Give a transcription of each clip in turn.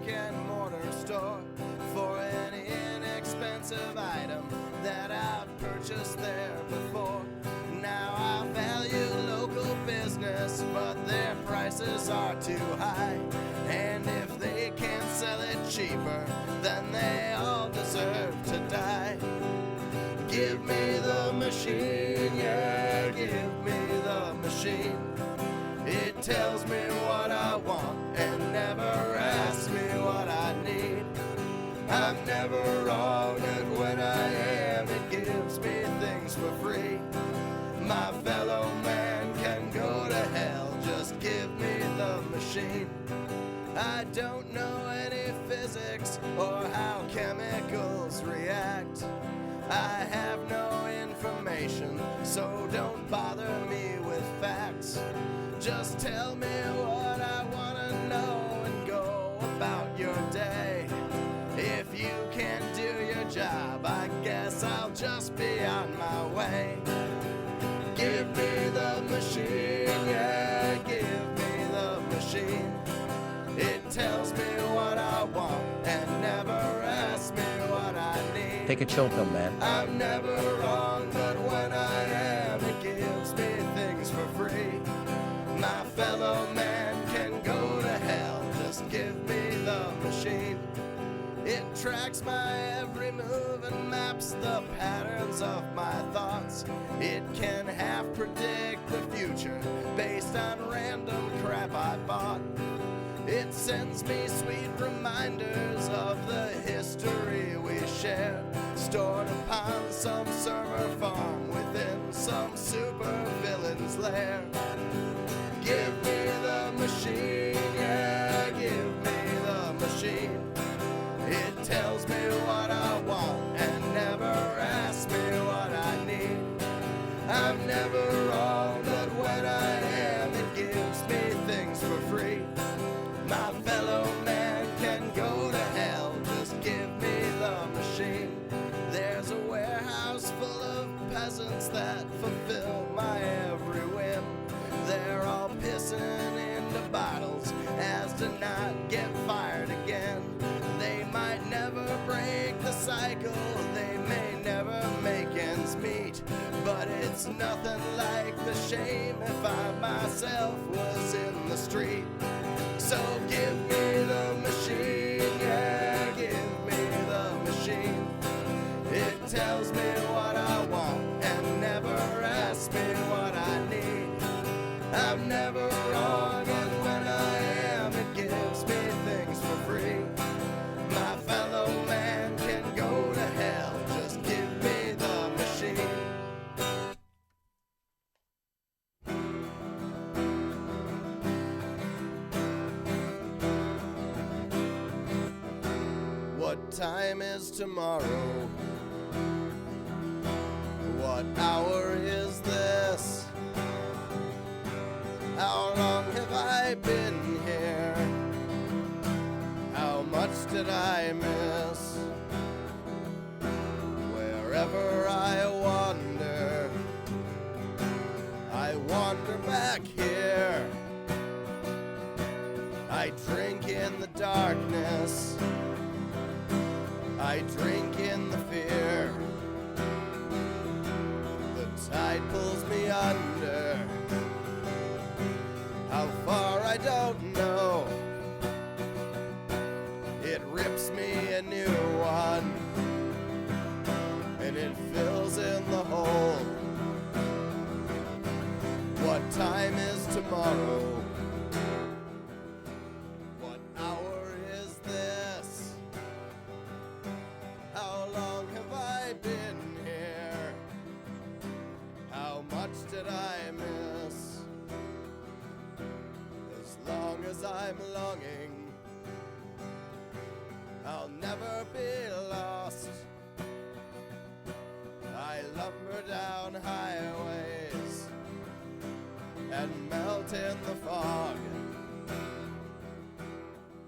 brick-and-mortar store for an inexpensive item that I've purchased there before. Now I value local business, but their prices are too high. And if they can't sell it cheaper, then they all deserve to die. Give me the machine, yeah, give me the machine. It tells me what I want and never asks me what I need. I'm never wrong, and when I am, it gives me things for free. My fellow man can go to hell, just give me the machine. I don't know any physics or how chemicals react. I have no information, so don't bother me with facts. Just tell me what I want to know and go about your day. If you can't do your job, I guess I'll just be on my way. Give me the machine, yeah, give me the machine. It tells me what I want and never asks me what I need. Take a chill pill, man. I'm never wrong, but when I am, it gives me things for free. My fellow man can go to hell, just give me the machine. It tracks my every move and maps the patterns of my thoughts. It can half predict the future based on random crap I bought. It sends me sweet reminders of the history we share, stored upon some server farm within some super villain's lair. Give me the machine, yeah, give me the machine. It tells me what I want and never asks me what I need. I'm never wrong, but when I am, it gives me things for free. My fellow man can go to hell, just give me the machine. There's a warehouse full of peasants that fulfill my every whim. They're all pissing into bottles as to not get fired again. They might never break the cycle, they may never make ends meet, but it's nothing like the shame if I myself was in the street. So give me the machine, yeah, give me the machine. It tells me what I want and never asks me what I need. I'm never wrong, and when I am, it gives me things for free. My fellow man can go to hell, just give me the machine. What time is tomorrow? What hour is this? How long have I been here? How much did I miss? Wherever I wander back here. I drink in the darkness, I drink in the fear. The tide pulls me under, how far I don't know. It rips me a new one, and it fills in the hole. What time is tomorrow? What hour is this? How long have I been here? How much did I miss? As long as I'm longing, I'll never be lost. I lumber down highways and melt in the fog.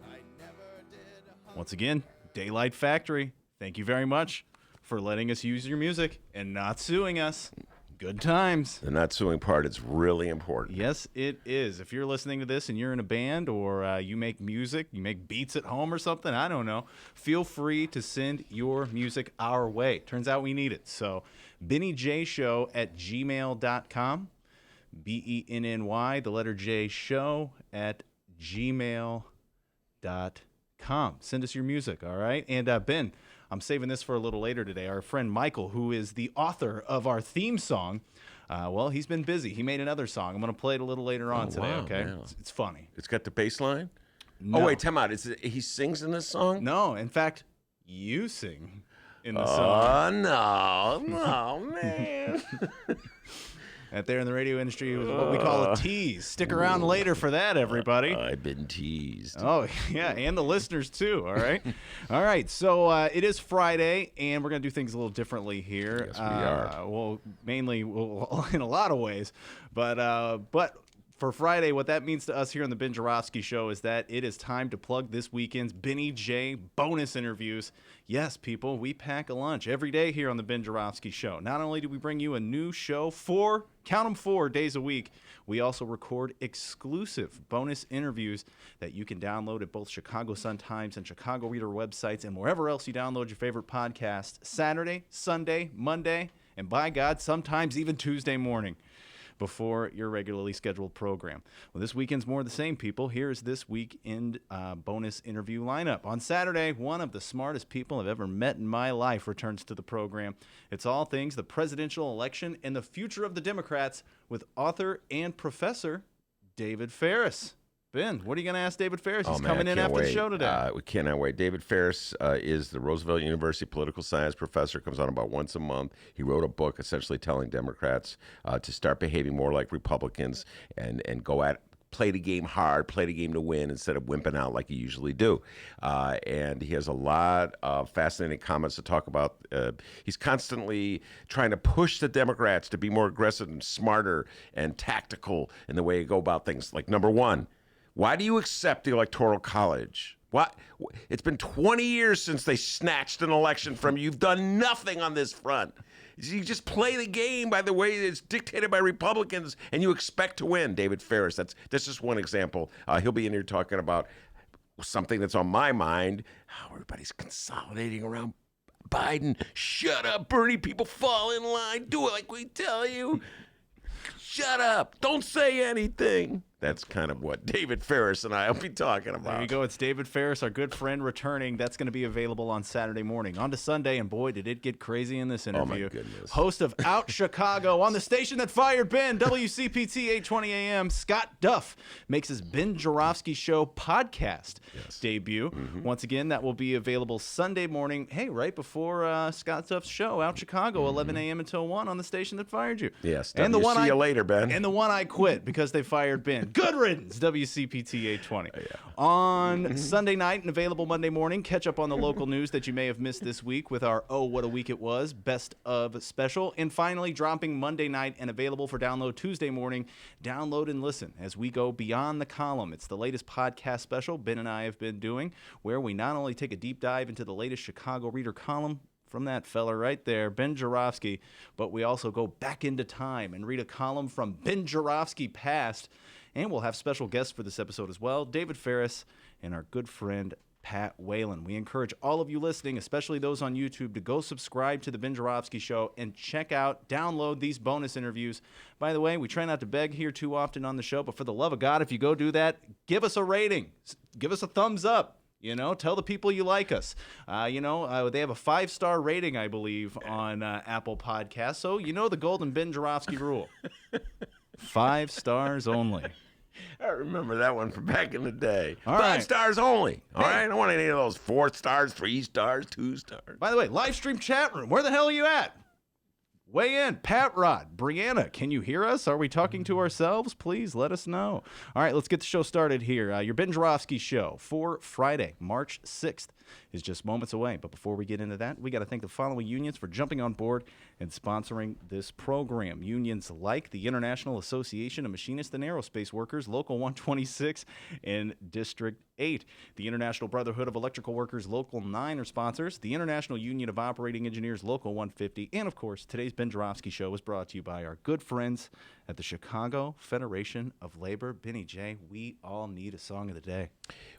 I never did. Once again, Daylight Factory, thank you very much for letting us use your music and not suing us. Good times. The not suing part is really important. Yes, it is. If you're listening to this and you're in a band or you make music, you make beats at home or something, I don't know, feel free to send your music our way. Turns out we need it. So BennyJShow@gmail.com. BENNY, the letter J, show @gmail.com. Send us your music, all right? And Ben, I'm saving this for a little later today. Our friend Michael, who is the author of our theme song, well, he's been busy. He made another song. I'm going to play it a little later on today, okay? It's funny. It's got the bass line? No. Oh, wait, time out. He sings in this song? No, in fact, you sing in the song. Oh, no, man. Out there in the radio industry is what we call a tease. Stick around later for that, everybody. I've been teased. Oh, yeah, and the listeners, too, all right? All right, so it is Friday, and we're going to do things a little differently here. Yes, we are. Well, mainly in a lot of ways, but for Friday, what that means to us here on the Ben Joravsky Show is that it is time to plug this weekend's Benny J bonus interviews. Yes, people, we pack a lunch every day here on the Ben Joravsky Show. Not only do we bring you a new show count them 4 days a week, we also record exclusive bonus interviews that you can download at both Chicago Sun-Times and Chicago Reader websites and wherever else you download your favorite podcast, Saturday, Sunday, Monday, and by God, sometimes even Tuesday morning before your regularly scheduled program. Well, this weekend's more of the same, people. Here's this weekend bonus interview lineup. On Saturday, one of the smartest people I've ever met in my life returns to the program. It's all things the presidential election and the future of the Democrats with author and professor David Ferris. Ben, what are you going to ask David Ferris? He's coming in after the show today. We cannot wait. David Ferris is the Roosevelt University political science professor, comes on about once a month. He wrote a book essentially telling Democrats to start behaving more like Republicans and play the game hard, play the game to win instead of wimping out like you usually do. And he has a lot of fascinating comments to talk about. He's constantly trying to push the Democrats to be more aggressive and smarter and tactical in the way you go about things. Like, number one, why do you accept the Electoral College? What? It's been 20 years since they snatched an election from you. You've done nothing on this front. You just play the game by the way it's dictated by Republicans, and you expect to win. David Ferris, that's just one example. He'll be in here talking about something that's on my mind, how everybody's consolidating around Biden. Shut up, Bernie. People fall in line. Do it like we tell you. Shut up. Don't say anything. That's kind of what David Ferris and I will be talking about. There you go. It's David Ferris, our good friend, returning. That's going to be available on Saturday morning. On to Sunday, and boy, did it get crazy in this interview. Oh, my goodness. Host of Out Chicago on the station that fired Ben, WCPT 820 AM, Scott Duff makes his Ben Joravsky Show podcast debut. Once again, that will be available Sunday morning, right before Scott Duff's show, Out Chicago, 11 a.m. until 1 on the station that fired you. Yes. And see you later, Ben. And the one I quit because they fired Ben. Good riddance, WCPT 820. On Sunday night and available Monday morning, catch up on the local news that you may have missed this week with our Oh, What a Week It Was Best of Special. And finally, dropping Monday night and available for download Tuesday morning, download and listen as we go beyond the column. It's the latest podcast special Ben and I have been doing, where we not only take a deep dive into the latest Chicago Reader column from that fella right there, Ben Joravsky, but we also go back into time and read a column from Ben Joravsky past. And we'll have special guests for this episode as well, David Ferris and our good friend Pat Whalen. We encourage all of you listening, especially those on YouTube, to go subscribe to the Ben Joravsky Show and download these bonus interviews. By the way, we try not to beg here too often on the show, but for the love of God, if you go do that, give us a rating. Give us a thumbs up. Tell the people you like us. They have a 5-star rating, I believe, on Apple Podcasts. So the golden Ben Joravsky rule. 5 stars only. I remember that one from back in the day. All 5 right. stars only. All right? I don't want any of those 4 stars, 3 stars, 2 stars. By the way, live stream chat room. Where the hell are you at? Weigh in. Pat Rod, Brianna, can you hear us? Are we talking to ourselves? Please let us know. All right, let's get the show started here. Your Ben Joravsky Show for Friday, March 6th is just moments away. But before we get into that, we got to thank the following unions for jumping on board and sponsoring this program. Unions like the International Association of Machinists and Aerospace Workers, Local 126 and District 8. The International Brotherhood of Electrical Workers Local 9 are sponsors. The International Union of Operating Engineers Local 150. And, of course, today's Ben Joravsky Show was brought to you by our good friends at the Chicago Federation of Labor. Benny J., we all need a song of the day.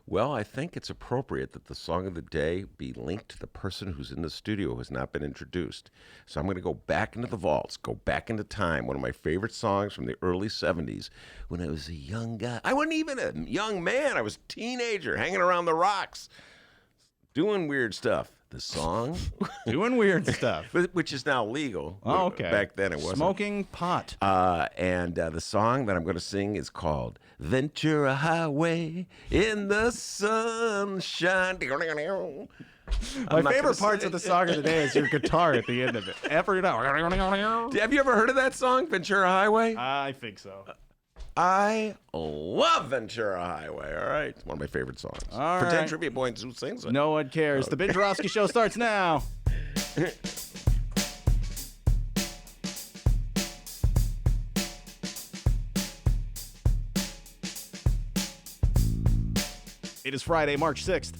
Well, I think it's appropriate that the song of the day be linked to the person who's in the studio who has not been introduced. So I'm going to go back into the vaults, go back into time. One of my favorite songs from the early 70s when I was a young guy. I wasn't even a young man. I was a teenager hanging around the rocks, doing weird stuff. The song? Doing weird stuff. Which is now legal. Oh, okay. Back then it wasn't. Smoking pot. And the song that I'm going to sing is called Ventura Highway in the Sunshine. My favorite parts of the song of the day is your guitar at the end of it. Have you ever heard of that song, Ventura Highway? I think so. I love Ventura Highway. All right. It's one of my favorite songs. All Pretend right. trivia points. Who sings it? No one cares. The Ben Joravsky Show starts now. It is Friday, March 6th,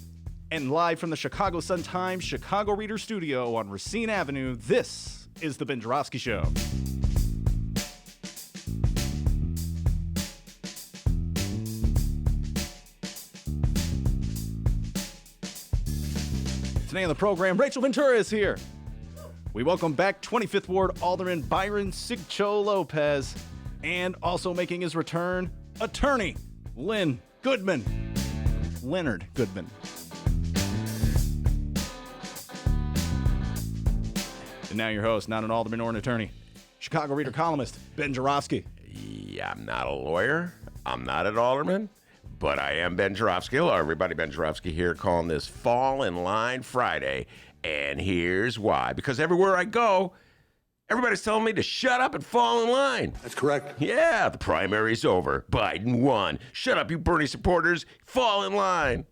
and live from the Chicago Sun-Times Chicago Reader Studio on Racine Avenue, this is the Ben Joravsky Show. Today on the program, Rachel Ventura is here. We welcome back 25th Ward Alderman Byron Sigcho-Lopez, and also making his return, attorney Leonard Goodman. And now your host, not an alderman or an attorney, Chicago Reader columnist, Ben Joravsky. Yeah, I'm not a lawyer. I'm not an alderman. But I am Ben Joravsky. Hello, everybody. Ben Joravsky here calling this Fall in Line Friday. And here's why. Because everywhere I go, everybody's telling me to shut up and fall in line. That's correct. Yeah, the primary's over. Biden won. Shut up, you Bernie supporters. Fall in line.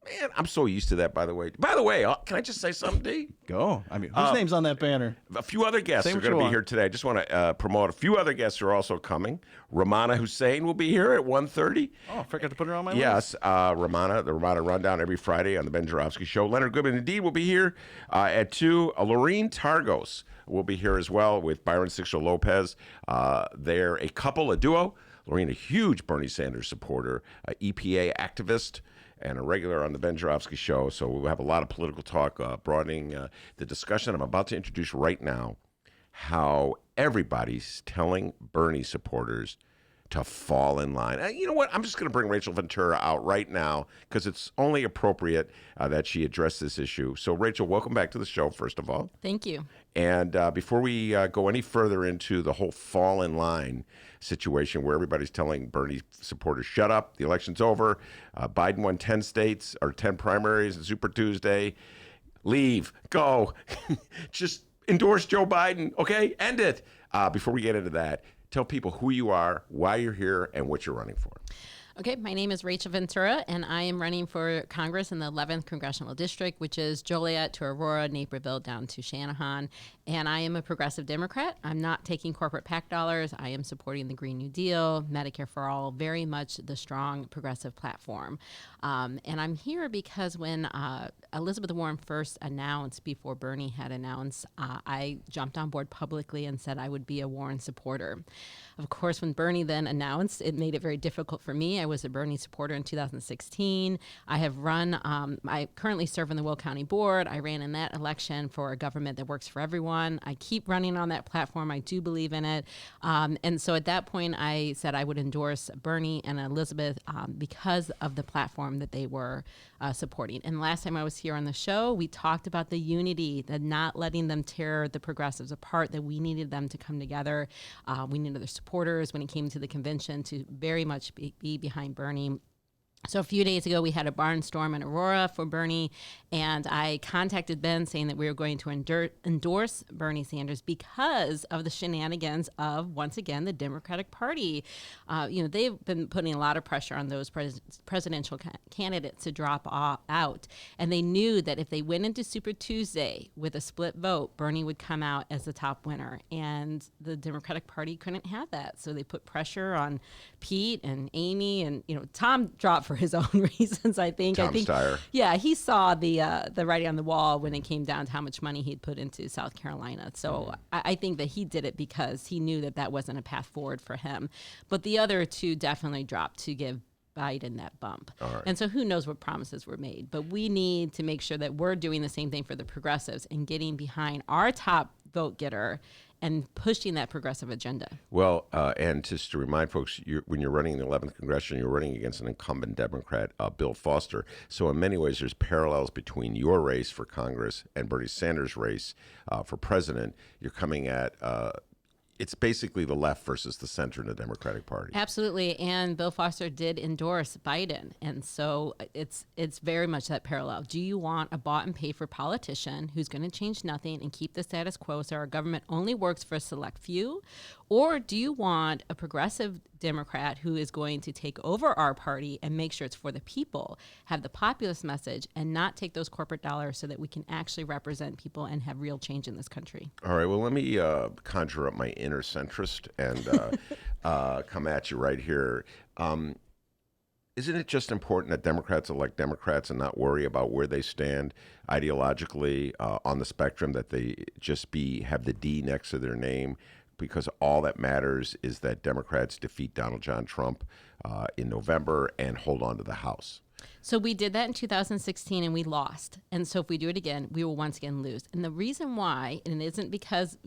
Man, I'm so used to that, by the way. By the way, can I just say something, D? Go. I mean, whose name's on that banner? A few other guests Say are what going you to be want. here today. I just want to promote a few other guests who are also coming. Rummana Hussain will be here at 1:30. Oh, I forgot to put her on my list. Yes, Rummana, the Rummana Rundown every Friday on the Ben Joravsky Show. Leonard Goodman, indeed, will be here at 2. Lorene Targos will be here as well with Byron Sigcho-Lopez. They're a couple, a duo. Lorene, a huge Bernie Sanders supporter, EPA activist, and a regular on the Ben Joravsky Show. So we'll have a lot of political talk, broadening the discussion. I'm about to introduce right now how everybody's telling Bernie supporters to fall in line. You know what? I'm just going to bring Rachel Ventura out right now because it's only appropriate that she address this issue. So, Rachel, welcome back to the show, first of all. Thank you. And before we go any further into the whole fall in line situation where everybody's telling Bernie supporters, shut up, the election's over, Biden won 10 states or 10 primaries and Super Tuesday, leave, go, just endorse Joe Biden, okay? End it. Before we get into that, tell people who you are, why you're here, and what you're running for. Okay, my name is Rachel Ventura, and I am running for Congress in the 11th Congressional District, which is Joliet to Aurora, Naperville, down to Shanahan. And I am a progressive Democrat. I'm not taking corporate PAC dollars. I am supporting the Green New Deal, Medicare for All, very much the strong progressive platform. And I'm here because when Elizabeth Warren first announced, before Bernie had announced, I jumped on board publicly and said I would be a Warren supporter. Of course, when Bernie then announced, it made it very difficult for me. I was a Bernie supporter in 2016. I have run, I currently serve on the Will County Board. I ran in that election for a government that works for everyone. I keep running on that platform. I do believe in it. And so at that point, I said I would endorse Bernie and Elizabeth because of the platform that they were supporting. And last time I was here on the show, we talked about the unity, the not letting them tear the progressives apart, that we needed them to come together. We needed their supporters when it came to the convention to very much be behind Bernie. So a few days ago, we had a barnstorm in Aurora for Bernie, and I contacted Ben saying that we were going to endorse Bernie Sanders because of the shenanigans of, once again, the Democratic Party. They've been putting a lot of pressure on those presidential candidates to drop out, and they knew that if they went into Super Tuesday with a split vote, Bernie would come out as the top winner, and the Democratic Party couldn't have that. So they put pressure on Pete and Amy, and Tom dropped for his own reasons, I think. Tom Steyer. Yeah, he saw the writing on the wall when it came down to how much money he'd put into South Carolina. So I think that he did it because he knew that that wasn't a path forward for him. But the other two definitely dropped to give Biden that bump. Right. And so who knows what promises were made. But we need to make sure that we're doing the same thing for the progressives and getting behind our top vote getter and pushing that progressive agenda. Well, and just to remind folks, when you're running the 11th Congressional, you're running against an incumbent Democrat, Bill Foster. So in many ways, there's parallels between your race for Congress and Bernie Sanders' race for president. You're coming at it's basically the left versus the center in the Democratic Party. Absolutely, and Bill Foster did endorse Biden, and so it's very much that parallel. Do you want a bought and paid for politician who's going to change nothing and keep the status quo so our government only works for a select few? Or do you want a progressive Democrat who is going to take over our party and make sure it's for the people, have the populist message, and not take those corporate dollars so that we can actually represent people and have real change in this country? All right, well, let me conjure up my inner centrist and come at you right here. Isn't it just important that Democrats elect Democrats and not worry about where they stand ideologically on the spectrum, that they just have the D next to their name? Because all that matters is that Democrats defeat Donald John Trump in November and hold on to the House. So we did that in 2016 and we lost. And so if we do it again, we will once again lose. And the reason why, and it isn't because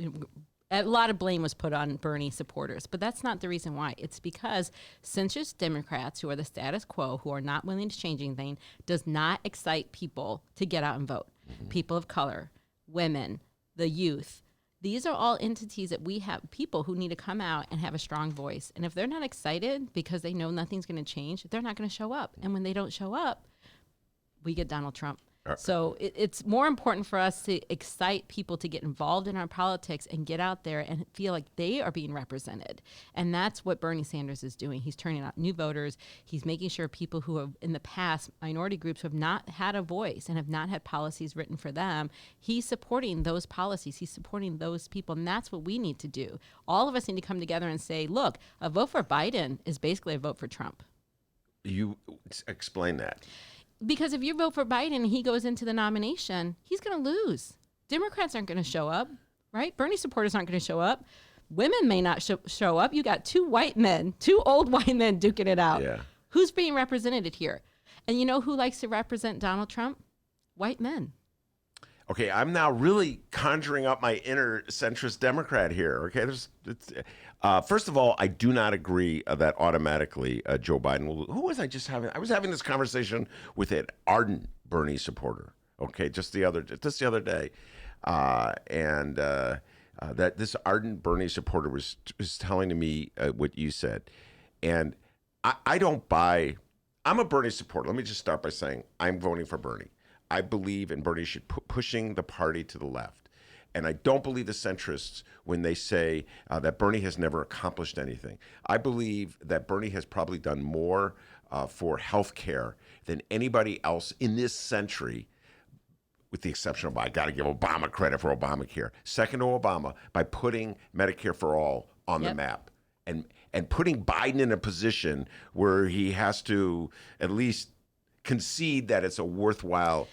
a lot of blame was put on Bernie supporters, but that's not the reason why. It's because centrist Democrats who are the status quo, who are not willing to change anything, does not excite people to get out and vote. Mm-hmm. People of color, women, the youth. These are all entities that we have, people who need to come out and have a strong voice. And if they're not excited because they know nothing's going to change, they're not going to show up. And when they don't show up, we get Donald Trump. So it's more important for us to excite people to get involved in our politics and get out there and feel like they are being represented. And that's what Bernie Sanders is doing. He's turning out new voters. He's making sure people who have, in the past, minority groups who have not had a voice and have not had policies written for them, he's supporting those policies. He's supporting those people. And that's what we need to do. All of us need to come together and say, look, a vote for Biden is basically a vote for Trump. You explain that. Because if you vote for Biden and he goes into the nomination, he's going to lose. Democrats aren't going to show up, right? Bernie supporters aren't going to show up. Women may not show up. You got two old white men duking it out. Yeah. Who's being represented here? And you know who likes to represent Donald Trump? White men. Okay, I'm now really conjuring up my inner centrist Democrat here. Okay, first of all, I do not agree that automatically Joe Biden will. Who was I just having? I was having this conversation with an ardent Bernie supporter. Okay, just the other day, and that this ardent Bernie supporter was telling to me what you said, and I don't buy. I'm a Bernie supporter. Let me just start by saying I'm voting for Bernie. I believe in Bernie pushing the party to the left. And I don't believe the centrists when they say that Bernie has never accomplished anything. I believe that Bernie has probably done more for health care than anybody else in this century, with the exception of, I got to give Obama credit for Obamacare. Second to Obama, by putting Medicare for all on the map. And putting Biden in a position where he has to at least concede that it's a worthwhile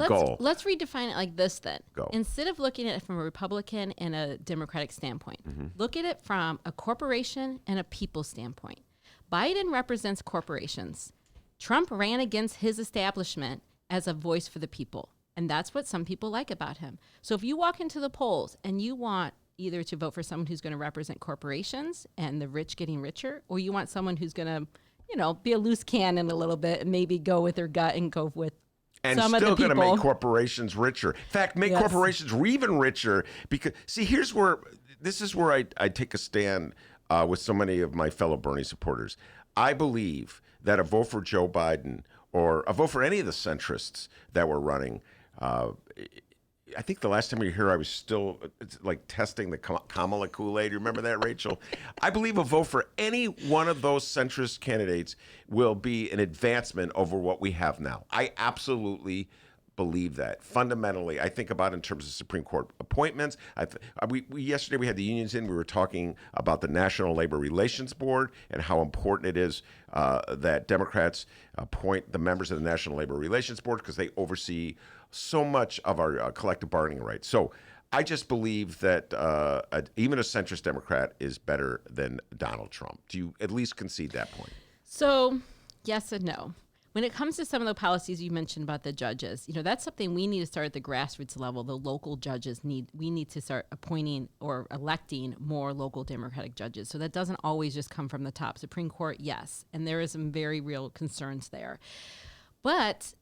goal. Let's redefine it like this then. Go. Instead of looking at it from a Republican and a Democratic standpoint, look at it from a corporation and a people standpoint. Biden represents corporations. Trump ran against his establishment as a voice for the people. And that's what some people like about him. So if you walk into the polls and you want either to vote for someone who's going to represent corporations and the rich getting richer, or you want someone who's going to be a loose cannon a little bit and maybe go with their gut and go with and some of the still people. going to make corporations richer. In fact, make corporations even richer because, see, this is where I take a stand with so many of my fellow Bernie supporters. I believe that a vote for Joe Biden or a vote for any of the centrists that were running, I think the last time you were here, I was still like testing the Kamala Kool-Aid. You remember that, Rachel? I believe a vote for any one of those centrist candidates will be an advancement over what we have now. I absolutely believe that. Fundamentally, I think about in terms of Supreme Court appointments. Yesterday we had the unions in. We were talking about the National Labor Relations Board and how important it is that Democrats appoint the members of the National Labor Relations Board because they oversee so much of our collective bargaining rights. So I just believe that even a centrist Democrat is better than Donald Trump. Do you at least concede that point? So, yes and no. When it comes to some of the policies you mentioned about the judges, that's something we need to start at the grassroots level. The local judges we need to start appointing or electing more local Democratic judges. So that doesn't always just come from the top. Supreme Court, yes. And there is some very real concerns there. But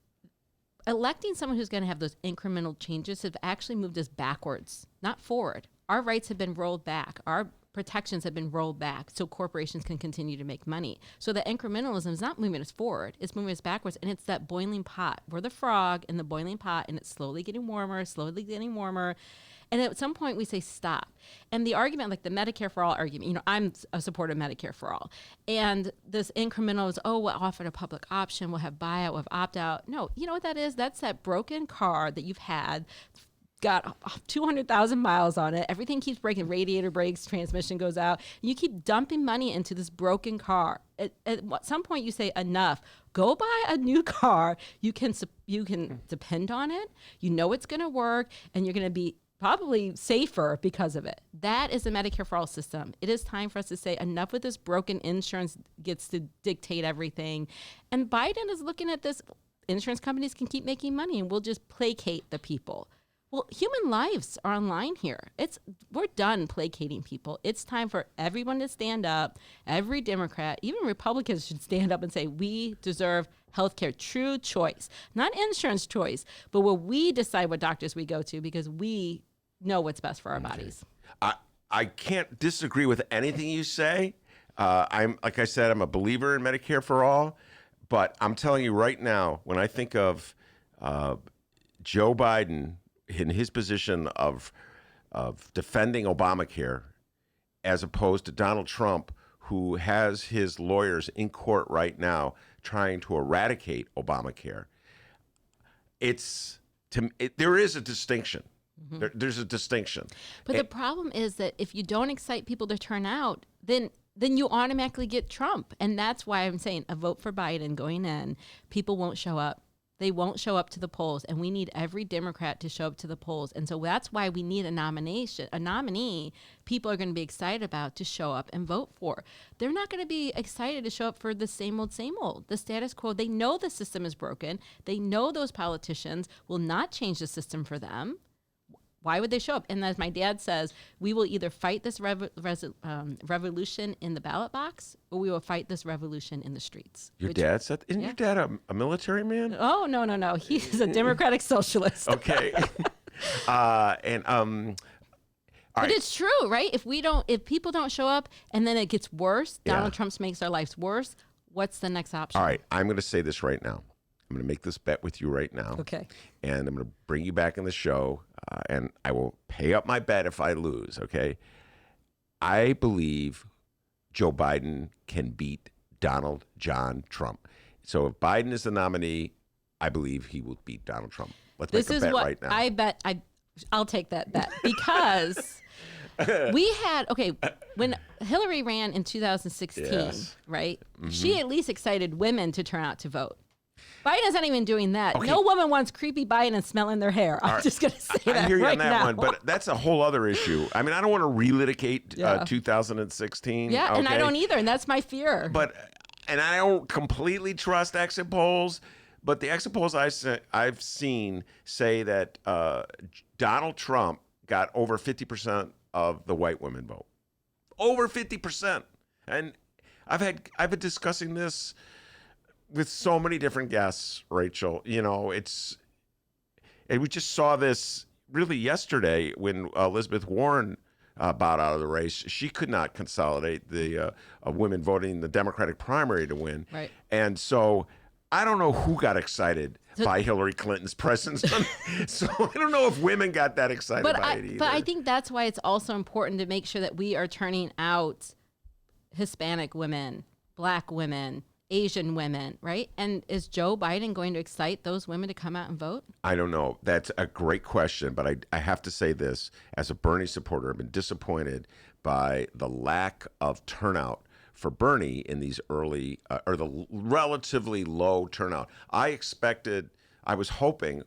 electing someone who's going to have those incremental changes have actually moved us backwards, not forward. Our rights have been rolled back. Our protections have been rolled back so corporations can continue to make money. So the incrementalism is not moving us forward, it's moving us backwards. And it's that boiling pot. We're the frog in the boiling pot, and it's slowly getting warmer. And at some point we say stop. And the argument, like the Medicare for All argument, I'm a supporter of Medicare for All. And this incremental is, we'll offer a public option, we'll have buyout, we'll have opt-out. No, you know what that is? That's that broken car that you've had, got 200,000 miles on it. Everything keeps breaking. Radiator breaks, transmission goes out. You keep dumping money into this broken car. At some point you say enough. Go buy a new car. You can depend on it. You know it's going to work, and you're going to be probably safer because of it. That is the Medicare for All system. It is time for us to say enough with this broken insurance gets to dictate everything. And Biden is looking at this. Insurance companies can keep making money, and we'll just placate the people. Well, human lives are on line here. We're done placating people. It's time for everyone to stand up. Every Democrat, even Republicans, should stand up and say, we deserve health care, true choice, not insurance choice, but where we decide what doctors we go to because we know what's best for our bodies. I can't disagree with anything you say. Like I said, I'm a believer in Medicare for All, but I'm telling you right now, when I think of Joe Biden in his position of defending Obamacare, as opposed to Donald Trump, who has his lawyers in court right now trying to eradicate Obamacare, there is a distinction. Mm-hmm. There's a distinction. But the problem is that if you don't excite people to turn out, then you automatically get Trump. And that's why I'm saying a vote for Biden going in, people won't show up. They won't show up to the polls, and we need every Democrat to show up to the polls. And so that's why we need a nominee people are going to be excited about to show up and vote for. They're not going to be excited to show up for the same old, the status quo. They know the system is broken. They know those politicians will not change the system for them. Why would they show up? And as my dad says, we will either fight this revolution in the ballot box, or we will fight this revolution in the streets. Your dad said, isn't your dad a military man? Oh, no. He's a democratic socialist. Okay. But it's true, right? If people don't show up and then it gets worse, Donald Trump makes our lives worse, what's the next option? All right. I'm going to say this right now. I'm going to make this bet with you right now. Okay. And I'm going to bring you back in the show, and I will pay up my bet if I lose, okay? I believe Joe Biden can beat Donald John Trump. So if Biden is the nominee, I believe he will beat Donald Trump. Let's make a bet right now. I bet I'll take that bet because when Hillary ran in 2016, right? Mm-hmm. She at least excited women to turn out to vote. Biden's not even doing that. Okay. No woman wants creepy Biden smelling their hair. I'm just going to say that I hear you right on that now. one, but that's a whole other issue. I mean, I don't want to relitigate 2016. Yeah, okay? And I don't either, and that's my fear. And I don't completely trust exit polls, but the exit polls I've seen say that Donald Trump got over 50% of the white women vote. Over 50%. And I've been discussing this with so many different guests, Rachel. And we just saw this really yesterday when Elizabeth Warren bowed out of the race. She could not consolidate the women voting in the Democratic primary to win. Right. And so I don't know who got excited by Hillary Clinton's presence. So I don't know if women got that excited by it either. But I think that's why it's also important to make sure that we are turning out Hispanic women, Black women, Asian women, right? And is Joe Biden going to excite those women to come out and vote? I don't know. That's a great question, but I have to say this. As a Bernie supporter, I've been disappointed by the lack of turnout for Bernie in these early, or the relatively low turnout. I was hoping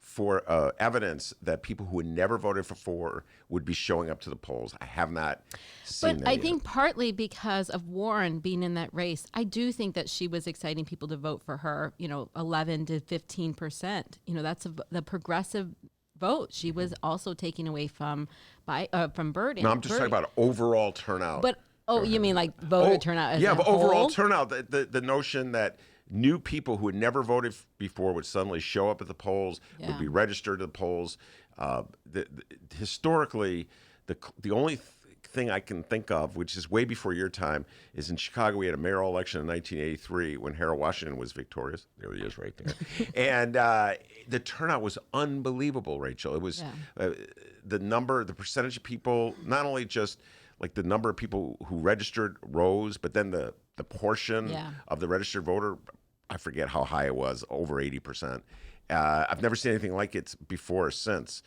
for evidence that people who had never voted for would be showing up to the polls. I have not seen that But I yet. think partly because of Warren being in that race, I do think that she was exciting people to vote for her, 11 to 15%. That's the progressive vote. She was also taking away from Bernie. No, I'm just talking about overall turnout. But, you mean like voter turnout as a but overall whole? turnout, the notion that new people who had never voted before would suddenly show up at the polls, would be registered at the polls. Historically, the only thing I can think of, which is way before your time, is in Chicago we had a mayoral election in 1983 when Harold Washington was victorious. There he is right there. And the turnout was unbelievable, Rachel. It was the percentage of people, not only just like the number of people who registered rose, but then the portion of the registered voter, I forget how high it was, over 80%. I've never seen anything like it before or since.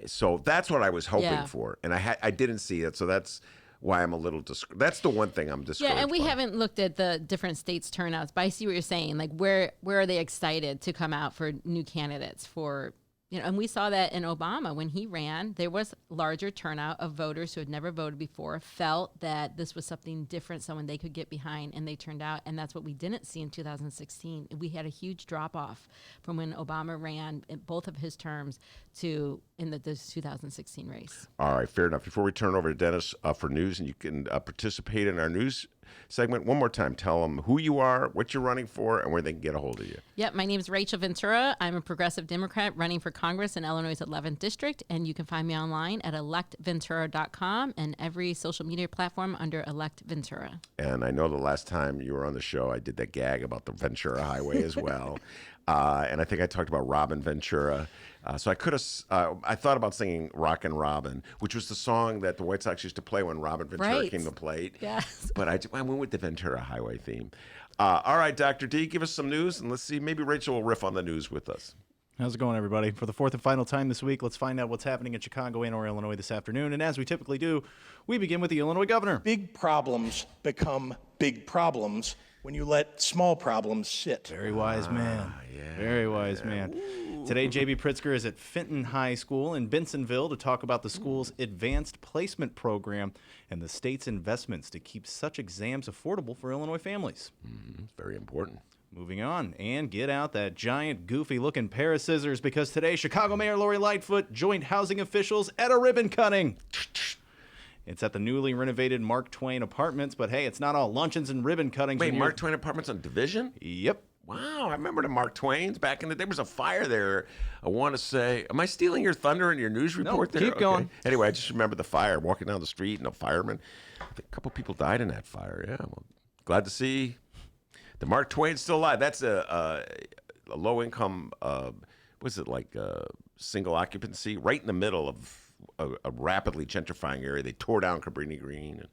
So that's what I was hoping for, and I didn't see it. So that's why I'm a little that's the one thing I'm discouraged. Yeah, and we by. haven't looked at the different states' turnouts, but I see what you're saying. Like, where are they excited to come out for new candidates for? And we saw that in Obama when he ran. There was larger turnout of voters who had never voted before, felt that this was something different, someone they could get behind, and they turned out. And that's what we didn't see in 2016. We had a huge drop off from when Obama ran in both of his terms to in the 2016 race. All right, fair enough. Before we turn over to Dennis for news, and you can participate in our news segment, one more time, tell them who you are, what you're running for, and where they can get a hold of you. Yep, my name is Rachel Ventura. I'm a progressive Democrat running for Congress in Illinois' 11th District, and you can find me online at electventura.com and every social media platform under Elect Ventura. And I know the last time you were on the show, I did that gag about the Ventura Highway as well. And I think I talked about Robin Ventura. So I could have, I thought about singing Rockin' Robin, which was the song that the White Sox used to play when Robin Ventura came to plate. Yes. But I went with the Ventura Highway theme. All right, Dr. D, give us some news, and let's see, maybe Rachel will riff on the news with us. How's it going, everybody? For the fourth and final time this week, let's find out what's happening in Chicago and or Illinois this afternoon. And as we typically do, we begin with the Illinois governor. Big problems become big problems when you let small problems sit. Very wise man. Very wise man. Today, J.B. Pritzker is at Fenton High School in Bensonville to talk about the school's advanced placement program and the state's investments to keep such exams affordable for Illinois families. It's very important. Moving on, and get out that giant, goofy-looking pair of scissors because today, Chicago Mayor Lori Lightfoot joined housing officials at a ribbon cutting. It's at the newly renovated Mark Twain Apartments, but hey, it's not all luncheons and ribbon cuttings. Wait, Mark Twain Apartments on Division? Yep. Wow, I remember the Mark Twains back in the day. There was a fire there. I want to say, am I stealing your thunder in your news report there? Keep going. Anyway, I just remember the fire, walking down the street and a fireman. I think a couple people died in that fire. Yeah, well, glad to see the Mark Twain's still alive. That's a low-income, what's it, like single occupancy, right in the middle of a rapidly gentrifying area. They tore down Cabrini Green. And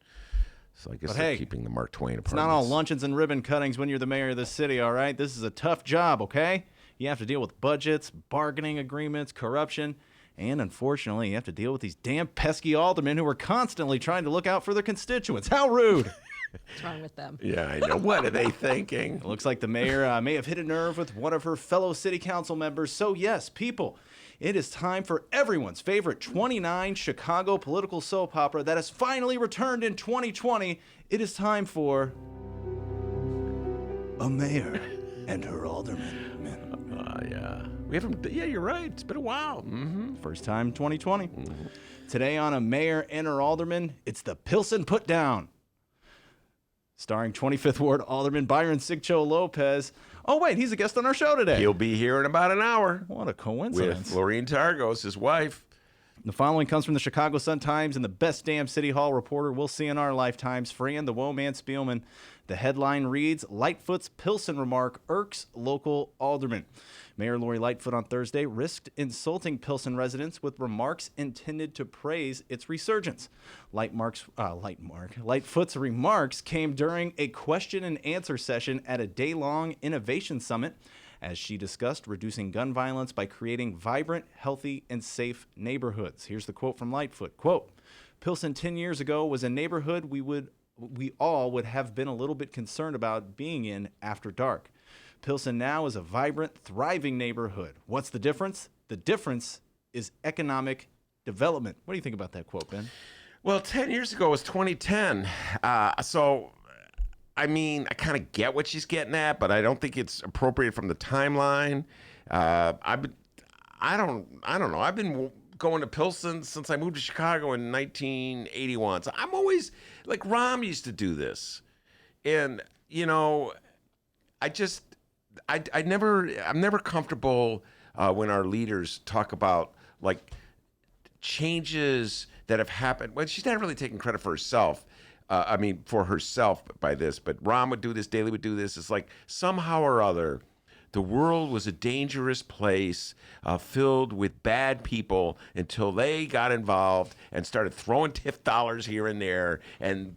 so I guess they're keeping the Mark Twain Apartments. It's not all luncheons and ribbon cuttings when you're the mayor of the city, all right? This is a tough job, okay? You have to deal with budgets, bargaining agreements, corruption, and unfortunately, you have to deal with these damn pesky aldermen who are constantly trying to look out for their constituents. How rude! What's wrong with them? Yeah, I know. What are they thinking? It looks like the mayor may have hit a nerve with one of her fellow city council members. So yes, people, it is time for everyone's favorite 29 Chicago political soap opera that has finally returned in 2020. It is time for A Mayor and Her Aldermen. Yeah. We haven't. Yeah, you're right. It's been a while. Mm-hmm. First time 2020. Today on A Mayor and Her Aldermen, it's the Pilsen Put Down. Starring 25th Ward Alderman Byron Sigcho-Lopez. Oh, wait, he's a guest on our show today. He'll be here in about an hour. What a coincidence. With Laureen Targos, his wife. The following comes from the Chicago Sun-Times and the best damn City Hall reporter we'll see in our lifetimes, Fran the Woman Spielman. The headline reads, Lightfoot's Pilsen remark irks local alderman. Mayor Lori Lightfoot on Thursday risked insulting Pilsen residents with remarks intended to praise its resurgence. Lightfoot's remarks came during a question and answer session at a day-long innovation summit as she discussed reducing gun violence by creating vibrant, healthy, and safe neighborhoods. Here's the quote from Lightfoot. Quote, Pilsen 10 years ago was a neighborhood we all would have been a little bit concerned about being in after dark. Pilsen now is a vibrant, thriving neighborhood. What's the difference? The difference is economic development. What do you think about that quote, Ben? Well, 10 years ago was 2010. So, I mean, I kind of get what she's getting at, but I don't think it's appropriate from the timeline. I don't know. I've been going to Pilsen since I moved to Chicago in 1981. So I'm always, like, Rom used to do this. And, you know, I'm never comfortable when our leaders talk about like changes that have happened. Well, she's not really taking credit for herself. For herself by this, but Rom would do this, Daley would do this. It's like somehow or other, the world was a dangerous place filled with bad people until they got involved and started throwing TIF dollars here and there, and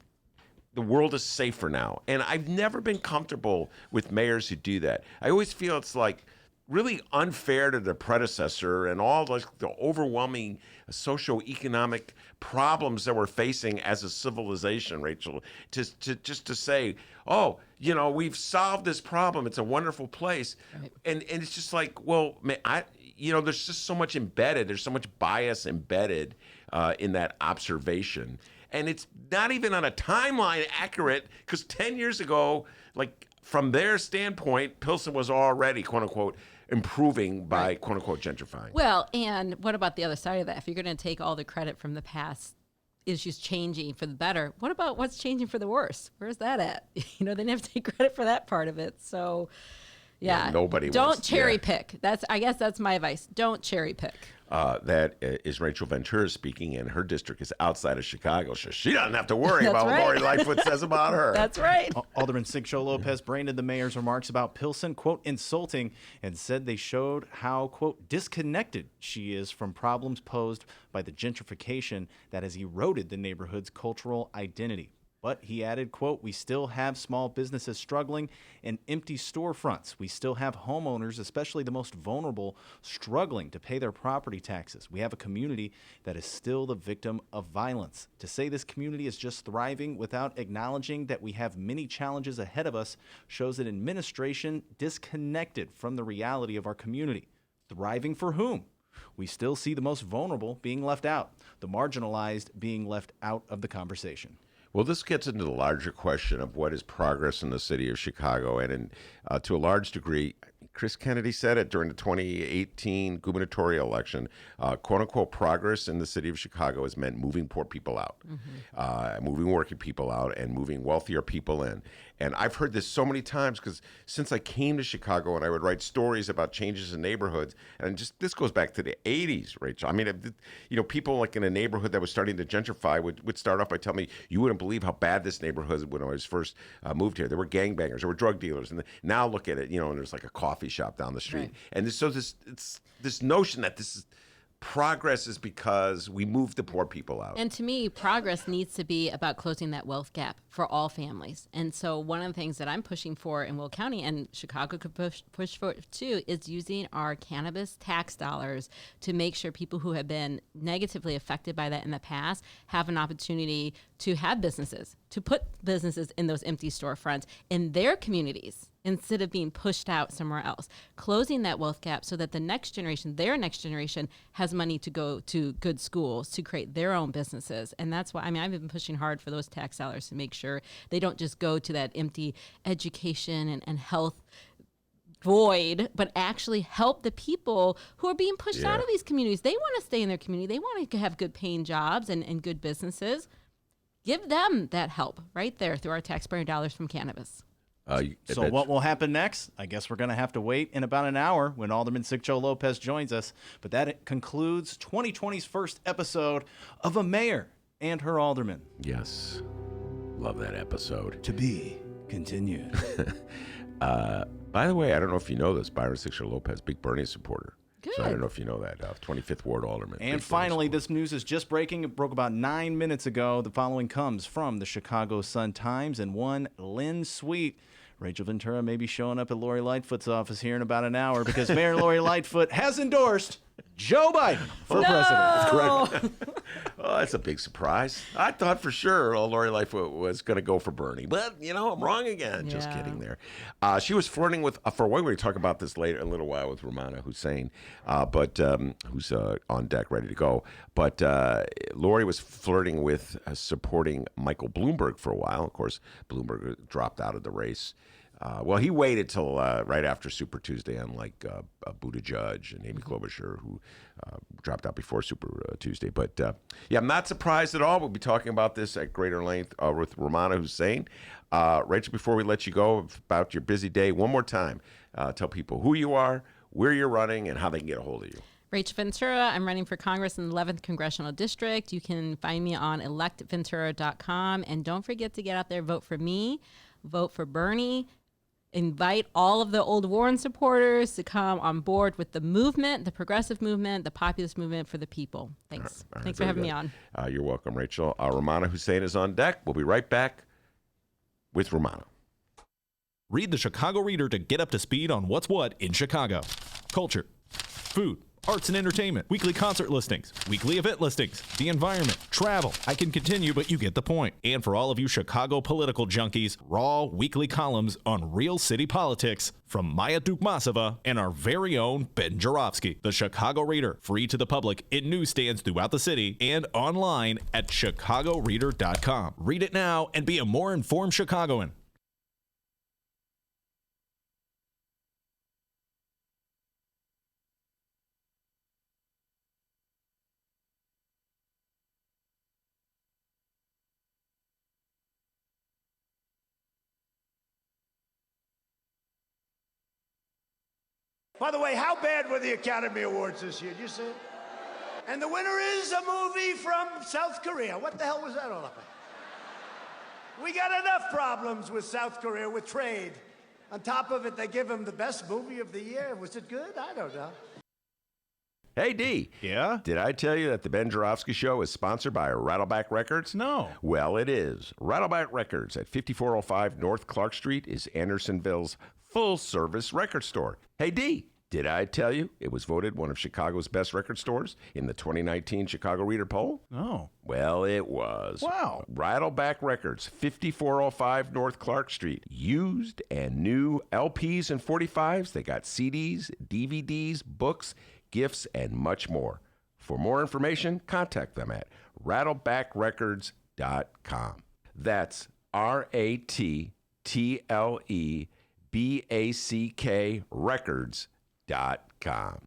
the world is safer now. And I've never been comfortable with mayors who do that. I always feel it's like really unfair to the predecessor and all the overwhelming socioeconomic problems that we're facing as a civilization, Rachel, to say, oh, you know, we've solved this problem. It's a wonderful place. Right. And it's just like, well, there's just so much embedded. There's so much bias embedded in that observation. And it's not even on a timeline accurate, because 10 years ago, like from their standpoint, Pilsen was already, quote unquote, improving by, quote unquote, gentrifying. Well, and what about the other side of that? If you're going to take all the credit from the past issues changing for the better, what about what's changing for the worse? Where's that at? You know, they didn't have to take credit for that part of it. So, yeah, nobody don't cherry pick. I guess that's my advice. Don't cherry pick. That is Rachel Ventura speaking, and her district is outside of Chicago, so she doesn't have to worry That's about right. what Lori Lightfoot says about her. That's right. Alderman Sigcho-Lopez branded the mayor's remarks about Pilsen, quote, insulting, and said they showed how, quote, disconnected she is from problems posed by the gentrification that has eroded the neighborhood's cultural identity. But he added, quote, we still have small businesses struggling and empty storefronts. We still have homeowners, especially the most vulnerable, struggling to pay their property taxes. We have a community that is still the victim of violence. To say this community is just thriving without acknowledging that we have many challenges ahead of us shows an administration disconnected from the reality of our community. Thriving for whom? We still see the most vulnerable being left out, the marginalized being left out of the conversation. Well, this gets into the larger question of what is progress in the city of Chicago. And to a large degree, Chris Kennedy said it during the 2018 gubernatorial election, quote unquote, progress in the city of Chicago has meant moving poor people out, moving working people out, and moving wealthier people in. And I've heard this so many times because since I came to Chicago and I would write stories about changes in neighborhoods, and just this goes back to the 80s, Rachel. I mean, people like in a neighborhood that was starting to gentrify would start off by telling me, you wouldn't believe how bad this neighborhood was when I was first moved here. There were gangbangers, there were drug dealers, and now look at it, and there's like a coffee shop down the street. Right. And it's this notion that this is progress is because we move the poor people out. And to me, progress needs to be about closing that wealth gap for all families. And so one of the things that I'm pushing for in Will County, and Chicago could push for it too, is using our cannabis tax dollars to make sure people who have been negatively affected by that in the past have an opportunity to have businesses, to put businesses in those empty storefronts in their communities, instead of being pushed out somewhere else. Closing that wealth gap so that the next generation, their next generation, has money to go to good schools, to create their own businesses. And that's why, I've been pushing hard for those tax dollars to make sure they don't just go to that empty education and health void, but actually help the people who are being pushed out of these communities. They want to stay in their community. They want to have good paying jobs and good businesses. Give them that help right there through our taxpayer dollars from cannabis. So what will happen next? I guess we're going to have to wait in about an hour when Alderman Sigcho-Lopez joins us. But that concludes 2020's first episode of A Mayor and Her Alderman. Yes. Love that episode. To be continued. By By the way, I don't know if you know this, Byron Sigcho-Lopez, big Bernie supporter. Good. So I don't know if you know that. 25th Ward Alderman. And finally, this news is just breaking. It broke about 9 minutes ago. The following comes from the Chicago Sun-Times and one Lynn Sweet. Rachel Ventura may be showing up at Lori Lightfoot's office here in about an hour because Mayor Lori Lightfoot has endorsed Joe Biden for president. That's correct. Oh, that's a big surprise. I thought for sure Lori Lightfoot was going to go for Bernie, but I'm wrong again. Just kidding there. She was flirting with, for one, we're going to talk about this later in a little while with Rummana Hussain, but who's on deck ready to go. But Lori was flirting with supporting Michael Bloomberg for a while. Of course, Bloomberg dropped out of the race. Well, he waited till right after Super Tuesday, unlike Buttigieg and Amy Klobuchar, who dropped out before Super Tuesday. But I'm not surprised at all. We'll be talking about this at greater length with Rummana Hussain. Rachel, before we let you go about your busy day, one more time, tell people who you are, where you're running, and how they can get a hold of you. Rachel Ventura. I'm running for Congress in the 11th Congressional District. You can find me on electventura.com. And don't forget to get out there, vote for me, vote for Bernie. Invite all of the old Warren supporters to come on board with the movement, the progressive movement, the populist movement for the people. Thanks. All right, Thanks for having me on. You're welcome, Rachel. Rummana Hussain is on deck. We'll be right back with Rummana. Read the Chicago Reader to get up to speed on what's what in Chicago. Culture, food, arts and entertainment, weekly concert listings, weekly event listings, the environment, travel. I can continue, but you get the point. And for all of you Chicago political junkies, raw weekly columns on real city politics from Maya Dukmasova and our very own Ben Joravsky. The Chicago Reader, free to the public in newsstands throughout the city and online at chicagoreader.com. Read it now and be a more informed Chicagoan. By the way, how bad were the Academy Awards this year? Did you see it? And the winner is a movie from South Korea. What the hell was that all about? We got enough problems with South Korea with trade. On top of it, they give him the best movie of the year. Was it good? I don't know. Hey, D. Yeah? Did I tell you that the Ben Joravsky Show is sponsored by Rattleback Records? No. Well, it is. Rattleback Records at 5405 North Clark Street is Andersonville's full-service record store. Hey, D. Did I tell you it was voted one of Chicago's best record stores in the 2019 Chicago Reader poll? No. Well, it was. Wow. Rattleback Records, 5405 North Clark Street. Used and new LPs and 45s. They got CDs, DVDs, books, gifts, and much more. For more information, contact them at rattlebackrecords.com. That's RATTLEBACK records.com.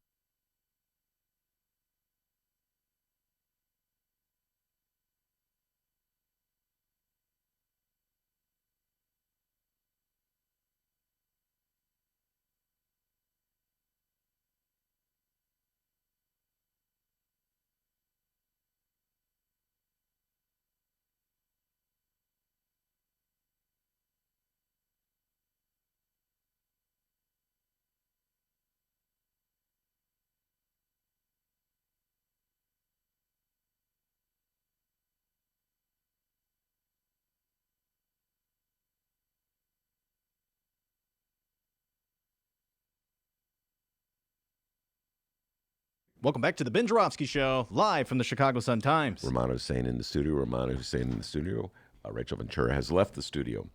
Welcome back to the Ben Joravsky Show, live from the Chicago Sun-Times. Rummana Hussain in the studio. Rummana Hussain in the studio. Rachel Ventura has left the studio.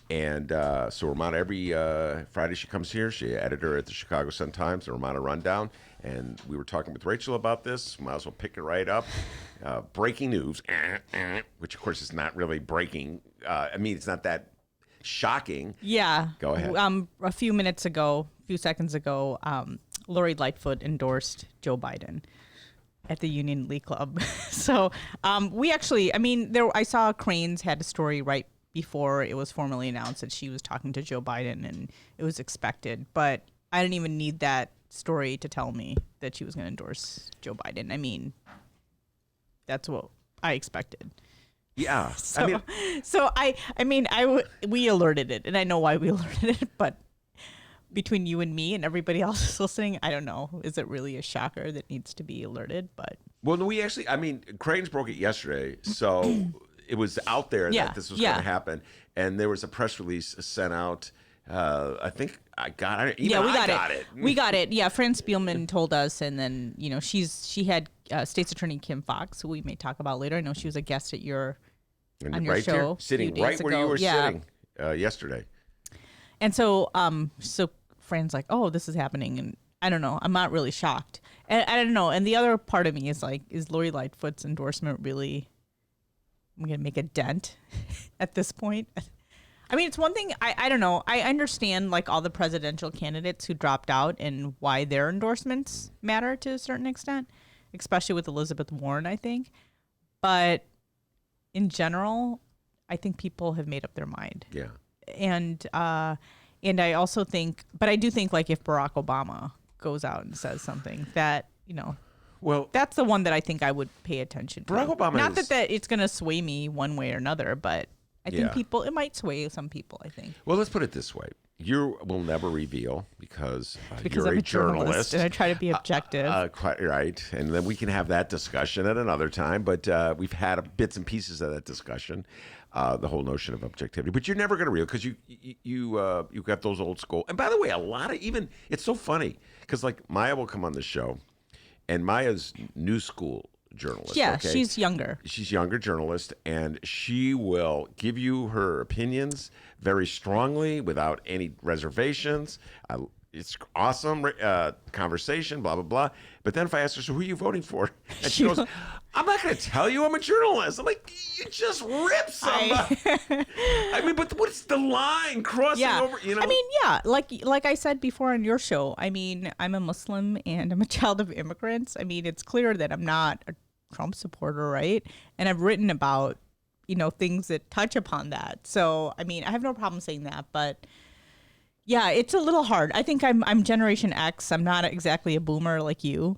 And so Rummana, every Friday she comes here. She's editor at the Chicago Sun-Times, the Rummana Rundown. And we were talking with Rachel about this. Might as well pick it right up. Breaking news, which of course is not really breaking. I mean, it's not that shocking. Yeah. Go ahead. A few seconds ago, Lori Lightfoot endorsed Joe Biden at the Union League Club. So we actually, I saw Cranes had a story right before it was formally announced that she was talking to Joe Biden, and it was expected. But I didn't even need that story to tell me that she was going to endorse Joe Biden. I mean, that's what I expected. Yeah. We alerted it, and I know why we alerted it, but between you and me and everybody else is listening, I don't know. Is it really a shocker that needs to be alerted? But well, no, Cranes broke it yesterday, so it was out there that this was going to happen, and there was a press release sent out. I think I got it. Yeah, we got it. We got it. Yeah, Fran Spielman told us, and then she had State's Attorney Kim Fox, who we may talk about later. I know she was a guest at your show, there, sitting right where you were sitting yesterday. And so, so Fran's like, "Oh, this is happening," and I don't know. I'm not really shocked, and I don't know. And the other part of me is like, is Lori Lightfoot's endorsement really? I'm gonna make a dent at this point. I mean, it's one thing, I don't know. I understand like all the presidential candidates who dropped out and why their endorsements matter to a certain extent, especially with Elizabeth Warren, I think. But in general, I think people have made up their mind. Yeah. And I also think, but I do think like if Barack Obama goes out and says something that, well, that's the one that I think I would pay attention to. Barack Obama Not that it's going to sway me one way or another, but I think it might sway some people, I think. Well, let's put it this way. You will never reveal because you're I'm a journalist. And I try to be objective. Quite right. And then we can have that discussion at another time. But we've had bits and pieces of that discussion, the whole notion of objectivity. But you're never going to reveal because you got those old school. And by the way, a lot of it's so funny because like Maya will come on the show and Maya's new school journalist. Yeah, okay? She's younger. She's younger journalist, and she will give you her opinions very strongly without any reservations. It's awesome conversation, blah, blah, blah. But then if I ask her, so who are you voting for? And she goes, I'm not going to tell you. I'm a journalist. I'm like, you just rip somebody. I mean, but what's the line crossing over? I mean, yeah, like I said before on your show, I mean, I'm a Muslim and I'm a child of immigrants. I mean, it's clear that I'm not a Trump supporter, right? And I've written about, things that touch upon that. So, I mean, I have no problem saying that, but yeah, it's a little hard. I think I'm Generation X. I'm not exactly a boomer like you.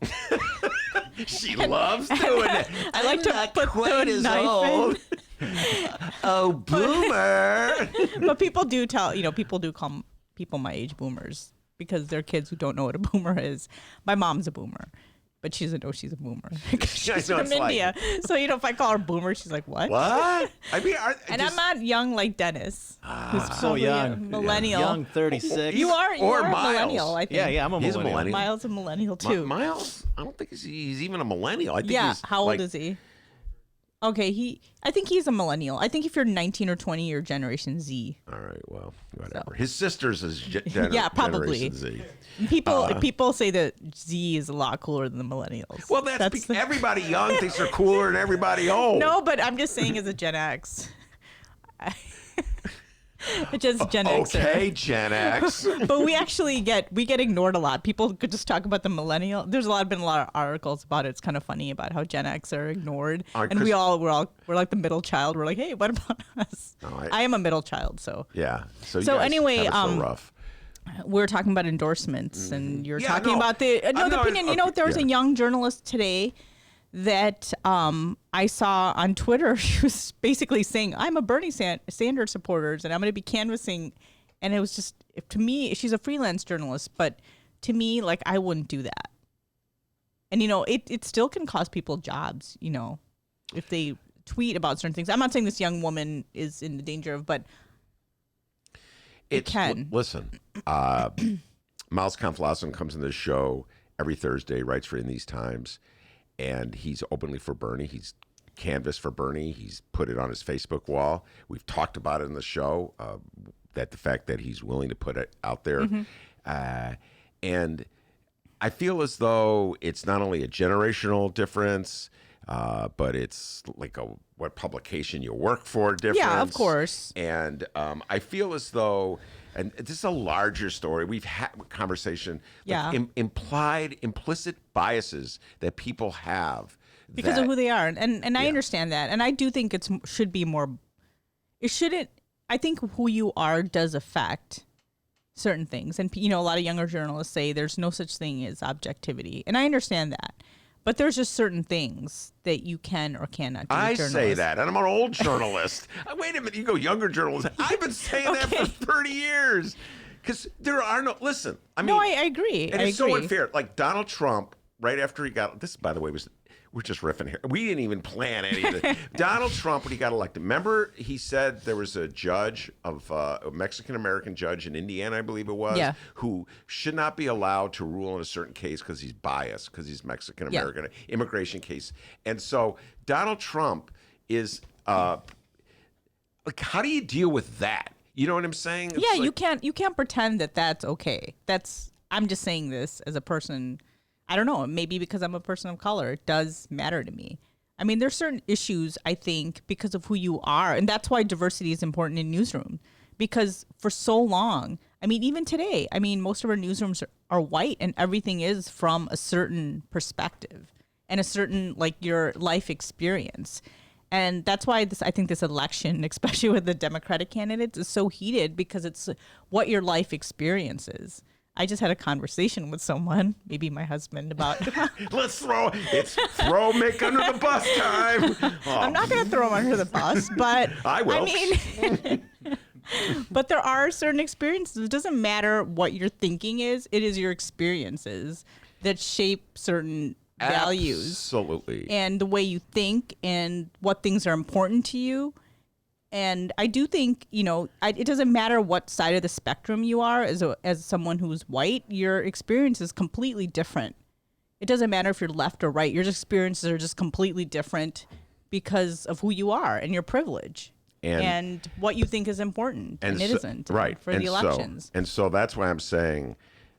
She loves doing it. I like to put the knife in. Oh, boomer. But people do people do call people my age boomers because they're kids who don't know what a boomer is. My mom's a boomer. But she doesn't know she's a boomer. She's from India. So, if I call her boomer, she's like, what? What? I mean, I'm not young like Dennis. Who's so young. A millennial. Young 36. You are a Miles. millennial, I think. Yeah, I'm a He's millennial. a millennial. Miles a millennial, too. Miles? I don't think he's even a millennial. I think he's how old is he? Okay, I think he's a millennial. I think if you're 19 or 20, you're Generation Z. All right, well, whatever. His sister's is probably. Generation Z. People say that Z is a lot cooler than the millennials. Well, that's everybody young thinks they're cooler than everybody old. No, but I'm just saying as a Gen X. Just Gen X. Okay, Gen X. But we get ignored a lot. People could just talk about the millennial. There's been a lot of articles about it. It's kind of funny about how Gen X are ignored. And we're like the middle child. We're like, hey, what about us? No, I am a middle child, so. Yeah. So anyway, so rough. We're talking about endorsements, and you're talking about the opinion. Okay, there was a young journalist today that I saw on Twitter. She was basically saying, I'm a Bernie Sanders supporter, and I'm going to be canvassing. And it was just, to me, she's a freelance journalist, but to me, like, I wouldn't do that. And, it still can cost people jobs, if they tweet about certain things. I'm not saying this young woman is in the danger of, but it can. Listen, Miles Kampf-Lawson comes in this show every Thursday, writes for In These Times, and he's openly for Bernie. He's canvassed for Bernie. He's put it on his Facebook wall. We've talked about it in the show, that the fact that he's willing to put it out there. Mm-hmm. And I feel as though it's not only a generational difference, but it's like what publication you work for difference. Yeah, of course. And I feel as though, and this is a larger story, we've had a conversation, implicit biases that people have. Because of who they are. And I understand that. And I do think should be more, I think who you are does affect certain things. And, a lot of younger journalists say there's no such thing as objectivity. And I understand that. But there's just certain things that you can or cannot do. I say that, and I'm an old journalist. Wait a minute, you go younger journalist. I've been saying that for 30 years. Because there are no, listen, I mean. No, I agree. And I it's so agree. unfair. Like Donald Trump, right after he got, this by the way we're just riffing here. We didn't even plan any of this. Donald Trump, when he got elected, remember he said there was a judge of a Mexican-American judge in Indiana, I believe it was, who should not be allowed to rule in a certain case because he's biased, because he's Mexican-American, immigration case. And so Donald Trump is, like, how do you deal with that? You know what I'm saying? It's Yeah, like, you can't pretend that that's okay. I'm just saying this as a person. I don't know, maybe because I'm a person of color, it does matter to me. I mean, there's certain issues, I think, because of who you are. And that's why diversity is important in newsroom. Because for so long, I mean, even today, I mean, most of our newsrooms are white and everything is from a certain perspective and a certain, like, your life experience. And that's why I think this election, especially with the Democratic candidates, is so heated because it's what your life experience is. I just had a conversation with someone, maybe my husband, about. Let's throw Mick under the bus time. Oh. I'm not going to throw him under the bus, but I will. I mean, but there are certain experiences. It doesn't matter what your thinking is; it is your experiences that shape certain values, absolutely, and the way you think and what things are important to you. And I do think, it doesn't matter what side of the spectrum you are as someone who's white, your experience is completely different. It doesn't matter if you're left or right. Your experiences are just completely different because of who you are and your privilege and what you think is important. And it isn't right. for the elections. So that's why I'm saying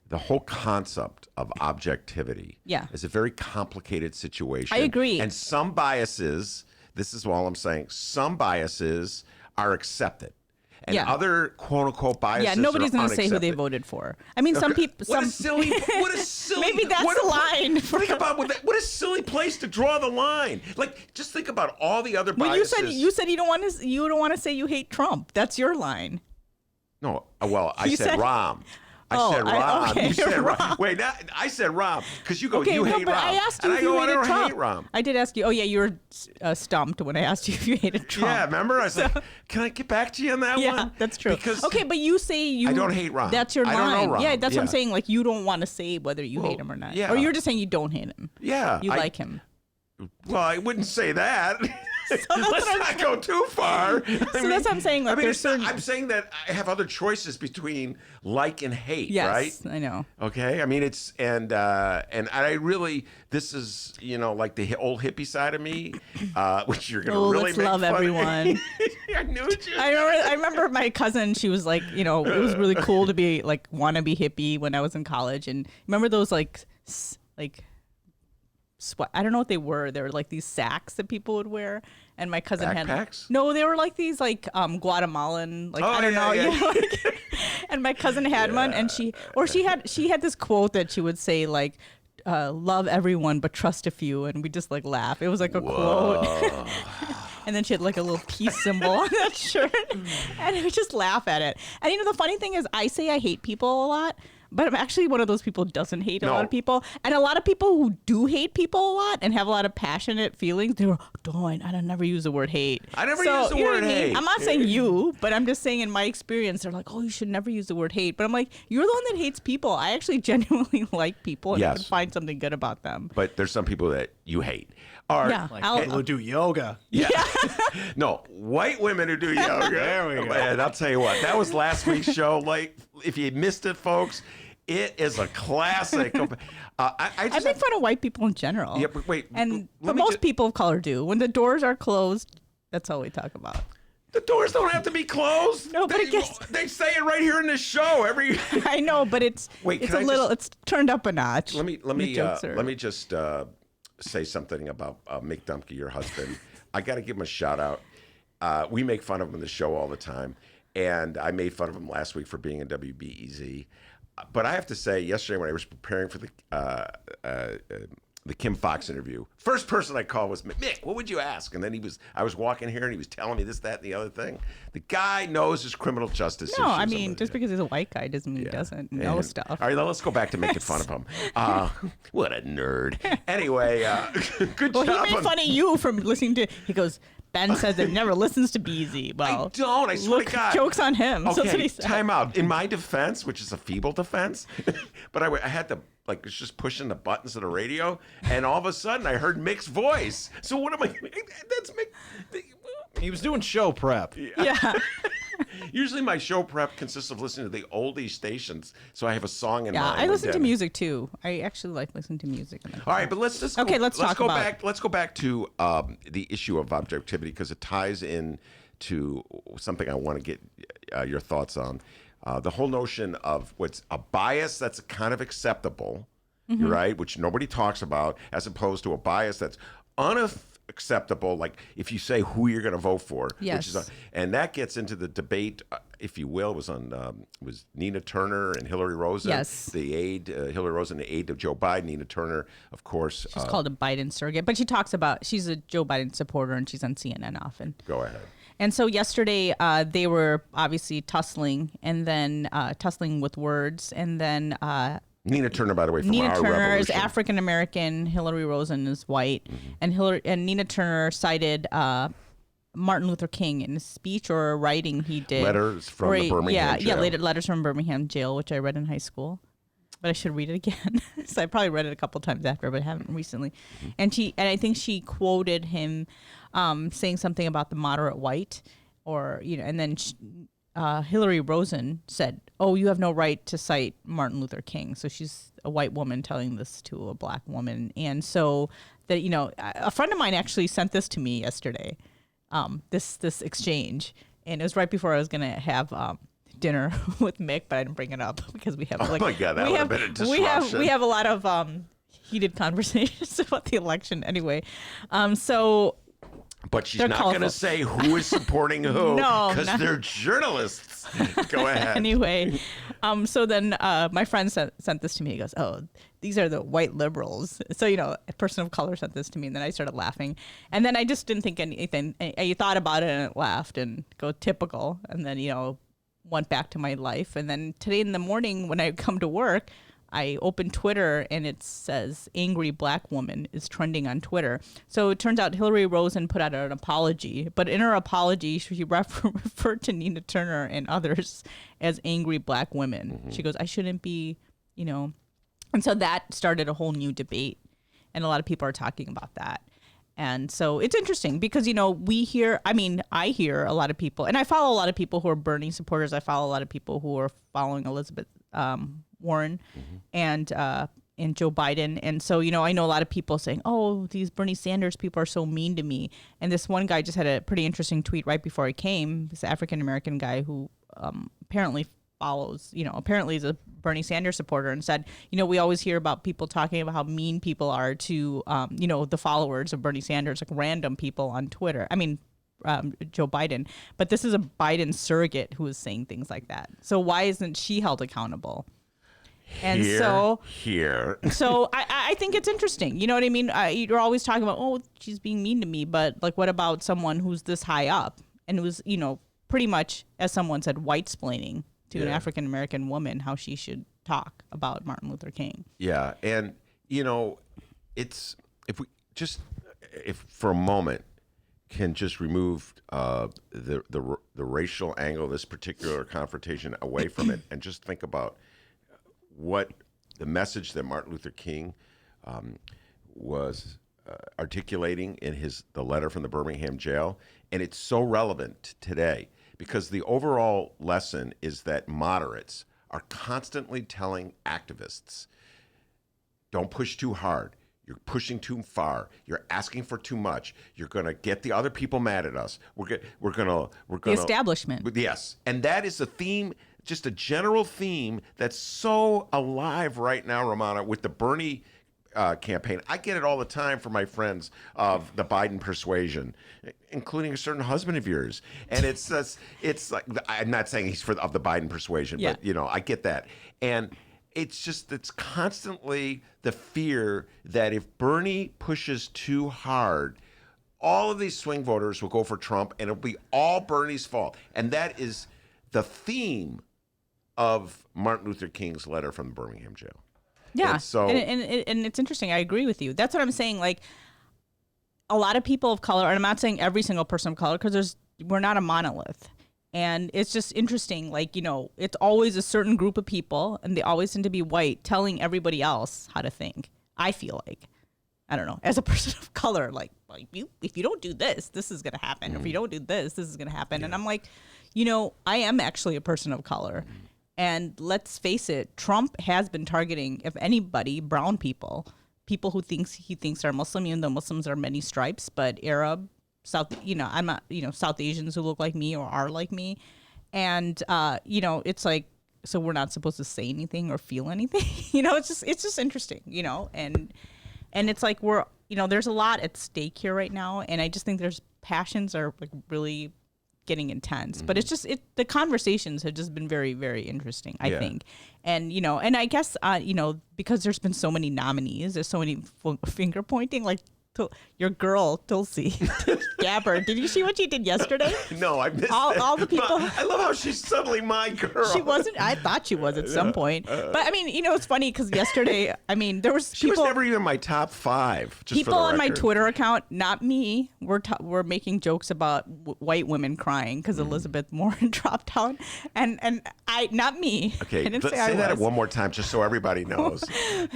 the whole concept of objectivity is a very complicated situation. I agree. And some biases, this is all I'm saying, some biases are accepted. And other quote unquote biases. Yeah, nobody's going to say who they voted for. I mean, some people. What a silly. Maybe that's the line. Think about what a silly place to draw the line. Like, just think about all the other biases. Well, you said you don't want to say you hate Trump. That's your line. No, well, I said Rom. I said Rom. You said Rom. Wait, I said Rom because you go, you hate Rom. I asked you and if you hated I don't Trump. hate Rom. I did ask you. Oh, yeah, you were stumped when I asked you if you hated Trump. Yeah, remember? I said, can I get back to you on that one? Yeah, that's true. Because but you say I don't hate Rom. That's your line. I don't know Rom. Yeah, that's what I'm saying. Like, you don't want to say whether you hate him or not. Yeah. Or you're just saying you don't hate him. Yeah. You like him. Well, I wouldn't say that. Let's not go too far. That's what I'm saying. Like, there's certain. I'm saying that I have other choices between like and hate, Yes, right? I know. Okay, I mean it's and I really this is like the old hippie side of me, which you're gonna really let's make love fun everyone. Of me. I knew it. I remember my cousin. She was like, it was really cool to be like wannabe hippie when I was in college. And remember those like sweat. I don't know what they were. They were like these sacks that people would wear. And my cousin backpacks? had no. They were like these Guatemalan I don't know. Yeah. And my cousin had one, and she had this quote that she would say like, "Love everyone but trust a few," and we just like laugh. It was like a quote. And then she had like a little peace symbol on that shirt, and we just laugh at it. And the funny thing is, I say I hate people a lot. But I'm actually one of those people who doesn't hate a lot of people. And a lot of people who do hate people a lot and have a lot of passionate feelings, they're, I don't never use the word hate. I never use the word hate. I'm not saying you, but I'm just saying in my experience, they're like, oh, you should never use the word hate. But I'm like, you're the one that hates people. I actually genuinely like people and I can find something good about them. But there's some people that you hate. Like people who do yoga. Yeah. No, white women who do yoga. There we go. And I'll tell you what, that was last week's show. Like, if you missed it, folks, it is a classic. I make fun of white people in general. Yeah, but wait. But most people of color do. When the doors are closed, that's all we talk about. The doors don't have to be closed. No, but they say it right here in this show. I know, but it's turned up a notch. Let me just say something about Mick Dumke, your husband. I got to give him a shout out. We make fun of him in the show all the time, and I made fun of him last week for being in WBEZ. But I have to say, yesterday when I was preparing for the Kim Fox interview, first person I called was Mick. What would you ask? And then I was walking here and he was telling me this, that, and the other thing. The guy knows his criminal justice issues. No, I mean, just because he's a white guy doesn't mean he doesn't know stuff. All right, now let's go back to making fun of him. What a nerd. Anyway, good job. Well, he made fun of you from listening to. He goes, Ben says that he never listens to Beezy. Well, I don't. I swear to God. Joke's on him. Okay, That's what he said. time out. In my defense, which is a feeble defense, but I had to, like, was just pushing the buttons of the radio, and all of a sudden I heard Mick's voice. So what am I? That's Mick. He was doing show prep. Yeah. Usually my show prep consists of listening to the oldie stations, so I have a song in Yeah, mind. I listen to Then- music too. I actually like listening to music. All right, but let's just Okay, let's talk go about- back. Let's go back to the issue of objectivity because it ties in to something I want to get your thoughts on. The whole notion of what's a bias that's kind of acceptable, Mm-hmm. right? Which nobody talks about, as opposed to a bias that's unacceptable. Like if you say who you're going to vote for, Yes. and that gets into the debate, if you will, was Nina Turner and Hillary Rosen. Yes. The aide, Hillary Rosen, the aide of Joe Biden. Nina Turner, of course. She's called a Biden surrogate, but she talks about she's a Joe Biden supporter and she's on CNN often. Go ahead. And so yesterday they were obviously tussling and then tussling with words, and then Nina Turner, by the way, from Nina our Turner revolution. is African American, Hillary Rosen is white, and Nina Turner cited Martin Luther King in a speech or a writing he did. Letters from the Birmingham jail. letters from Birmingham jail, which I read in high school. But I should read it again. So I probably read it a couple times after, but I haven't recently. And I think she quoted him saying something about the moderate white, and then Hillary Rosen said, "Oh, you have no right to cite Martin Luther King." So she's a white woman telling this to a black woman, and so that a friend of mine actually sent this to me yesterday. This exchange, and it was right before I was gonna have dinner with Mick, but I didn't bring it up because we have my God, that would have been a disruption. we have a lot of heated conversations about the election anyway. So But she's they're not going to colorful. say who is supporting who No, because not- they're journalists. Go ahead. anyway, so then my friend sent this to me. He goes, "Oh, these are the white liberals." So, a person of color sent this to me, and then I started laughing. And then I just didn't think anything. I thought about it and laughed and go typical. And then, went back to my life. And then today in the morning when I come to work, I opened Twitter and it says angry black woman is trending on Twitter. So it turns out Hillary Rosen put out an apology, but in her apology, she referred to Nina Turner and others as angry black women. Mm-hmm. She goes, I shouldn't be, and so that started a whole new debate. And a lot of people are talking about that. And so it's interesting because, I hear a lot of people, and I follow a lot of people who are Bernie supporters. I follow a lot of people who are following Elizabeth Warren and Joe Biden. And so, I know a lot of people saying, oh, these Bernie Sanders people are so mean to me. And this one guy just had a pretty interesting tweet right before he came, this African-American guy who apparently follows, apparently is a Bernie Sanders supporter, and said, we always hear about people talking about how mean people are to, the followers of Bernie Sanders, like random people on Twitter. I mean, Joe Biden. But this is a Biden surrogate who is saying things like that. So why isn't she held accountable? And so I think it's interesting. You know what I mean? You're always talking about, oh, she's being mean to me. But like, what about someone who's this high up and who's, pretty much, as someone said, white-splaining to an African-American woman how she should talk about Martin Luther King. Yeah. And, it's if for a moment can just remove the racial angle of this particular confrontation away from it and just think about what the message that Martin Luther King was articulating in the letter from the Birmingham jail. And it's so relevant today because the overall lesson is that moderates are constantly telling activists, don't push too hard. You're pushing too far. You're asking for too much. You're going to get the other people mad at us. We're going The establishment. Yes. And that is a theme, just a general theme that's so alive right now, Rummana, with the Bernie campaign. I get it all the time from my friends of the Biden persuasion, including a certain husband of yours. And it's like, I'm not saying he's of the Biden persuasion, but I get that. And it's constantly the fear that if Bernie pushes too hard, all of these swing voters will go for Trump and it'll be all Bernie's fault. And that is the theme of Martin Luther King's letter from the Birmingham jail. Yeah. And so, and it's interesting. I agree with you. That's what I'm saying. Like, a lot of people of color, and I'm not saying every single person of color, because we're not a monolith. And it's just interesting, like, it's always a certain group of people, and they always tend to be white, telling everybody else how to think. I feel like, I don't know, as a person of color, like if you don't do this, this is going to happen. If you don't do this, this is going to happen. And I'm like, I am actually a person of color. And let's face it, Trump has been targeting, if anybody, brown people who he thinks are Muslim, even though Muslims are many stripes, but Arab, South, I'm not, South Asians who look like me or are like me. And, it's like, so we're not supposed to say anything or feel anything. It's just interesting, and it's like there's a lot at stake here right now. And I just think passions are like really getting intense, but it's just, the conversations have just been very, very interesting, I think. And, and I guess, because there's been so many nominees, there's so many finger pointing, like, your girl Tulsi Gabbard. Did you see what she did yesterday? No, I missed all the people. I love how she's suddenly my girl. She wasn't. I thought she was at some point. But I mean, it's funny because yesterday, there was she was never even my top 5. Just people for the on my record. Twitter account, not me, we're making jokes about white women crying because Elizabeth Warren dropped out, and not me. Okay, I didn't let's say say I that was. one more time, just so everybody knows.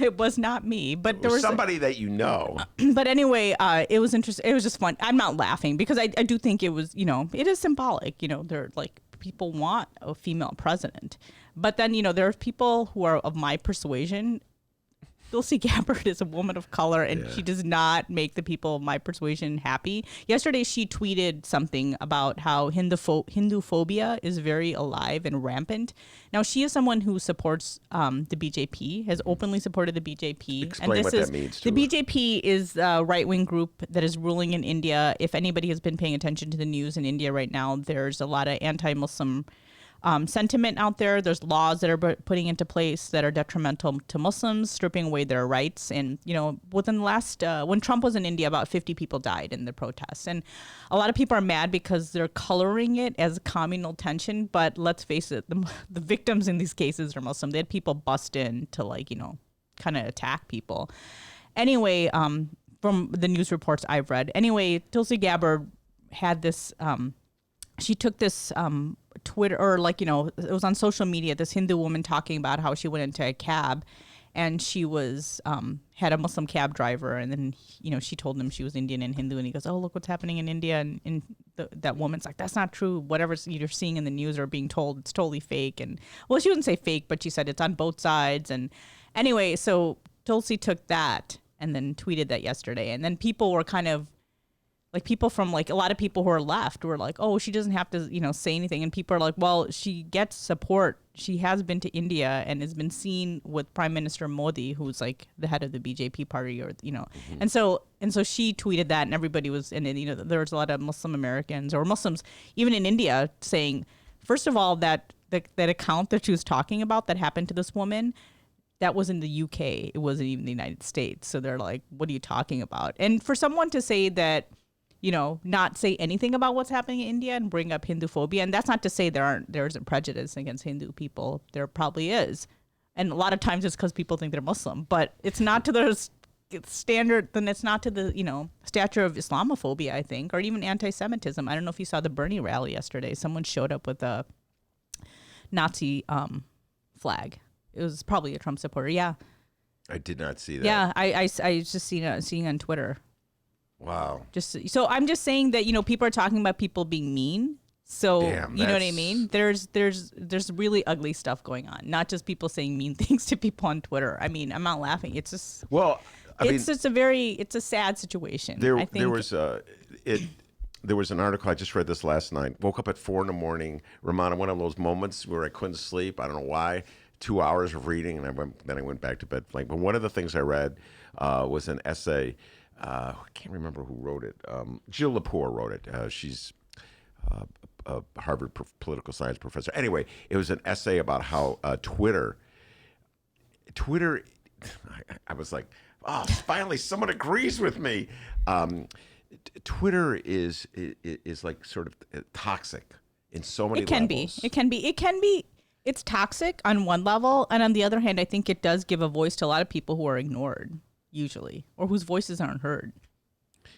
It was not me, but there was somebody that you know. But anyway, it was interesting. It was just fun. I'm not laughing because I do think it was, it is symbolic. They're like, people want a female president. But then, there are people who are of my persuasion. Tulsi Gabbard is a woman of color, and she does not make the people of my persuasion happy. Yesterday, she tweeted something about how Hindu phobia is very alive and rampant. Now, she is someone who supports the BJP, has openly supported the BJP. Explain what that means to the her. BJP is a right-wing group that is ruling in India. If anybody has been paying attention to the news in India right now, there's a lot of anti-Muslim sentiment out there. There's laws that are putting into place that are detrimental to Muslims, stripping away their rights. And, within the last, when Trump was in India, about 50 people died in the protests. And a lot of people are mad because they're coloring it as communal tension. But let's face it, the victims in these cases are Muslim. They had people bust in to kind of attack people. Anyway, from the news reports I've read. Anyway, Tulsi Gabbard had this, she took this Twitter, or it was on social media, this Hindu woman talking about how she went into a cab and she was had a Muslim cab driver, and then she told him she was Indian and Hindu, and he goes, oh, look what's happening in India, and that woman's like, that's not true, whatever you're seeing in the news or being told, it's totally fake. And well, she wouldn't say fake, but she said it's on both sides. And anyway, so Tulsi took that and then tweeted that yesterday, and then people were kind of like, people from a lot of people who are left were like, oh, she doesn't have to, say anything. And people are like, well, she gets support. She has been to India and has been seen with Prime Minister Modi, who's like the head of the BJP party, or, And so she tweeted that, and everybody was, and there was a lot of Muslim Americans or Muslims, even in India, saying, first of all, that account that she was talking about that happened to this woman, that was in the UK. It wasn't even the United States. So they're like, what are you talking about? And for someone to say that, not say anything about what's happening in India and bring up Hindu phobia. And that's not to say there isn't prejudice against Hindu people. There probably is. And a lot of times it's because people think they're Muslim. But it's not to the standard, then it's not to the, stature of Islamophobia, I think, or even anti-Semitism. I don't know if you saw the Bernie rally yesterday. Someone showed up with a Nazi flag. It was probably a Trump supporter. Yeah. I did not see that. Yeah, I was just seeing on Twitter. Wow. So I'm just saying that, people are talking about people being mean. So, Damn, you know what I mean? There's really ugly stuff going on. Not just people saying mean things to people on Twitter. I mean, I'm not laughing. It's just, well, it's a sad situation. There was an article, I just read this last night. Woke up at 4 a.m, Rummana, one of those moments where I couldn't sleep. I don't know why. 2 hours of reading, and then I went back to bed. But one of the things I read was an essay. I can't remember who wrote it. Jill Lepore wrote it. She's a Harvard political science professor. Anyway, it was an essay about how Twitter, I was like, oh, finally someone agrees with me. Twitter is like sort of toxic in so many levels. It can be. It's toxic on one level, and on the other hand, I think it does give a voice to a lot of people who are ignored, usually, or whose voices aren't heard.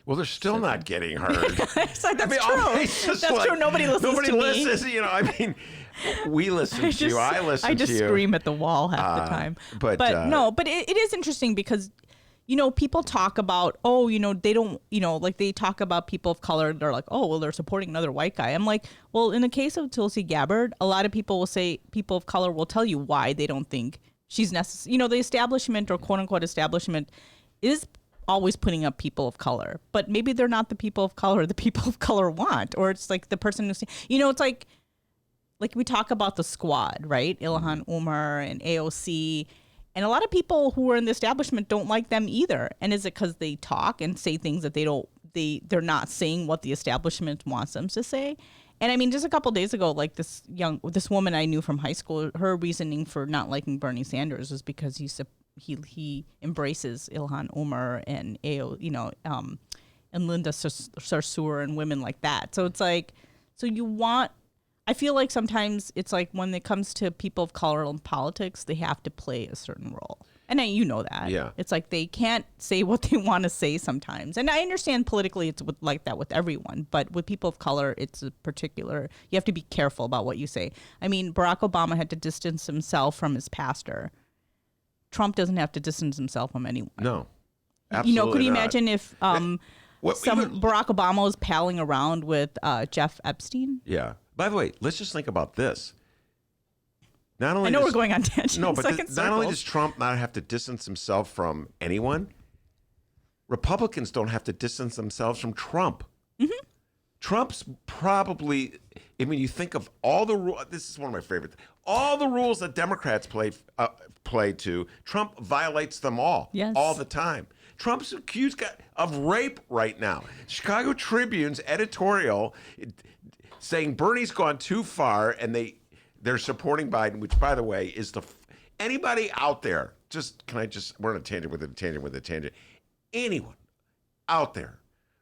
Well, they're still not getting heard. It's like, that's true. That's true. Nobody listens to me. Nobody listens. You know, I mean, we listen to you. I listen to you. I just scream at the wall half the time. But it is interesting because, people talk about, they don't, like they talk about people of color. They're like, oh, well, they're supporting another white guy. I'm like, well, in the case of Tulsi Gabbard, a lot of people will say people of color will tell you why they don't think she's necessary. The establishment or quote unquote establishment is always putting up people of color, but maybe they're not the people of color the people of color want, or it's like the person who's, it's like we talk about the squad, right? Ilhan Omar and AOC, and a lot of people who are in the establishment don't like them either. And is it because they talk and say things that they're not saying what the establishment wants them to say? And I mean, just a couple of days ago, like this woman I knew from high school, her reasoning for not liking Bernie Sanders was because he embraces Ilhan Omar and and Linda Sarsour and women like that. So it's like, I feel like sometimes it's like when it comes to people of color in politics, they have to play a certain role. And that. Yeah. It's like they can't say what they want to say sometimes. And I understand politically it's like that with everyone. But with people of color, it's a particular, you have to be careful about what you say. I mean, Barack Obama had to distance himself from his pastor. Trump doesn't have to distance himself from anyone. No, absolutely could you not. imagine if Barack Obama was palling around with Jeff Epstein? Yeah. By the way, let's just think about this. Not only I know we're going on tangents. No, but not only does Trump not have to distance himself from anyone, Republicans don't have to distance themselves from Trump. Mm-hmm. Trump's probably, I mean, you think of all the rules. This is one of my favorites. All the rules that Democrats play to, Trump violates them all, all the time. Trump's accused of rape right now. Chicago Tribune's editorial saying Bernie's gone too far, and they're supporting Biden, which, by the way, is anybody out there. We're on a tangent with a tangent. Anyone out there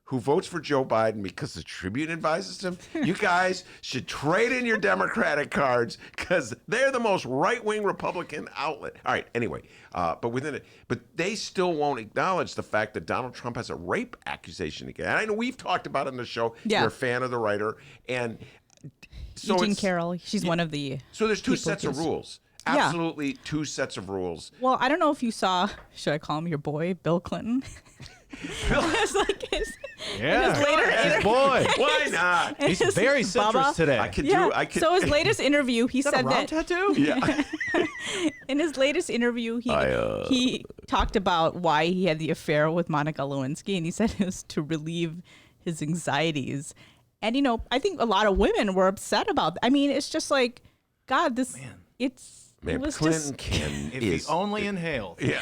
who votes for Joe Biden because the Tribune advises him, you guys should trade in your Democratic cards because they're the most right-wing Republican outlet. All right, anyway, but they still won't acknowledge the fact that Donald Trump has a rape accusation again. And I know we've talked about it on the show. Yeah. You're a fan of the writer. And so Eugene Carroll, she's one of the So there's two sets of rules. Absolutely two sets of rules. Well, I don't know if you saw, should I call him your boy, Bill Clinton? It's like his boy. Why not? He's very citrus today. So his latest interview, he said that tattoo? Yeah. In his latest interview, he talked about why he had the affair with Monica Lewinsky, and he said it was to relieve his anxieties. And I think a lot of women were upset about that. I mean, it's just like, God, Man, Clinton if he only inhaled. Yeah.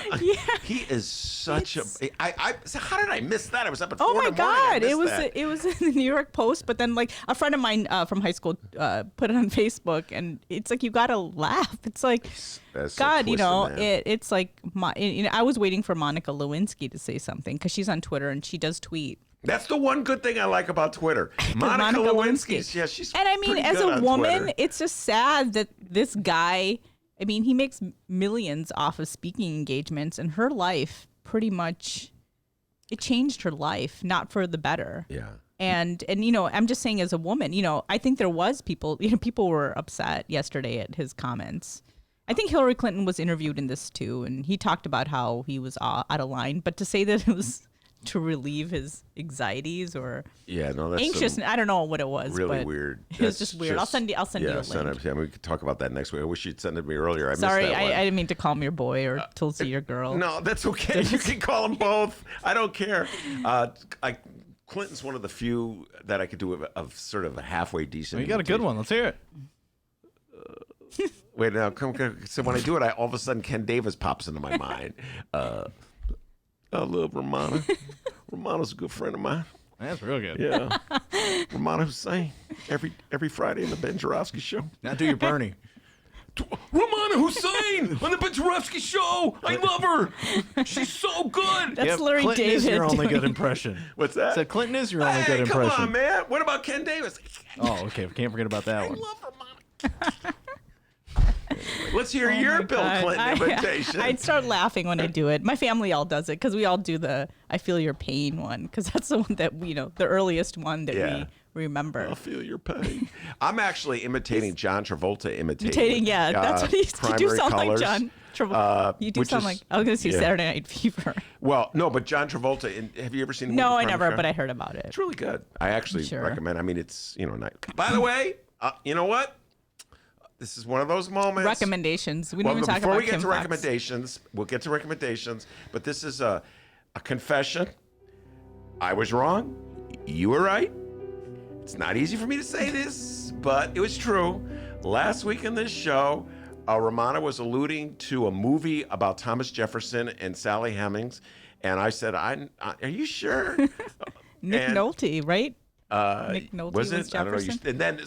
He is such a. So how did I miss that? I was up at 4 Oh my in the morning. God! It was in the New York Post, but then like a friend of mine from high school put it on Facebook, and it's like you gotta laugh. It's like, That's God, so twisted, it's like I was waiting for Monica Lewinsky to say something because she's on Twitter and she does tweet. That's the one good thing I like about Twitter. Monica Lewinsky. Yeah, she's. And I mean, as a woman, it's just sad that this guy. I mean, he makes millions off of speaking engagements, and her life pretty much, it changed her life, not for the better. Yeah. And I'm just saying as a woman, I think there was people were upset yesterday at his comments. I think Hillary Clinton was interviewed in this too, and he talked about how he was out of line. But to say that it was to relieve his anxieties or that's anxious, I don't know what it was. Really but weird. It was just weird. I'll send you a link. Send it. Yeah, we could talk about that next week. I wish you'd send it to me earlier. Sorry, missed that one. I didn't mean to call him your boy or Tulsi your girl. No, that's okay. You can call them both. I don't care. Clinton's one of the few that I could do of sort of a halfway decent. You got a good one. Let's hear it. Wait, now, come. So when I do it, all of a sudden Ken Davis pops into my mind. I love Rummana. Rummana's a good friend of mine. That's real good. Yeah. Rummana Hussain every Friday in the Ben Joravsky show. Now do your Bernie. Rummana Hussain on the Ben Joravsky show. I love her. She's so good. That's Larry Clinton David is your only good doing- impression. What's that? Said Clinton is your only good impression. Come on, man. What about Ken Davis? Oh, okay. We can't forget about that one. I love Rummana. Let's hear Oh your my Bill God. Clinton imitation. I'd start laughing when I do it. My family all does it because we all do the "I feel your pain" one because that's the one that the earliest one that Yeah. we remember. I'll feel your pain. I'm actually imitating John Travolta Yeah, that's what he used to do. Primary Sound like Colors, John Travolta. You do which sound is- like I was going to say yeah. Saturday Night Fever. Well, no, but John Travolta. Have you ever seen? The No, movie I never, Primary but I Colors? heard about it. It's really good. I actually Sure. recommend. I mean, it's not. By the way, you know what? This is one of those moments. Recommendations. We Well, don't even talk before about we get Kim to Fox. recommendations, we'll get to recommendations. But this is a confession. I was wrong. You were right. It's not easy for me to say this, but it was true. Last week in this show, Rummana was alluding to a movie about Thomas Jefferson and Sally Hemings, and I said, "Are you sure?" Nick And, Nolte, right? Nick Nolte was was it? I don't know. Jefferson. And then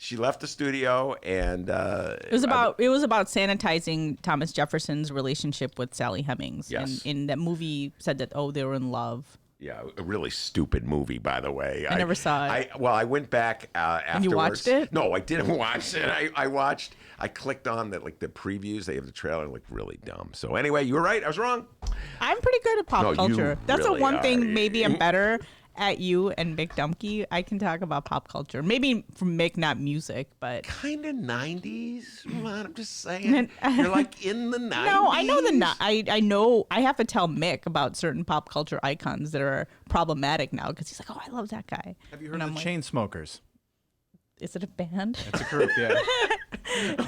she left the studio, and It was about sanitizing Thomas Jefferson's relationship with Sally Hemings. Yes. And that movie said that they were in love. Yeah, a really stupid movie, by the way. I never saw it. I went back afterwards. you watched it? No, I didn't watch it. I clicked on the previews. They have the trailer, really dumb. So anyway, you were right. I was wrong. I'm pretty good at pop No, you culture. That's really the one are. thing maybe I'm better at you and Mick Dumke. I can talk about pop culture. Maybe from Mick, not music, but Kind of 90s. I'm just saying. You're like in the 90s. no, I know I know I have to tell Mick about certain pop culture icons that are problematic now because he's like, oh, I love that guy. Have you heard And of I'm the like, Chainsmokers? Is it a band? It's a group, yeah.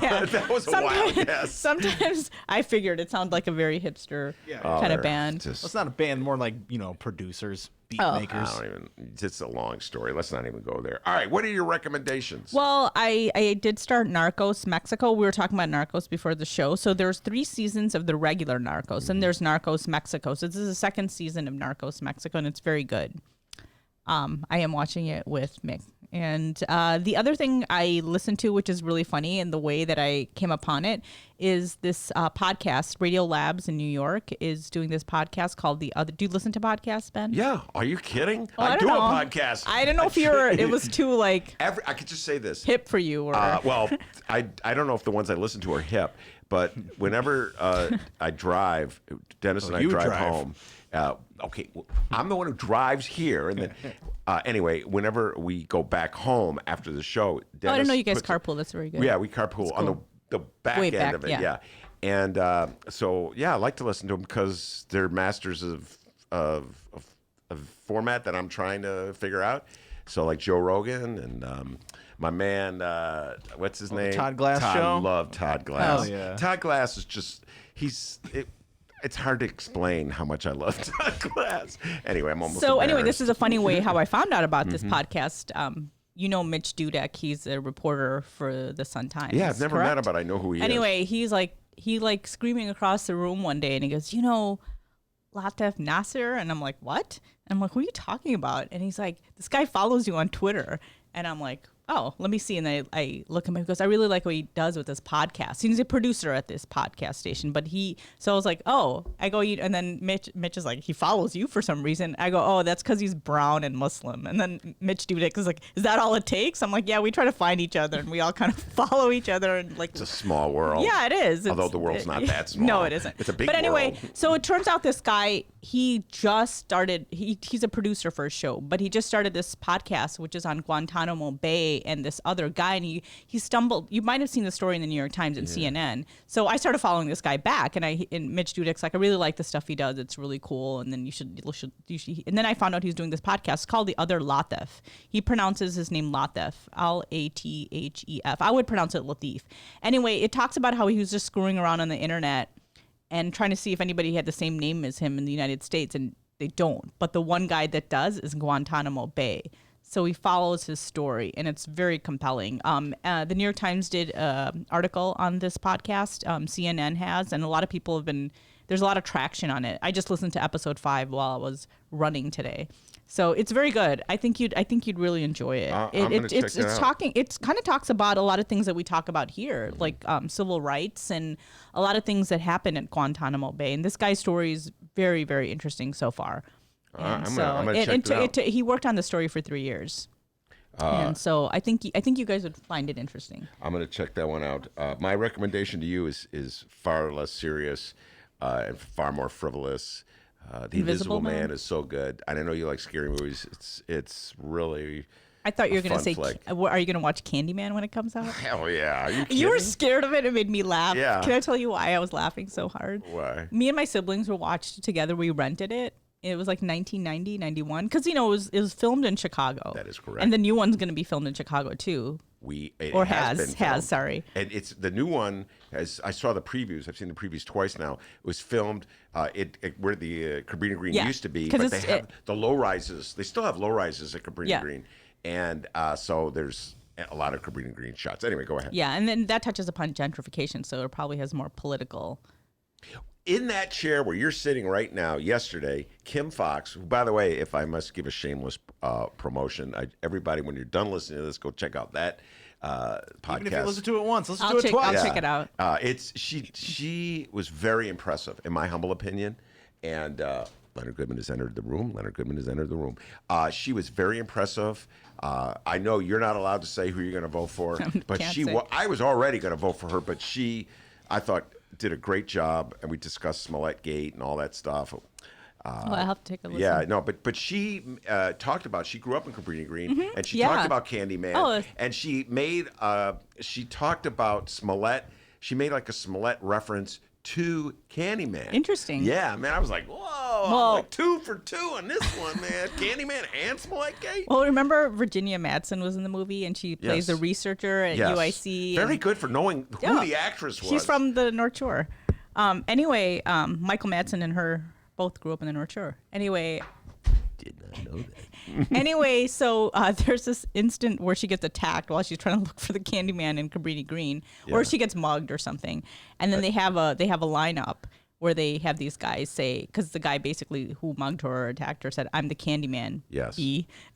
Yeah. That was a wild guess. Sometimes I figured it sounded like a very hipster kind of band. Well, it's not a band, more like, producers, beat Oh. makers. I don't even. It's a long story. Let's not even go there. All right. What are your recommendations? Well, I did start Narcos Mexico. We were talking about Narcos before the show. So there's 3 seasons of the regular Narcos, and there's Narcos Mexico. So this is the 2nd season of Narcos Mexico, and it's very good. I am watching it with Mick. And the other thing I listened to, which is really funny, and the way that I came upon it, is this podcast. Radio Labs in New York is doing this podcast called The Other. Do you listen to podcasts, Ben? Yeah. Are you kidding? Oh, I do don't a know. podcast. I don't know if it was too I could just say this. hip for you or. Well, I don't know if the ones I listen to are hip, but whenever I drive, Dennis and I you drive drive. home. Okay, well, I'm the one who drives here, and then anyway, whenever we go back home after the show, Dennis I didn't know you guys puts- carpool. That's very good. Yeah, we carpool on the back Way end back, of it. yeah. Yeah, and so yeah, I like to listen to them because they're masters of format that I'm trying to figure out. So like Joe Rogan and my man, what's his name? Todd Glass Todd, show? I love Todd Glass. Hell yeah. Todd Glass is just it's hard to explain how much I love Todd Glass. Anyway, I'm almost So anyway, embarrassed. this is a funny way how I found out about Mm-hmm. this podcast. Mitch Dudek. He's a reporter for the Sun Times. Yeah, I've never correct? met him, but I know who he is. Anyway, he screaming across the room one day, and he goes, Latif Nasser, and I'm like, what? And I'm like, who are you talking about? And he's like, this guy follows you on Twitter, and I'm like, oh, let me see. And I look at him because I really like what he does with this podcast. He's a producer at this podcast station, so I was like, oh, I go, and then Mitch is like, he follows you for some reason. I go, oh, that's because he's brown and Muslim. And then Mitch Dudek is like, is that all it takes? I'm like, yeah, we try to find each other and we all kind of follow each other and like. It's a small world. Yeah, it is. Although the world's not that small. No, it isn't. It's a big But anyway, world. so it turns out this guy, he just started, he's a producer for a show, but he just started this podcast, which is on Guantanamo Bay, and this other guy, and he stumbled, you might have seen the story in the New York Times and CNN. So I started following this guy back, and Mitch Dudek's like, I really like the stuff he does. It's really cool. And then you should, and then I found out he's doing this podcast. It's called The Other Latif. He pronounces his name Latif, Lathef. I would pronounce it Latif. Anyway, it talks about how he was just screwing around on the internet and trying to see if anybody had the same name as him in the United States, and they don't. But the one guy that does is Guantanamo Bay. So he follows his story, and it's very compelling. The New York Times did an article on this podcast. CNN has, and a lot of people have been. There's a lot of traction on it. I just listened to episode 5 while I was running today, so it's very good. I think you'd really enjoy it. I'm gonna check It's that out. talking. It kind of talks about a lot of things that we talk about here, like civil rights and a lot of things that happen at Guantanamo Bay. And this guy's story is very, very interesting so far. And I'm gonna check that out. he worked on the story for 3 years. And so I think you guys would find it interesting. I'm going to check that one out. My recommendation to you is far less serious and far more frivolous. The Invisible Man is so good. I know you like scary movies. It's really. I thought you were going to say, flick. are you going to watch Candyman when it comes out? Hell yeah! Are you kidding? You were scared of it. It made me laugh. Yeah. Can I tell you why I was laughing so hard? Why? Me and my siblings were watched it together. We rented it. It was like 1990, 91. Because, it was filmed in Chicago. That is correct. And the new one's going to be filmed in Chicago, too. Sorry. And it's the new one. As I saw the previews, I've seen the previews twice now. It was filmed where the Cabrini Green used to be, but they have the low rises. They still have low rises at Cabrini Green, and so there's a lot of Cabrini Green shots. Anyway, go ahead. Yeah, and then that touches upon gentrification, so it probably has more political. In that chair where you're sitting right now, yesterday, Kim Fox, who, by the way, if I must give a shameless promotion, everybody, when you're done listening to this, go check out that podcast. Even if you listen to it once, let's do it twice. I'll check it out. She was very impressive, in my humble opinion, and Leonard Goodman has entered the room. She was very impressive. I know you're not allowed to say who you're going to vote for, but I was already going to vote for her, but I thought, did a great job, and we discussed Smollett Gate and all that stuff. I'll have to take a listen. Yeah, no, but she talked about, she grew up in Cabrini Green, and she talked about Candyman, and she talked about Smollett. She made like a Smollett reference to Candyman. Interesting. Yeah, man, I was like, whoa, I'm like 2 for 2 on this one, man. Candyman and Smollett Gate. Well, remember Virginia Madsen was in the movie, and she plays a researcher at UIC. Very good for knowing who the actress was. She's from the North Shore. Anyway, Michael Madsen and her both grew up in the North Shore. Anyway. Did not know that. Anyway, so there's this instant where she gets attacked while she's trying to look for the Candyman in Cabrini Green, or she gets mugged or something. And then they have a lineup where they have these guys say, because the guy basically who mugged her or attacked her said, "I'm the Candyman." Yes.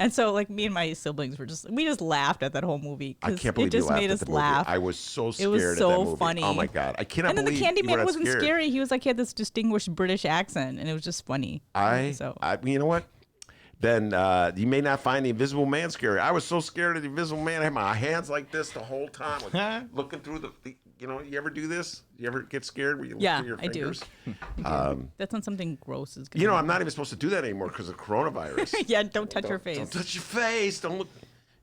And so like me and my siblings we just laughed at that whole movie. I can't believe it just you laughed made at us the movie. laugh. I was so scared. It was at so that movie. funny. Oh my god, I cannot believe. And then the you were Candyman that wasn't scared. scary. He was like, he had this distinguished British accent, and it was just funny. You know what? Then you may not find the Invisible Man scary. I was so scared of the Invisible Man. I had my hands like this the whole time, like, looking through the. You ever do this? You ever get scared when you look through your fingers? I do. That's when something gross is. I'm not even supposed to do that anymore because of coronavirus. Yeah, don't touch your face. Don't touch your face. Don't look.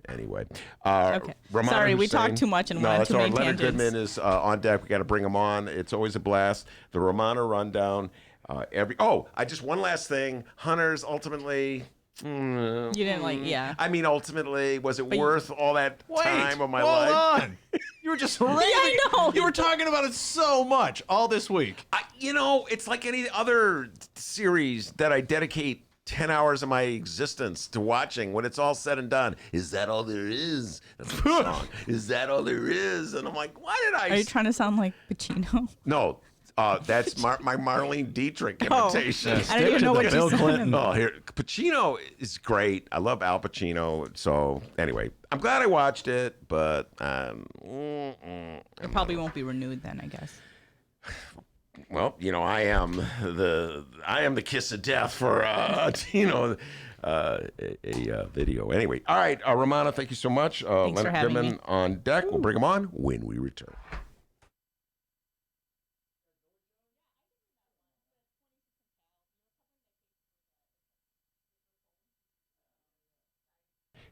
Anyway. Okay. Rummana Sorry, we Hussain. talked too much and no, went that's too all many right. Leonard tangents. Goodman is on deck. We got to bring him on. It's always a blast. The Rummana rundown. One last thing. Hunters ultimately. You didn't I mean, ultimately, was it worth all that time of my life? Hold on. You were just raving. I know. You were talking about it so much all this week. It's like any other series that I dedicate 10 hours of my existence to watching. When it's all said and done, is that all there is? That's the song. Is that all there is? And I'm like, why did I? Are you trying to sound like Pacino? No. That's my Marlene Dietrich imitation. I don't even know what Bill you Clinton. said. Oh, here, Pacino is great. I love Al Pacino. So anyway, I'm glad I watched it, but It probably won't be renewed then, I guess. well, I am the kiss of death for a video. Anyway, all right, Rummana, thank you so much. Thanks for Leonard having Goodman me. on deck. We'll bring him on when we return.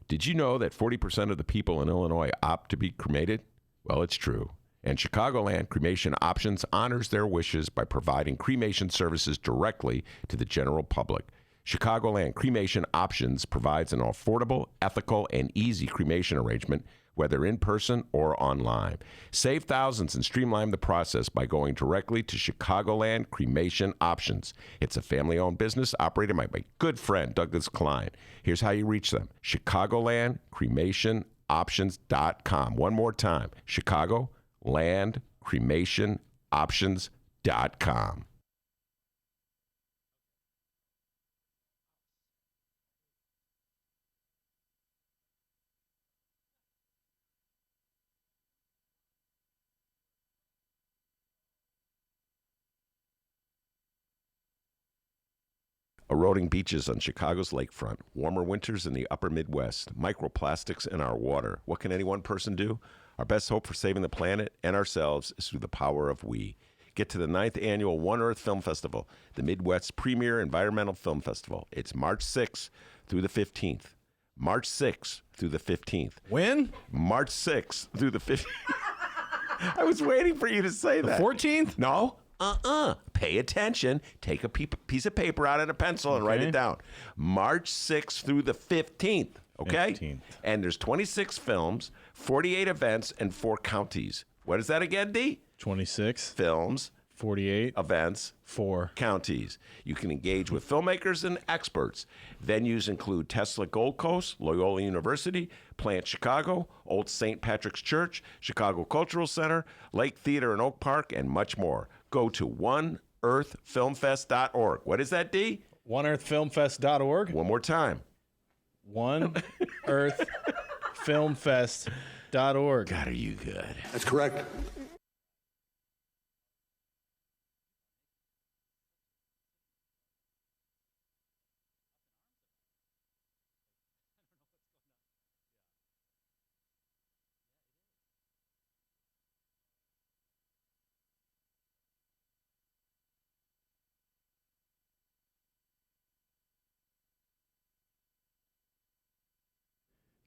Did you know that 40% of the people in Illinois opt to be cremated? Well, it's true. And Chicagoland Cremation Options honors their wishes by providing cremation services directly to the general public. Chicagoland Cremation Options provides an affordable, ethical, and easy cremation arrangement, whether in person or online. Save thousands and streamline the process by going directly to Chicagoland Cremation Options. It's a family-owned business operated by my good friend, Douglas Klein. Here's how you reach them. ChicagolandCremationOptions.com. One more time, ChicagolandCremationOptions.com. eroding beaches on Chicago's lakefront, warmer winters in the upper Midwest, microplastics in our water. What can any one person do? Our best hope for saving the planet and ourselves is through the power of we. Get to the 9th annual One Earth Film Festival, the Midwest's premier environmental film festival. It's March 6th through the 15th. March 6th through the 15th. When? March 6th through the 15th. I was waiting for you to say that. 14th? No. Pay attention. Take a piece of paper out and a pencil and write it down. March 6th through the 15th. Okay? 15th. And there's 26 films, 48 events, and 4 counties. What is that again, D? 26. Films, 48. events, 4. counties. You can engage with filmmakers and experts. Venues include Tesla Gold Coast, Loyola University, Plant Chicago, Old St. Patrick's Church, Chicago Cultural Center, Lake Theater in Oak Park, and much more. Go to oneearthfilmfest.org. What is that, D? OneEarthFilmFest.org. One more time. OneEarthFilmFest.org. God, are you good? That's correct.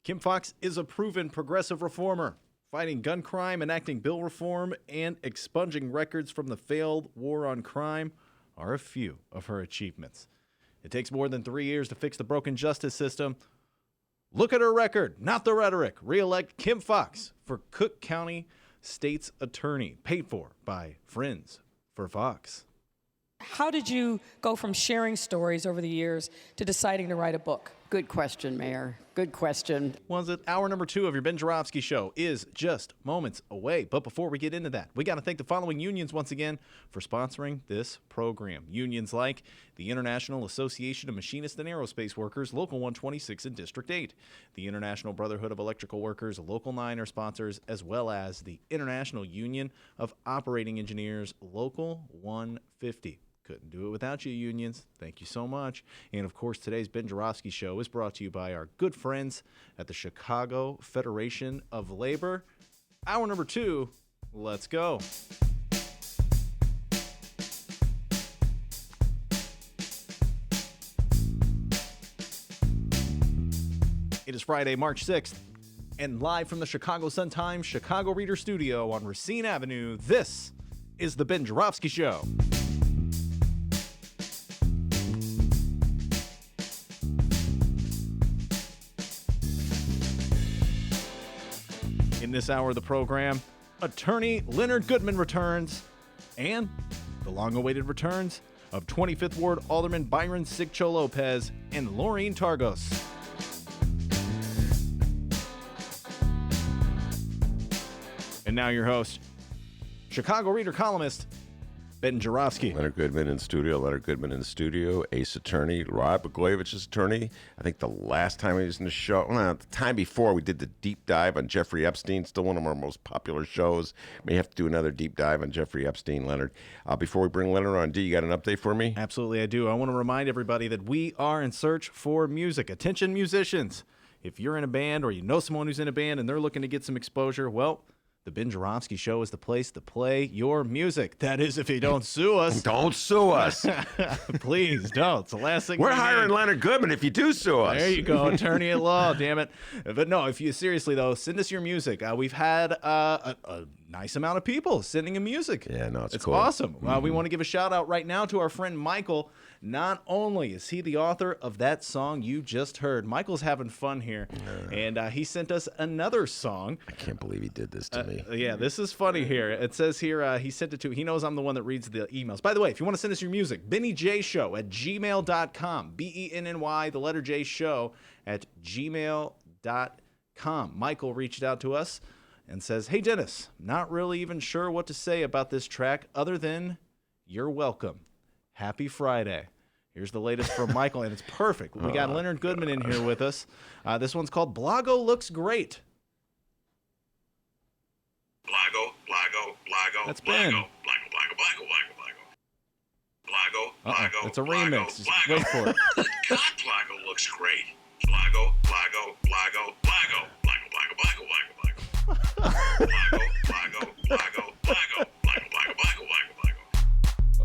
Kim Foxx is a proven progressive reformer, fighting gun crime, enacting bill reform, and expunging records from the failed war on crime are a few of her achievements. It takes more than 3 years to fix the broken justice system. Look at her record, not the rhetoric. Re-elect Kim Foxx for Cook County State's Attorney, paid for by Friends for Fox. How did you go from sharing stories over the years to deciding to write a book? Good question, Mayor. Good question. Was it hour number 2 of your Ben Joravsky Show is just moments away. But before we get into that, we got to thank the following unions once again for sponsoring this program. Unions like the International Association of Machinists and Aerospace Workers, Local 126 and District 8. The International Brotherhood of Electrical Workers, Local 9 are sponsors, as well as the International Union of Operating Engineers, Local 150. Couldn't do it without you, unions. Thank you so much. And, of course, today's Ben Joravsky Show is brought to you by our good friends at the Chicago Federation of Labor. Hour number 2, let's go. It is Friday, March 6th, and live from the Chicago Sun-Times Chicago Reader Studio on Racine Avenue, this is the Ben Joravsky Show. In this hour of the program, attorney Leonard Goodman returns, and the long-awaited returns of 25th Ward Alderman Byron Sigcho-Lopez and Laureen Targos. And now your host, Chicago Reader columnist, Ben Joravsky. Leonard Goodman in studio, Ace attorney, Rod Blagojevich's attorney. I think the last time he was in the show, the time before we did the deep dive on Jeffrey Epstein, still one of our most popular shows. May have to do another deep dive on Jeffrey Epstein, Leonard. Before we bring Leonard on, D, you got an update for me? Absolutely, I do. I want to remind everybody that we are in search for music. Attention, musicians. If you're in a band or you know someone who's in a band and they're looking to get some exposure, well, the Ben Joravsky Show is the place to play your music. That is, if you don't sue us. Don't sue us. Please don't. It's the last thing we're hiring Leonard Goodman if you do sue us. There you go, attorney at law, damn it. But no, if you seriously, though, send us your music. We've had a nice amount of people sending in music. Yeah, no, it's cool. It's awesome. We want to give a shout out right now to our friend Michael. Not only is he the author of that song you just heard, Michael's having fun here, and he sent us another song. I can't believe he did this to me. Yeah, this is funny here. It says here he sent it to, he knows I'm the one that reads the emails. By the way, if you want to send us your music, BennyJShow@gmail.com, BENNY, the letter J show @gmail.com. Michael reached out to us and says, "Hey Dennis, not really even sure what to say about this track other than you're welcome. Happy Friday." Here's the latest from Michael, and it's perfect. We got Leonard Goodman in here with us. This one's called Blago Looks Great. Blago, Blago, Blago, That's Blago, Ben. Blago, Blago, Blago, Blago, Blago, Blago. Blago, Blago. It's a remix. Just wait for it. God, Blago looks great. Blago, Blago, Blago, Blago, Blago, Blago, Blago, Blago, Blago. Blago, Blago, Blago, Blago, Blago, Blago, Blago, Blago.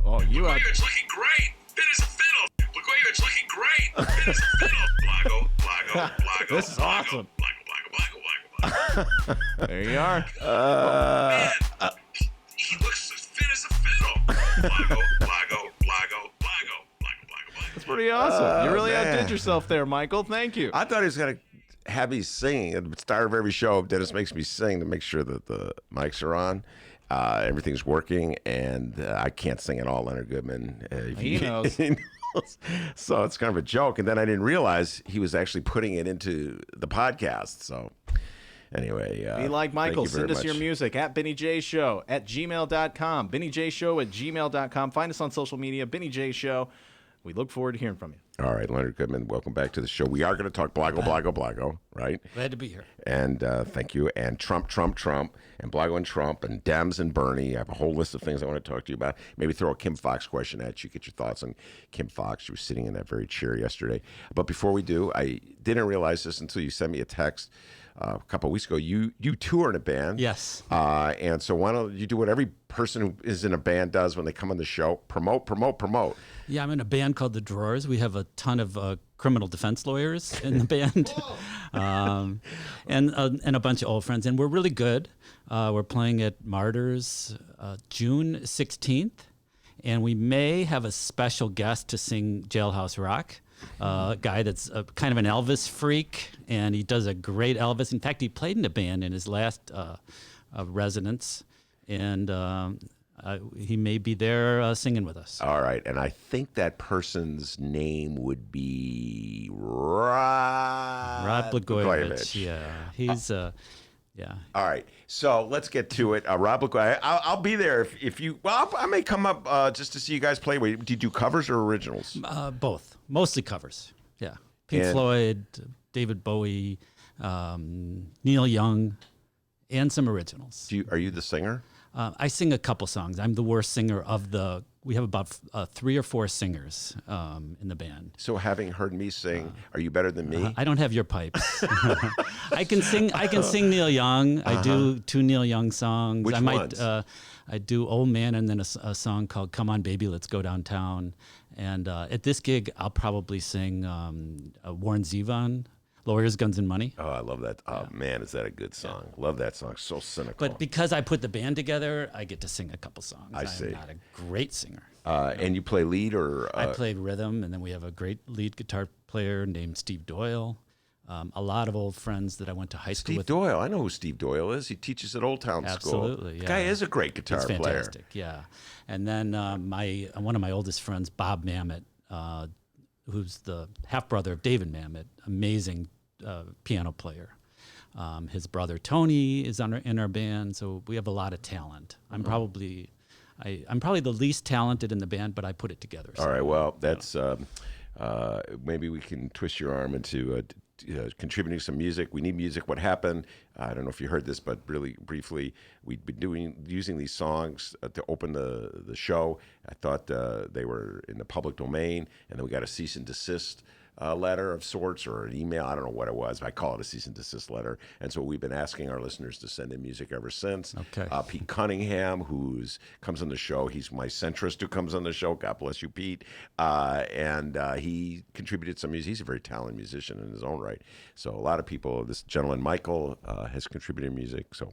Oh, you are. It's looking great. Fit as a fiddle. Blago, it's looking great. Fit as a fiddle. Blago, Blago, Blago. This is awesome. Blago, Blago, Blago, Blago, Blago. There you are. Man, he looks as fit as a fiddle. Blago, Blago, Blago, Blago, Blago, Blago, Blago. That's pretty awesome. You really man. outdid yourself there, Michael. Thank you. I thought he was going to have me sing at the start of every show. Dennis makes me sing to make sure that the mics are on. Everything's working, and I can't sing at all, Leonard Goodman. He knows. He knows. So it's kind of a joke. And then I didn't realize he was actually putting it into the podcast. So anyway. Be like Michael. thank you very Send us your much. music at BennyJShow at gmail.com. BennyJShow at gmail.com. Find us on social media, Benny J Show. We look forward to hearing from you. All right, Leonard Goodman, welcome back to the show. We are going to talk Blago, Blago, Blago, right? Glad to be here. And thank you. And Trump, Trump, Trump, and Blago and Trump, and Dems and Bernie. I have a whole list of things I want to talk to you about. Maybe throw a Kim Fox question at you, get your thoughts on Kim Fox. She was sitting in that very chair yesterday. But before we do, I didn't realize this until you sent me a text a couple of weeks ago. You tour in a band. Yes. And so why don't you do what every person who is in a band does when they come on the show? Promote, promote, promote. Yeah, I'm in a band called The Drawers. We have a ton of criminal defense lawyers in the band, and a bunch of old friends. And we're really good. We're playing at Martyrs June 16th, and we may have a special guest to sing Jailhouse Rock. A guy that's kind of an Elvis freak, and he does a great Elvis. In fact, he played in a band in his last residence, and he may be there singing with us. All right, and I think that person's name would be Rod Blagojevich. Yeah, he's yeah. All right, so let's get to it. Rod Blagojevich, I'll be there if you. Well, I may come up just to see you guys play. Wait, do you do covers or originals? Both, mostly covers. Yeah, Pink Floyd, David Bowie, Neil Young, and some originals. Are you the singer? I sing a couple songs. I'm the worst singer of the. We have about 3 or 4 singers in the band. So, having heard me sing, are you better than me? I don't have your pipes. I can sing Neil Young. I do 2 Neil Young songs. Which ones? I do Old Man, and then a song called "Come On Baby, Let's Go Downtown." And at this gig, I'll probably sing Warren Zevon. Lawyers, Guns, and Money. Oh, I love that. Oh, man, is that a good song. Yeah. Love that song. So cynical. But because I put the band together, I get to sing a couple songs. I see. I'm not a great singer. And you play lead or? I played rhythm, and then we have a great lead guitar player named Steve Doyle. A lot of old friends that I went to high school with. Steve Doyle. I know who Steve Doyle is. He teaches at Old Town School. Absolutely, yeah. The guy is a great guitar player. Fantastic, yeah. And then one of my oldest friends, Bob Mamet, who's the half-brother of David Mamet, amazing piano player. His brother Tony is in our band, so we have a lot of talent. I'm probably the least talented in the band, but I put it together. All right, well, that's maybe we can twist your arm into contributing some music. We need music. What happened? I don't know if you heard this, but really briefly, we'd been using these songs to open the show. I thought they were in the public domain, and then we got a cease and desist letter of sorts, or an email. I don't know what it was. I call it a cease and desist letter. And so we've been asking our listeners to send in music ever since. Okay. Pete Cunningham, who comes on the show, he's my centrist who comes on the show. God bless you, Pete. And he contributed some music. He's a very talented musician in his own right. So a lot of people, this gentleman, Michael, has contributed music. So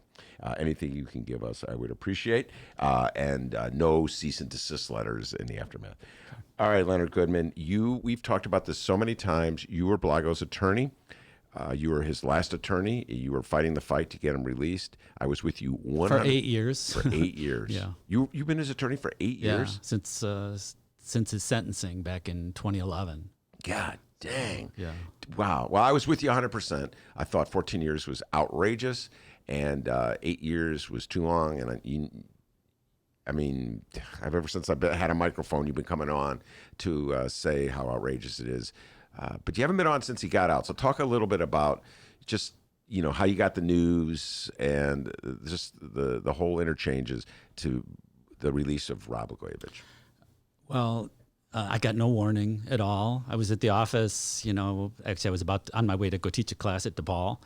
anything you can give us, I would appreciate. And no cease and desist letters in the aftermath. All right, Leonard Goodman, we've talked about this so many times. You were Blago's attorney. You were his last attorney. You were fighting the fight to get him released. I was with you for 8 years. For 8 years. Yeah. You've been his attorney for 8 years? Since his sentencing back in 2011. God dang. Yeah. Wow. Well, I was with you 100%. I thought 14 years was outrageous, and 8 years was too long, and ever since I've had a microphone, you've been coming on to say how outrageous it is. But you haven't been on since he got out. So talk a little bit about just, how you got the news and just the whole interchanges to the release of Rod Blagojevich. Well, I got no warning at all. I was at the office, actually I was on my way to go teach a class at DePaul,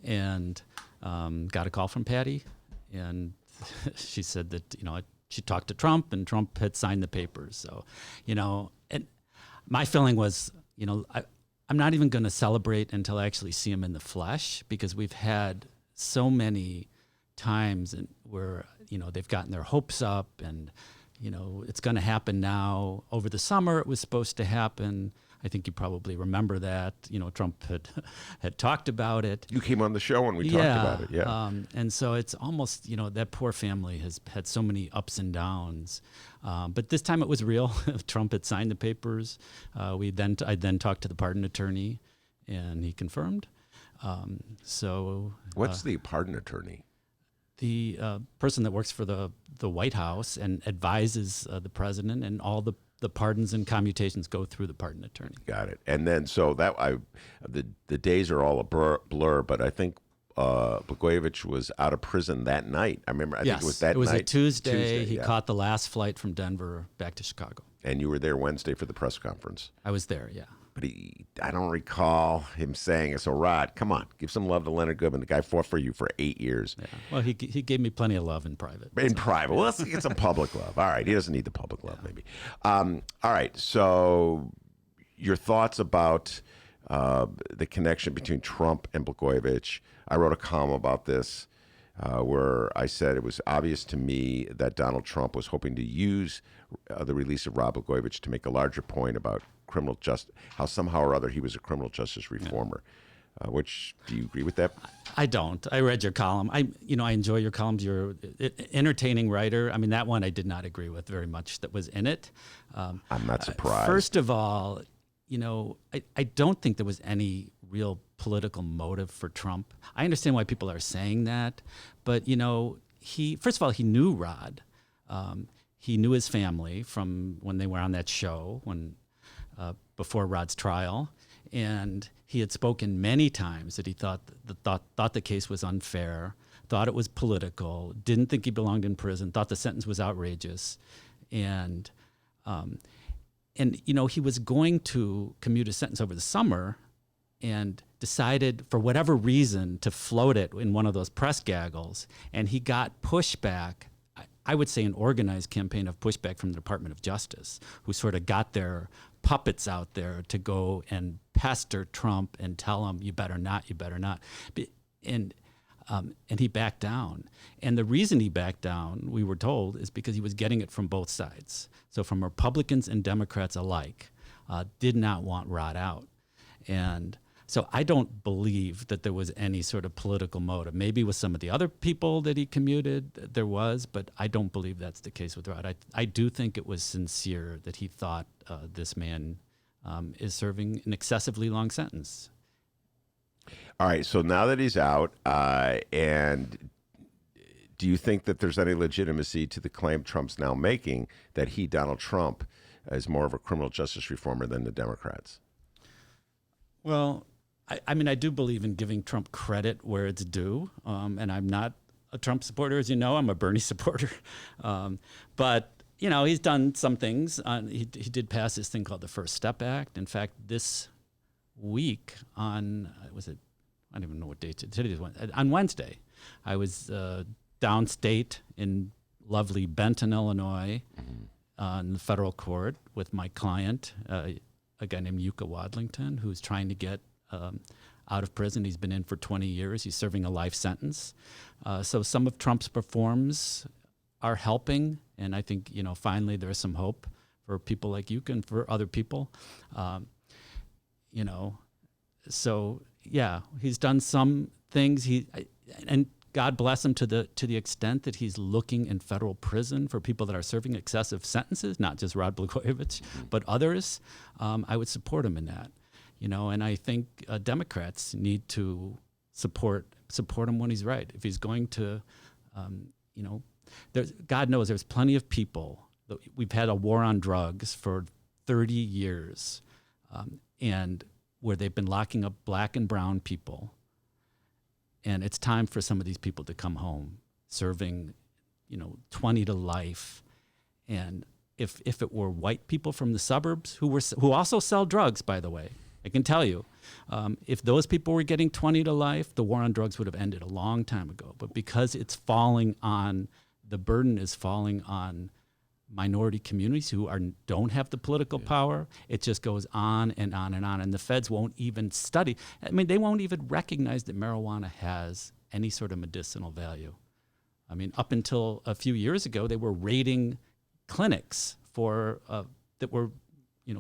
and got a call from Patty, and she said that, she talked to Trump, and Trump had signed the papers. So, and my feeling was, I'm not even going to celebrate until I actually see him in the flesh, because we've had so many times where, they've gotten their hopes up, and, it's going to happen now. Over the summer, it was supposed to happen. I think you probably remember that. Trump had talked about it. You came on the show when we talked about it. Yeah. And so it's almost, that poor family has had so many ups and downs. But this time it was real. Trump had signed the papers. I then talked to the pardon attorney, and he confirmed. What's the pardon attorney? The person that works for the White House and advises the president, and all the pardons and commutations go through the pardon attorney. Got it. And then the days are all a blur, but I think Blagojevich was out of prison that night. I remember. I think it was that night. It was a Tuesday. He caught the last flight from Denver back to Chicago. And you were there Wednesday for the press conference. I was there, yeah. But I don't recall him saying it. So, Rod, come on, give some love to Leonard Goodman. The guy fought for you for 8 years. Yeah. Well, he gave me plenty of love in private. In private. Well, let's get some public love. All right. He doesn't need the public love, maybe. All right. So your thoughts about the connection between Trump and Blagojevich. I wrote a column about this where I said it was obvious to me that Donald Trump was hoping to use the release of Rod Blagojevich to make a larger point about criminal justice, how somehow or other he was a criminal justice reformer. Which, do you agree with that? I don't. I read your column. I enjoy your columns. You're an entertaining writer. I mean, that one I did not agree with very much that was in it. I'm not surprised. First of all, I don't think there was any real political motive for Trump. I understand why people are saying that, but first of all, he knew Rod. He knew his family from when they were on that show before Rod's trial, and he had spoken many times that he thought the case was unfair, thought it was political, didn't think he belonged in prison, thought the sentence was outrageous, and he was going to commute a sentence over the summer, and decided for whatever reason to float it in one of those press gaggles, and he got pushback. I would say an organized campaign of pushback from the Department of Justice, who sort of got their puppets out there to go and pester Trump and tell him, you better not. And he backed down. And the reason he backed down, we were told, is because he was getting it from both sides. So from Republicans and Democrats alike, did not want Rod out. And so I don't believe that there was any sort of political motive. Maybe with some of the other people that he commuted, there was, but I don't believe that's the case with Rod. I do think it was sincere that he thought this man is serving an excessively long sentence. All right, so now that he's out, and do you think that there's any legitimacy to the claim Trump's now making that he, Donald Trump, is more of a criminal justice reformer than the Democrats? Well, I mean, I do believe in giving Trump credit where it's due, and I'm not a Trump supporter, as you know. I'm a Bernie supporter. But, he's done some things. He did pass this thing called the First Step Act. In fact, this week on, I don't even know what date today is. On Wednesday, I was downstate in lovely Benton, Illinois, in the federal court with my client, a guy named Yuka Wadlington, who's trying to get out of prison. He's been in for 20 years. He's serving a life sentence. So some of Trump's reforms are helping, and I think finally there's some hope for people like Yuka and for other people. So yeah, he's done some things. And God bless him to the extent that he's looking in federal prison for people that are serving excessive sentences, not just Rod Blagojevich, but others. I would support him in that, and I think Democrats need to support him when he's right. If he's going to, God knows there's plenty of people. We've had a war on drugs for 30 years, and where they've been locking up black and brown people. And it's time for some of these people to come home, serving, 20 to life. And if it were white people from the suburbs who also sell drugs, by the way, I can tell you, if those people were getting 20 to life, the war on drugs would have ended a long time ago. But because it's falling on, the burden is falling on minority communities who don't have the political power, it just goes on and on and on. And the feds won't even study. I mean, they won't even recognize that marijuana has any sort of medicinal value. I mean, up until a few years ago, they were raiding clinics that were,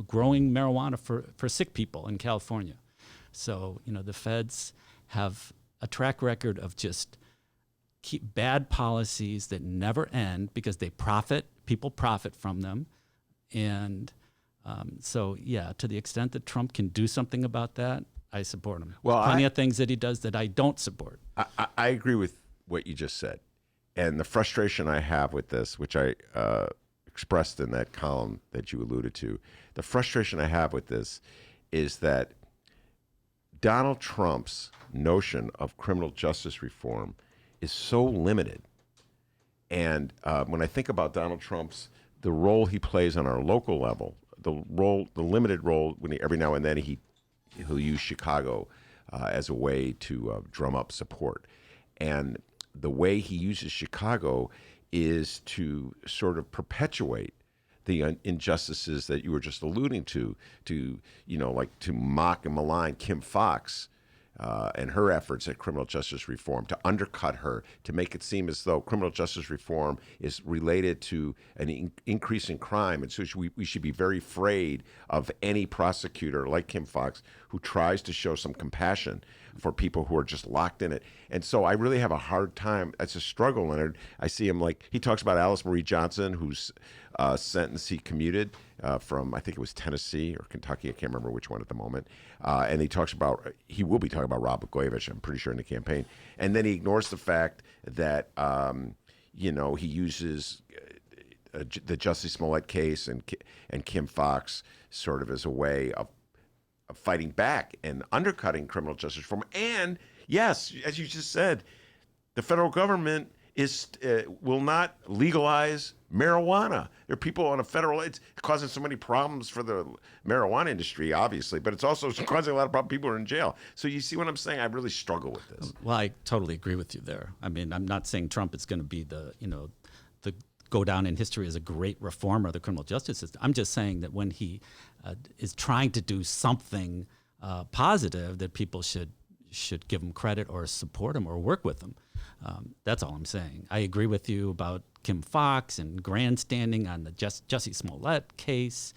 growing marijuana for sick people in California. So, the feds have a track record of just keep bad policies that never end because people profit from them. And so, to the extent that Trump can do something about that, I support him. Well, plenty of things that he does that I don't support. I agree with what you just said. And the frustration I have with this, which I expressed in that column that you alluded to, the frustration I have with this is that Donald Trump's notion of criminal justice reform is so limited. And when I think about Donald Trump's, the role he plays on our local level, the limited role when every now and then he'll use Chicago as a way to drum up support. And the way he uses Chicago is to sort of perpetuate the injustices that you were just alluding to mock and malign Kim Foxx and her efforts at criminal justice reform, to undercut her, to make it seem as though criminal justice reform is related to an increase in crime. And so we should be very afraid of any prosecutor like Kim Foxx who tries to show some compassion for people who are just locked in it. And so I really have a hard time. It's a struggle, Leonard. I see him he talks about Alice Marie Johnson, whose sentence he commuted from, I think it was Tennessee or Kentucky. I can't remember which one at the moment. And he will be talking about Rod Blagojevich, I'm pretty sure, in the campaign. And then he ignores the fact that, he uses the Jussie Smollett case and Kim Foxx sort of as a way of fighting back and undercutting criminal justice reform. And yes, as you just said, the federal government will not legalize marijuana. There are people on a federal, it's causing so many problems for the marijuana industry, obviously, but it's also causing a lot of problems. People are in jail. So you see what I'm saying? I really struggle with this. Well, I totally agree with you there. I mean, I'm not saying Trump is going to be the go down in history as a great reformer of the criminal justice system. I'm just saying that when he is trying to do something positive, that people should give him credit or support him or work with him. That's all I'm saying. I agree with you about Kim Foxx and grandstanding on the Jussie Smollett case,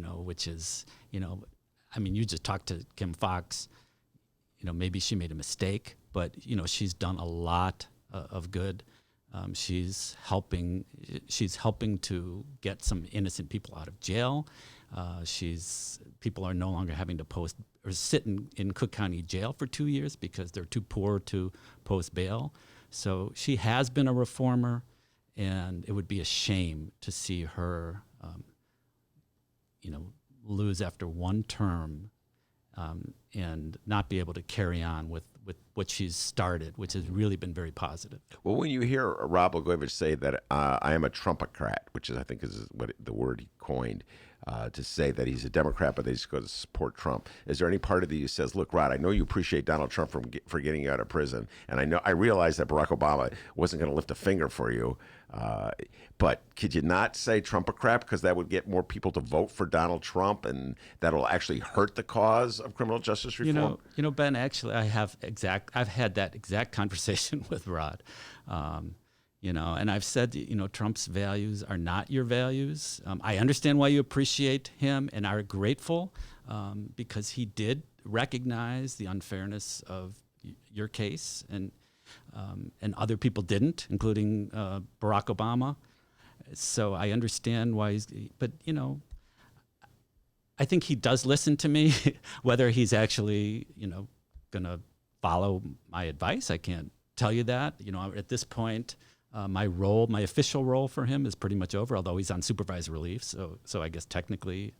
which is, I mean, you just talked to Kim Foxx, maybe she made a mistake, but, she's done a lot of good. She's helping to get some innocent people out of jail. People are no longer having to sit in Cook County jail for 2 years because they're too poor to post bail. So she has been a reformer, and it would be a shame to see her, lose after one term and not be able to carry on with what she's started, which has really been very positive. Well, when you hear Rod Blagojevich say that I am a Trumpocrat, which I think is what the word he coined, to say that he's a Democrat, but that he's going to support Trump. Is there any part of you who says, look, Rod, I know you appreciate Donald Trump for getting you out of prison, and I realize that Barack Obama wasn't going to lift a finger for you, but could you not say Trumpocrat, because that would get more people to vote for Donald Trump, and that'll actually hurt the cause of criminal justice reform? Ben, actually, I've had that exact conversation with Rod. And I've said, Trump's values are not your values. I understand why you appreciate him and are grateful because he did recognize the unfairness of your case, and other people didn't, including Barack Obama. So I understand why but I think he does listen to me. Whether he's actually, going to follow my advice, I can't tell you that. At this point, my official role for him is pretty much over, although he's on supervised relief. So I guess technically,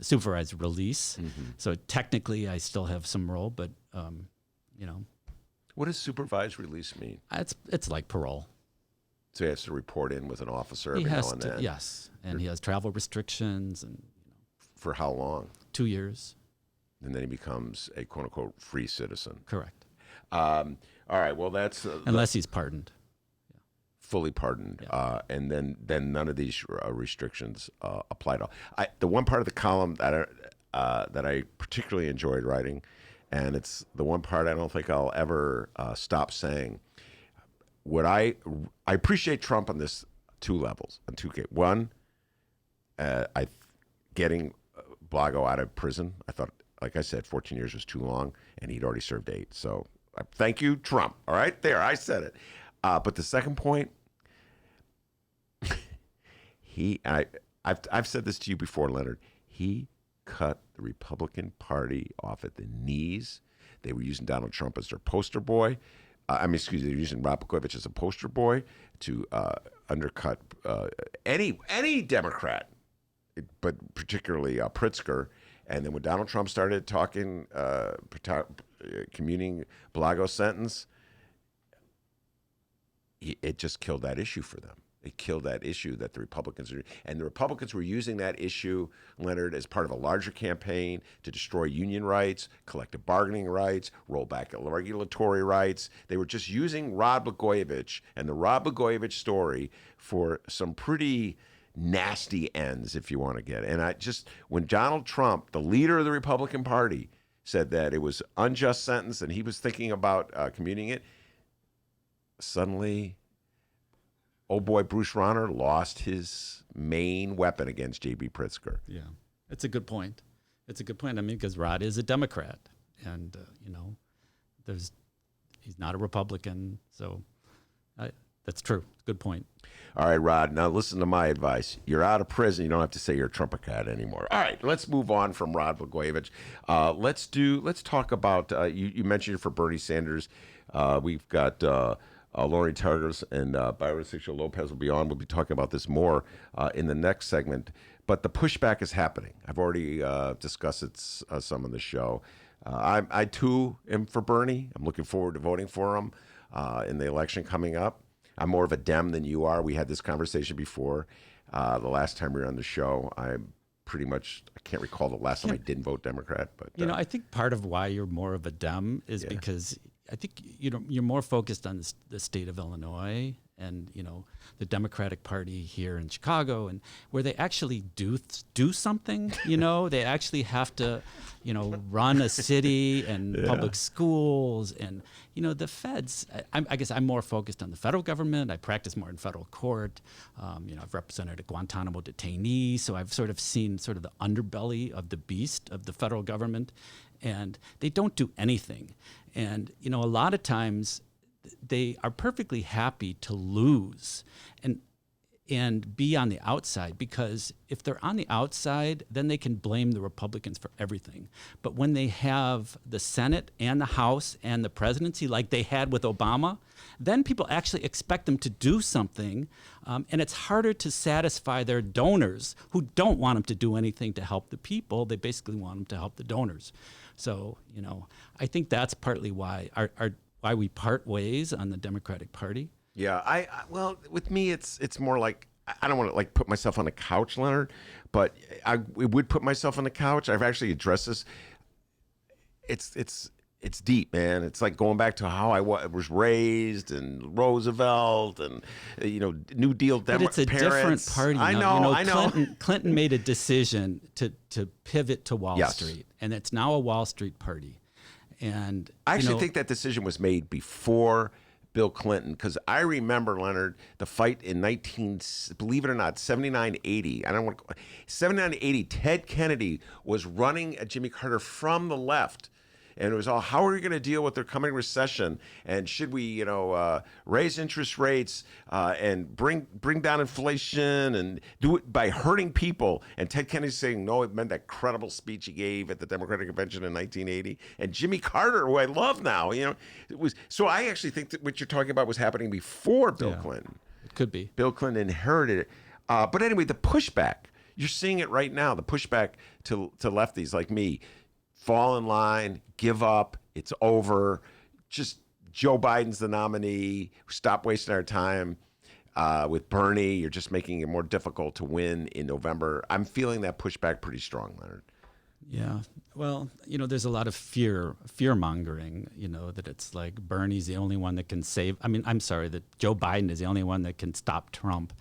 supervised release. Mm-hmm. So technically, I still have some role, but What does supervised release mean? It's like parole. So he has to report in with an officer He every now has and to, then. yes, and he has travel restrictions, and For how long? 2 years. And then he becomes a quote unquote free citizen. Correct. All right. Well, that's Unless he's pardoned. fully pardoned, Yeah. and then none of these restrictions apply to. The one part of the column that I particularly enjoyed writing, and it's the one part I don't think I'll ever stop saying. What I appreciate Trump on this two levels, on two. One, getting Blago out of prison. I thought, like I said, 14 years was too long, and he'd already served 8. So thank you, Trump. All right, there, I said it. But the second point, I've said this to you before, Leonard. He cut the Republican Party off at the knees. They were using Donald Trump as their poster boy. They were using Rod Blagojevich as a poster boy to undercut any Democrat, but particularly Pritzker. And then when Donald Trump started talking, commuting Blago's sentence, it just killed that issue for them. It killed that issue that the Republicans are, and the Republicans were using that issue, Leonard, as part of a larger campaign to destroy union rights, collective bargaining rights, roll back regulatory rights. They were just using Rod Blagojevich and the Rod Blagojevich story for some pretty nasty ends, if you want to get it. And when Donald Trump, the leader of the Republican Party, said that it was unjust sentence and he was thinking about commuting it, suddenly, oh boy, Bruce Rauner lost his main weapon against J.B. Pritzker. Yeah, it's a good point. It's a good point. I mean, because Rod is a Democrat, and he's not a Republican, so that's true. Good point. All right, Rod. Now listen to my advice. You're out of prison. You don't have to say you're a Trump-a-cat anymore. All right, let's move on from Rod Blagojevich. Let's talk about. You mentioned it for Bernie Sanders. We've got. Lori Targers and Byron Sigcho-Lopez will be on. We'll be talking about this more in the next segment. But the pushback is happening. I've already discussed it some on the show. I too am for Bernie. I'm looking forward to voting for him in the election coming up. I'm more of a Dem than you are. We had this conversation before. The last time we were on the show, I can't recall the last time I didn't vote Democrat. But I think part of why you're more of a Dem is because I think you're more focused on the state of Illinois and the Democratic Party here in Chicago, and where they actually do something. They actually have to run a city and public schools, and the feds. I guess I'm more focused on the federal government. I practice more in federal court. I've represented a Guantanamo detainee, so I've sort of seen sort of the underbelly of the beast of the federal government, and they don't do anything. And a lot of times they are perfectly happy to lose and be on the outside, because if they're on the outside, then they can blame the Republicans for everything. But when they have the Senate and the House and the presidency, like they had with Obama, then people actually expect them to do something, and it's harder to satisfy their donors who don't want them to do anything to help the people. They basically want them to help the donors. So, I think that's partly why why we part ways on the Democratic Party. Yeah, well, with me, it's more like, I don't want to put myself on the couch, Leonard, but I would put myself on the couch. I've actually addressed this. It's deep, man. It's like going back to how I was raised, and Roosevelt, and New Deal Democrats. But it's a different party now. I know. Clinton made a decision to pivot to Wall Street, and it's now a Wall Street party. And I actually think that decision was made before Bill Clinton, because I remember, Leonard, the fight in believe it or not, 79-80. 79-80. Ted Kennedy was running at Jimmy Carter from the left. And it was all, how are we going to deal with the coming recession? And should we, raise interest rates and bring down inflation and do it by hurting people? And Ted Kennedy saying no. It meant that credible speech he gave at the Democratic Convention in 1980. And Jimmy Carter, who I love now, it was. So I actually think that what you're talking about was happening before Bill Clinton. It could be. Bill Clinton inherited it. But anyway, the pushback, you're seeing it right now. The pushback to lefties like me. Fall in line, give up, it's over, just Joe Biden's the nominee, stop wasting our time. with Bernie. You're just making it more difficult to win in November. I'm feeling that pushback pretty strong, Leonard. Yeah. Well, there's a lot of fear mongering, that it's like Bernie's the only one that can save. I mean, I'm sorry, that Joe Biden is the only one that can stop Trump.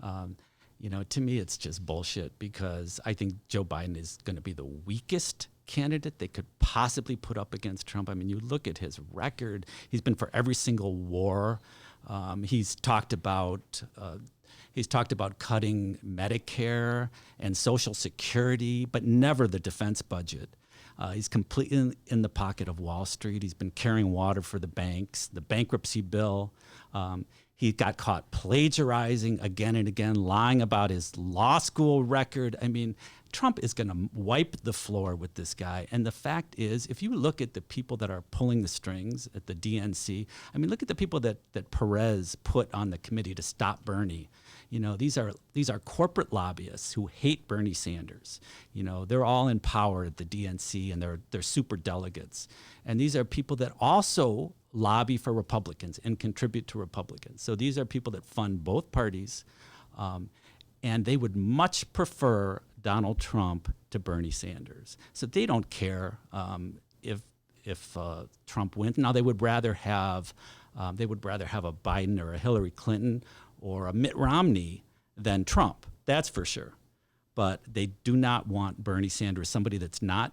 To me, it's just bullshit, because I think Joe Biden is going to be the weakest candidate they could possibly put up against Trump. I mean, you look at his record. He's been for every single war. He's talked about cutting Medicare and Social Security, but never the defense budget. He's completely in the pocket of Wall Street. He's been carrying water for the banks, the bankruptcy bill. He got caught plagiarizing again and again, lying about his law school record. I mean, Trump is going to wipe the floor with this guy. And the fact is, if you look at the people that are pulling the strings at the DNC, I mean, look at the people that Perez put on the committee to stop Bernie. These are corporate lobbyists who hate Bernie Sanders. They're all in power at the DNC, and they're super delegates. And these are people that also lobby for Republicans and contribute to Republicans. So these are people that fund both parties, and they would much prefer Donald Trump to Bernie Sanders. So they don't care if Trump wins. Now they would rather have a Biden or a Hillary Clinton or a Mitt Romney than Trump. That's for sure. But they do not want Bernie Sanders, somebody that's not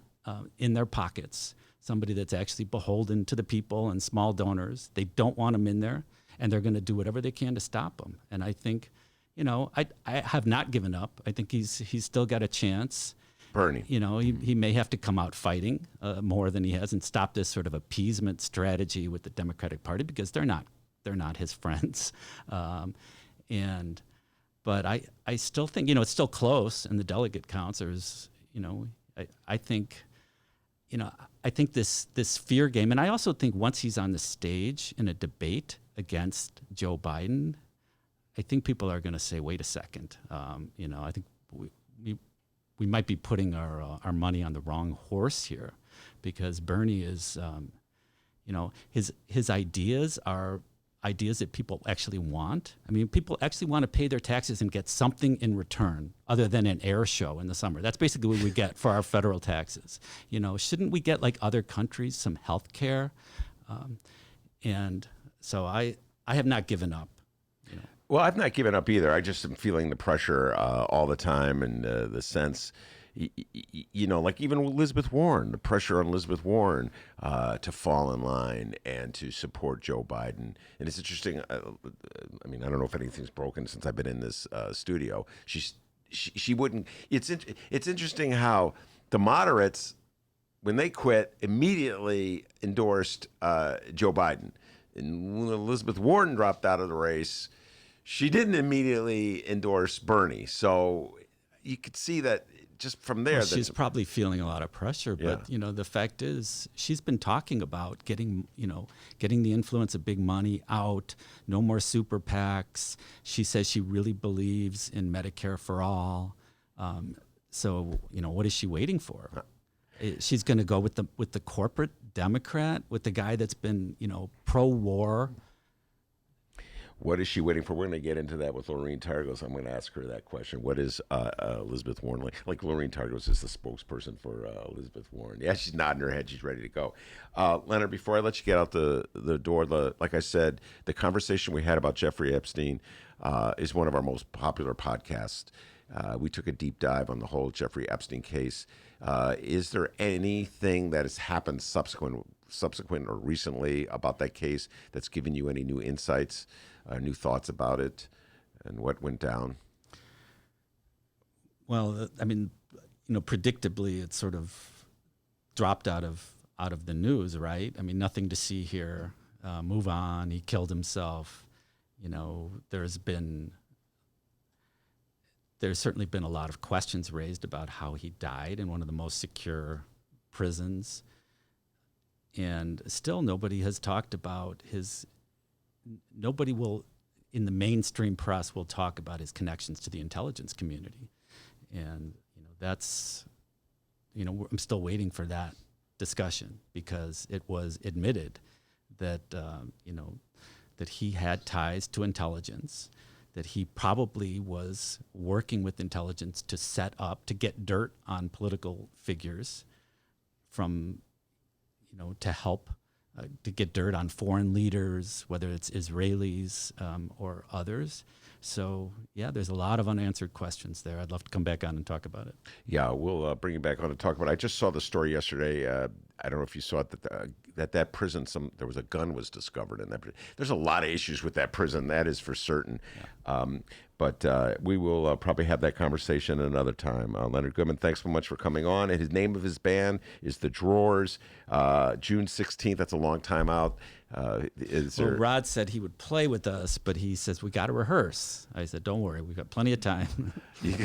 in their pockets, somebody that's actually beholden to the people and small donors. They don't want him in there, and they're going to do whatever they can to stop him. And I think, I have not given up. I think he's still got a chance. Bernie. He may have to come out fighting more than he has and stop this sort of appeasement strategy with the Democratic Party, because they're not his friends. But I still think, it's still close in the delegate counts. There's, I think this fear game, and I also think once he's on the stage in a debate against Joe Biden, I think people are going to say, wait a second, I think we might be putting our money on the wrong horse here, because Bernie is, his ideas are ideas that people actually want. I mean, people actually want to pay their taxes and get something in return other than an air show in the summer. That's basically what we get for our federal taxes. Shouldn't we get, like other countries, some health care? And so I have not given up. Well, I've not given up either. I just am feeling the pressure all the time, and the sense, like even Elizabeth Warren, the pressure on Elizabeth Warren to fall in line and to support Joe Biden. And it's interesting. I don't know if anything's broken since I've been in this studio. She wouldn't. It's interesting how the moderates, when they quit, immediately endorsed Joe Biden. And when Elizabeth Warren dropped out of the race, she didn't immediately endorse Bernie. So you could see that just from there. Well, she's probably feeling a lot of pressure, but the fact is, she's been talking about getting the influence of big money out, no more super PACs. She says she really believes in Medicare for all. So what is she waiting for? She's going to go with the corporate Democrat, with the guy that's been pro-war. What is she waiting for? We're going to get into that with Lorene Targos. I'm going to ask her that question. What is Elizabeth Warren like? Like Lorene Targos is the spokesperson for Elizabeth Warren. Yeah, she's nodding her head. She's ready to go. Leonard, before I let you get out the door, like I said, the conversation we had about Jeffrey Epstein is one of our most popular podcasts. We took a deep dive on the whole Jeffrey Epstein case. Is there anything that has happened subsequent or recently about that case that's given you any new insights, new thoughts about it, and what went down? Well, predictably, it sort of dropped out of the news, right? I mean, nothing to see here. Move on. He killed himself. There's certainly been a lot of questions raised about how he died in one of the most secure prisons. And still nobody has talked about nobody will, in the mainstream press, will talk about his connections to the intelligence community. And, that's, I'm still waiting for that discussion, because it was admitted that, that he had ties to intelligence, that he probably was working with intelligence to set up, to get dirt on political figures from, to help to get dirt on foreign leaders, whether it's Israelis or others. So, yeah, there's a lot of unanswered questions there. I'd love to come back on and talk about it. Yeah, we'll bring you back on to talk about it. I just saw the story yesterday. I don't know if you saw it, that prison, there was a gun was discovered in that prison. There's a lot of issues with that prison, that is for certain. Yeah. But we will probably have that conversation another time. Leonard Goodman, thanks so much for coming on. And his name of his band is The Drawers. June 16th, that's a long time out. Rod said he would play with us, but he says, we got to rehearse. I said, don't worry, we've got plenty of time. You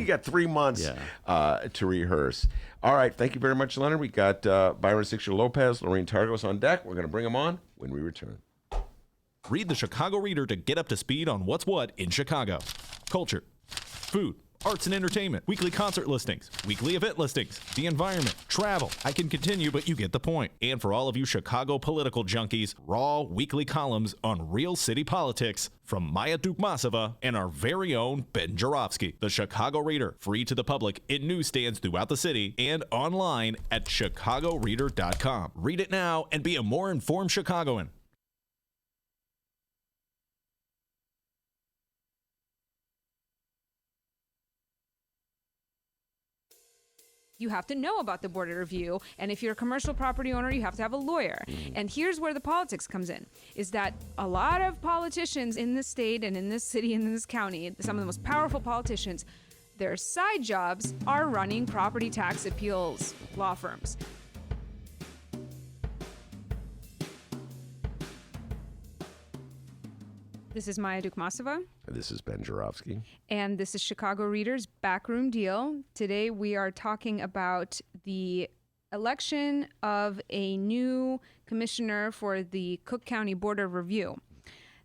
got 3 months to rehearse. All right, thank you very much, Leonard. We got Byron Sigcho-Lopez, Lorraine Targos on deck. We're going to bring them on when we return. Read the Chicago Reader to get up to speed on what's what in Chicago. Culture, food, arts and entertainment, weekly concert listings, weekly event listings, the environment, travel. I can continue, but you get the point. And for all of you Chicago political junkies, raw weekly columns on real city politics from Maya Dukmasova and our very own Ben Joravsky. The Chicago Reader, free to the public in newsstands throughout the city and online at chicagoreader.com. Read it now and be a more informed Chicagoan. You have to know about the border review, and if you're a commercial property owner, you have to have a lawyer. And here's where the politics comes in, is that a lot of politicians in this state and in this city and in this county, some of the most powerful politicians, their side jobs are running property tax appeals law firms. This is Maya Dukmasova. This is Ben Joravsky. And this is Chicago Reader's Backroom Deal. Today we are talking about the election of a new commissioner for the Cook County Board of Review.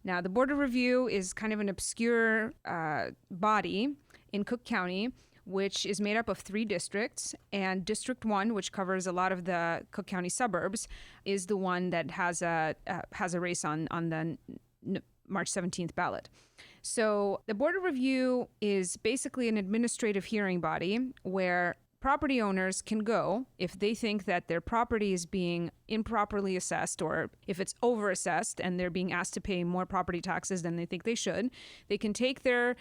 Now, the Board of Review is kind of an obscure body in Cook County, which is made up of 3 districts. And District 1, which covers a lot of the Cook County suburbs, is the one that has a race on the March 17th ballot. So the Board of Review is basically an administrative hearing body where property owners can go if they think that their property is being improperly assessed, or if it's overassessed and they're being asked to pay more property taxes than they think they should. They can take their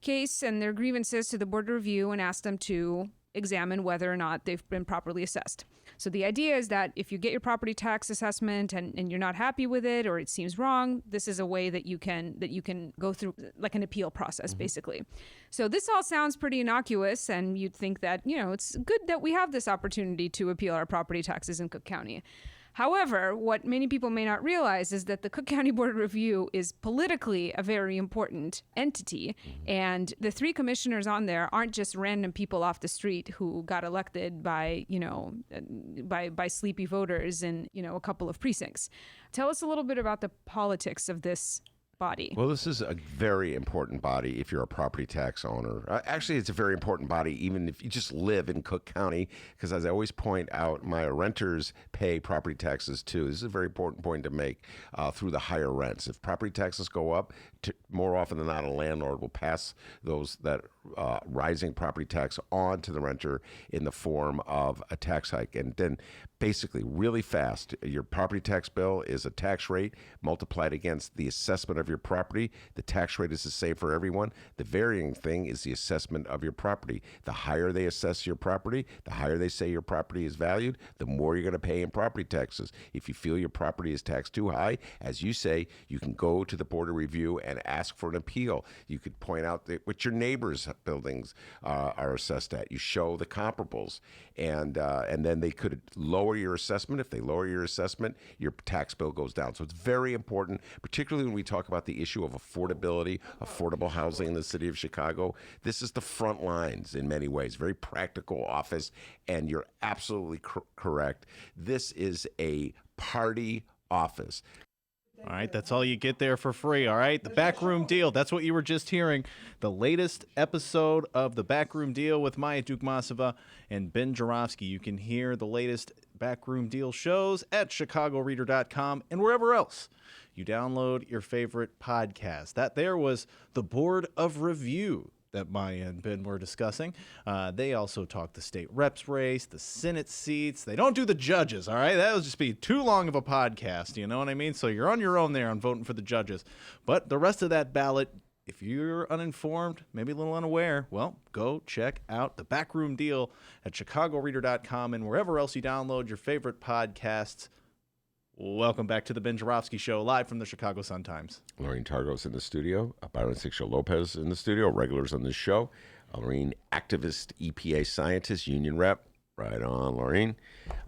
case and their grievances to the Board of Review and ask them to examine whether or not they've been properly assessed. So the idea is that if you get your property tax assessment and you're not happy with it, or it seems wrong, this is a way that you can go through like an appeal process, basically. So this all sounds pretty innocuous, and you'd think that, it's good that we have this opportunity to appeal our property taxes in Cook County. However, what many people may not realize is that the Cook County Board of Review is politically a very important entity. And the 3 commissioners on there aren't just random people off the street who got elected by sleepy voters in, a couple of precincts. Tell us a little bit about the politics of this body. Well, this is a very important body if you're a property tax owner. Actually, it's a very important body even if you just live in Cook County, because as I always point out, my renters pay property taxes too. This is a very important point to make through the higher rents. If property taxes go up, more often than not, a landlord will pass that rising property tax on to the renter in the form of a tax hike. And then basically, really fast, your property tax bill is a tax rate multiplied against the assessment of your property. The tax rate is the same for everyone. The varying thing is the assessment of your property. The higher they assess your property, the higher they say your property is valued, the more you're going to pay in property taxes. If you feel your property is taxed too high, as you say, you can go to the Board of Review and ask for an appeal. You could point out what your neighbors' buildings are assessed at. You show the comparables, and then they could lower your assessment. If they lower your assessment, your tax bill goes down. So it's very important, particularly when we talk about the issue of affordability, affordable housing in the city of Chicago. This is the front lines in many ways, very practical office, and you're absolutely correct. This is a party office. All right, that's all you get there for free, all right? The Backroom Deal, that's what you were just hearing. The latest episode of The Backroom Deal with Maya Dukmasova and Ben Joravsky. You can hear the latest Backroom Deal shows at chicagoreader.com and wherever else you download your favorite podcast. That there was the Board of Review that Maya and Ben were discussing. They also talk the state reps race, the Senate seats. They don't do the judges, all right? That would just be too long of a podcast, you know what I mean? So you're on your own there on voting for the judges. But the rest of that ballot, if you're uninformed, maybe a little unaware, well, go check out the Backroom Deal at chicagoreader.com and wherever else you download your favorite podcasts. Welcome back to the Ben Joravsky Show, live from the Chicago Sun-Times. Lorraine Targos in the studio, Byron Sigcho-Lopez in the studio, regulars on the show. Lorraine, activist, EPA scientist, union rep. Right on, Lorraine.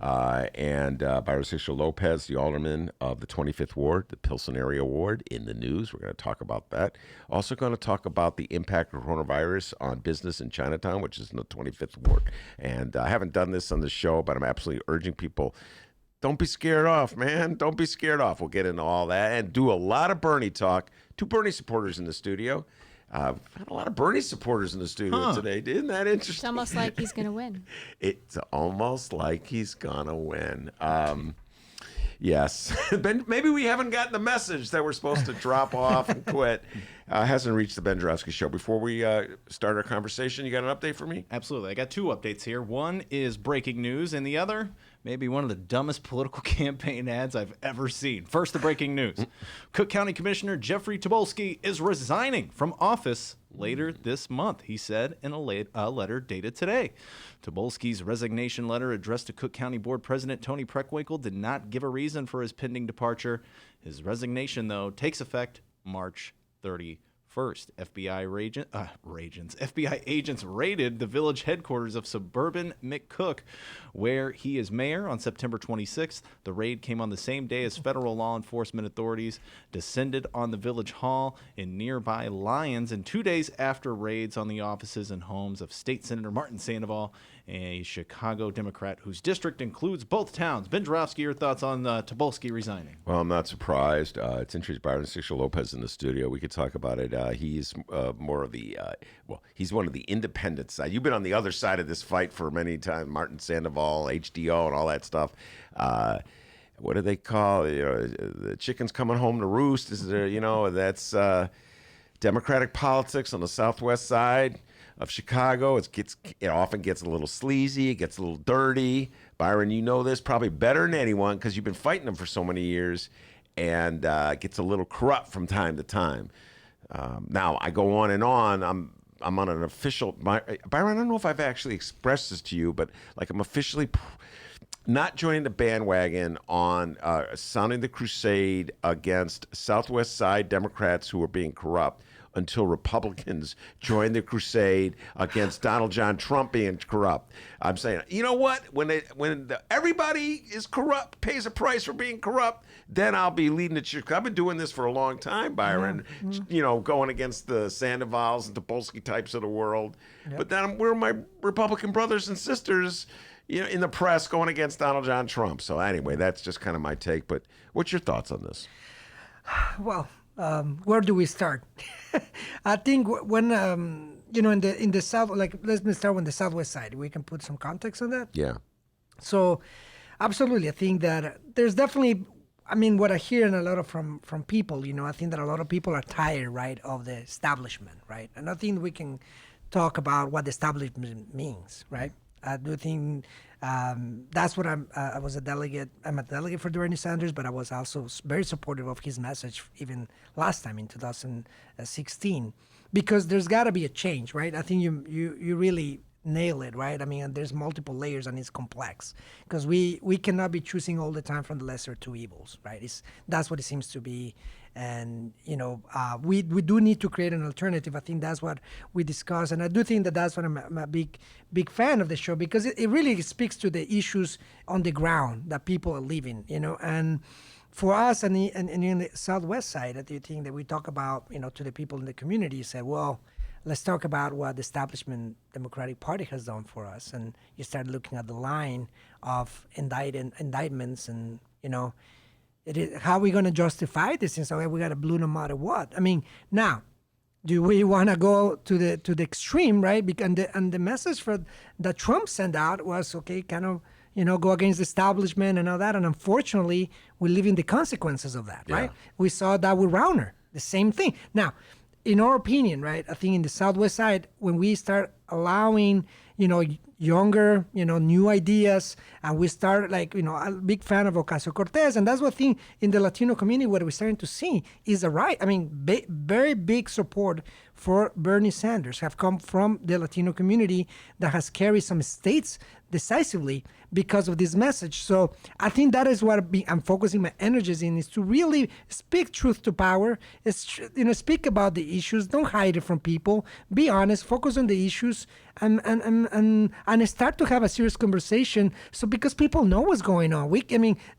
And Byron Sigcho-Lopez, the alderman of the 25th Ward, the Pilsen Area Ward, in the news. We're going to talk about that. Also going to talk about the impact of coronavirus on business in Chinatown, which is in the 25th Ward. And I haven't done this on the show, but I'm absolutely urging people, don't be scared off, man. Don't be scared off. We'll get into all that and do a lot of Bernie talk. 2 Bernie supporters in the studio. Had a lot of Bernie supporters in the studio today. Isn't that interesting? It's almost like he's going to win. It's almost like he's going to win. Yes. Maybe we haven't gotten the message that we're supposed to drop off and quit. Hasn't reached the Ben Joravsky Show. Before we start our conversation, you got an update for me? Absolutely. I got 2 updates here. One is breaking news, and the other, maybe one of the dumbest political campaign ads I've ever seen. First, the breaking news. Cook County Commissioner Jeffrey Tobolski is resigning from office later this month, he said in a letter dated today. Tobolski's resignation letter addressed to Cook County Board President Tony Preckwinkle did not give a reason for his pending departure. His resignation, though, takes effect March 31st. FBI agents raided the village headquarters of suburban McCook, where he is mayor, on September 26th. The raid came on the same day as federal law enforcement authorities descended on the village hall in nearby Lyons, and 2 days after raids on the offices and homes of State Senator Martin Sandoval, a Chicago Democrat whose district includes both towns. Ben Joravsky, your thoughts on Tobolski resigning? Well, I'm not surprised. It's interesting. Byron Sigcho-Lopez in the studio. We could talk about it. He's more of the, he's one of the independent side. You've been on the other side of this fight for many times. Martin Sandoval, HDO, and all that stuff. What do they call the chickens coming home to roost? Is there, that's Democratic politics on the southwest side of Chicago. It often gets a little sleazy. It gets a little dirty. Byron, you know this probably better than anyone because you've been fighting them for so many years, and gets a little corrupt from time to time. Now I go on and on. I'm on an official. Byron, I don't know if I've actually expressed this to you, but like I'm officially not joining the bandwagon on sounding the crusade against Southwest Side Democrats who are being corrupt until Republicans join the crusade against Donald John Trump being corrupt. I'm saying, you know what? When everybody is corrupt, pays a price for being corrupt, then I'll be leading the church. I've been doing this for a long time, Byron. Mm-hmm. Going against the Sandovals and Tobolski types of the world. Yep. But then we're my Republican brothers and sisters, in the press going against Donald John Trump. So anyway, that's just kind of my take. But what's your thoughts on this? Well, where do we start? I think when in the south, like let me start on the southwest side. We can put some context on that. Yeah. So, absolutely, I think that there's definitely. I mean, what I hear a lot of from people, I think that a lot of people are tired, right, of the establishment, right, and I think we can talk about what the establishment means, right. I do think that's what I was a delegate. I'm a delegate for Bernie Sanders, but I was also very supportive of his message even last time in 2016, because there's got to be a change, right? I think you really nail it, right? I mean, there's multiple layers and it's complex because we cannot be choosing all the time from the lesser two evils, right? That's what it seems to be. And, we do need to create an alternative. I think that's what we discussed. And I do think that's what I'm a big fan of the show, because it really speaks to the issues on the ground that people are living, and for us and in the Southwest side, I do think that we talk about, to the people in the community, say, well, let's talk about what the establishment Democratic Party has done for us. And you start looking at the line of indictments and, how are we going to justify this? And so we got to blue no matter what. I mean, now, do we want to go to the extreme, right? And the message that Trump sent out was, okay, kind of, go against the establishment and all that. And unfortunately, we live in the consequences of that, right? We saw that with Rauner, the same thing. Now, in our opinion, right, I think in the Southwest side, when we start allowing, younger, new ideas, and we start a big fan of Ocasio-Cortez, and that's what I think in the Latino community, what we're starting to see is a right. I mean, very big support for Bernie Sanders have come from the Latino community that has carried some states decisively because of this message. So I think that is what I'm focusing my energies in, is to really speak truth to power, speak about the issues, don't hide it from people, be honest, focus on the issues, and start to have a serious conversation. So because people know what's going on.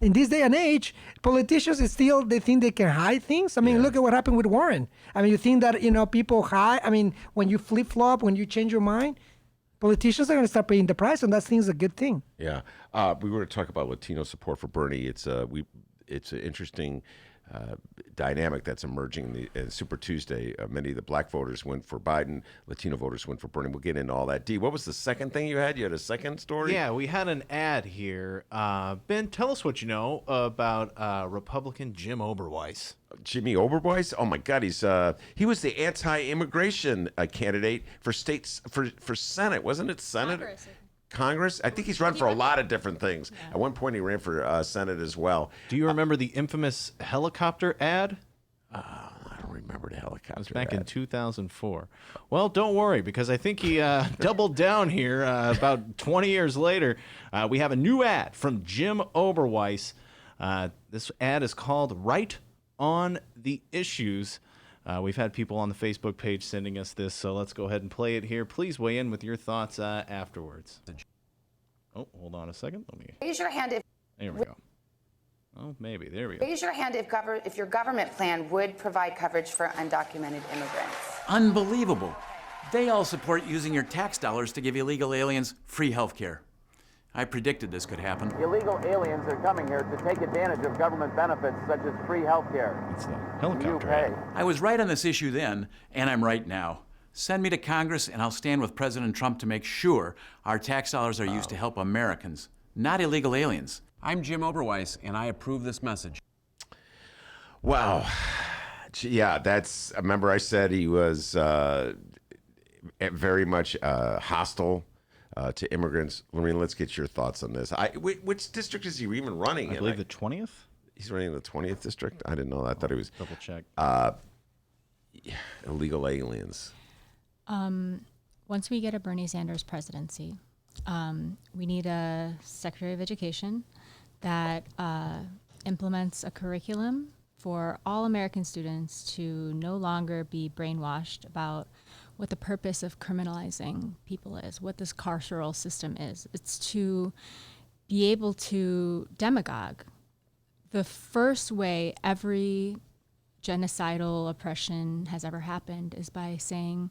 In this day and age, politicians they think they can hide things. Look at what happened with Warren. You think that people hide. When you flip-flop, when you change your mind, politicians are going to start paying the price, and that thing's a good thing. Yeah, we were to talk about Latino support for Bernie. It's an interesting dynamic that's emerging in Super Tuesday. Many of the black voters went for Biden, Latino voters went for Bernie. We'll get into all that. Dee, what was the second thing you had? You had a second story? Yeah, we had an ad here. Ben, tell us what you know about Republican Jim Oberweis. Jimmy Oberweis? Oh my God, he was the anti-immigration candidate for for Senate, wasn't it? Senate? Congress? I think he's run for a lot of different things. Yeah. At one point, he ran for Senate as well. Do you remember the infamous helicopter ad? I don't remember the helicopter. It was back in 2004. Well, don't worry, because I think he doubled down here about 20 years later. We have a new ad from Jim Oberweis. This ad is called Right on the Issues. We've had people on the Facebook page sending us this, so let's go ahead and play it here. Please weigh in with your thoughts afterwards. Oh, hold on a second. Raise your hand if... There we go. Oh, maybe. There we go. Raise your hand if your government plan would provide coverage for undocumented immigrants. Unbelievable. They all support using your tax dollars to give illegal aliens free health care. I predicted this could happen. Illegal aliens are coming here to take advantage of government benefits such as free health care. It's the helicopter ad. I was right on this issue then, and I'm right now. Send me to Congress, and I'll stand with President Trump to make sure our tax dollars are used to help Americans, not illegal aliens. I'm Jim Oberweis, and I approve this message. Wow. Yeah, remember I said he was very much hostile to immigrants. Lorena, let's get your thoughts on this. Which district is he even running in? I believe the 20th. He's running in the 20th district? I didn't know that. I thought he was... Double check. Illegal aliens. Once we get a Bernie Sanders presidency, we need a Secretary of Education that implements a curriculum for all American students to no longer be brainwashed about what the purpose of criminalizing people is, what this carceral system is. It's to be able to demagogue. The first way every genocidal oppression has ever happened is by saying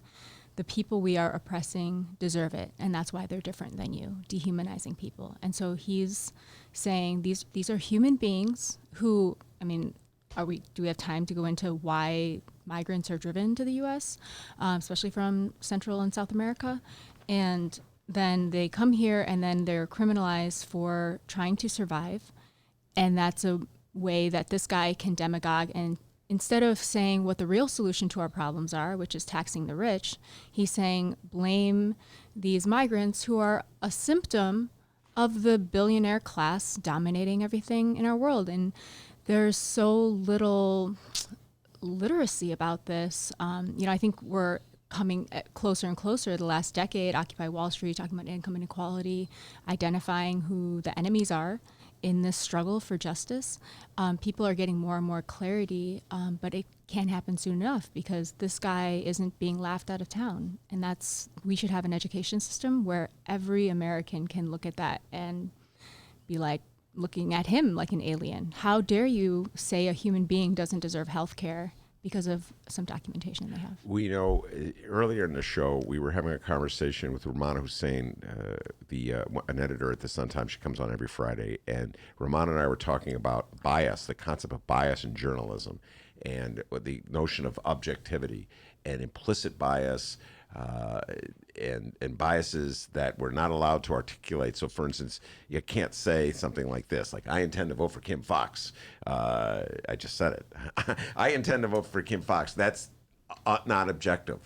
the people we are oppressing deserve it, and that's why they're different than you, dehumanizing people. And so he's saying these are human beings who, do we have time to go into why migrants are driven to the U.S., especially from Central and South America? And then they come here and then they're criminalized for trying to survive. And that's a way that this guy can demagogue. And instead of saying what the real solution to our problems are, which is taxing the rich, he's saying blame these migrants who are a symptom of the billionaire class dominating everything in our world. And there's so little literacy about this. I think we're coming closer and closer the last decade, Occupy Wall Street, talking about income inequality, identifying who the enemies are in this struggle for justice. People are getting more and more clarity, but it can't happen soon enough because this guy isn't being laughed out of town. And we should have an education system where every American can look at that and be like, looking at him like an alien. How dare you say a human being doesn't deserve health care because of some documentation they have? We know earlier in the show, we were having a conversation with Rummana Hussain, an editor at the Sun-Times. She comes on every Friday. And Rummana and I were talking about bias, the concept of bias in journalism, and the notion of objectivity and implicit bias and biases that we're not allowed to articulate. So, for instance, you can't say something like this, like, I intend to vote for Kim Fox. I just said it. I intend to vote for Kim Fox. That's not objective.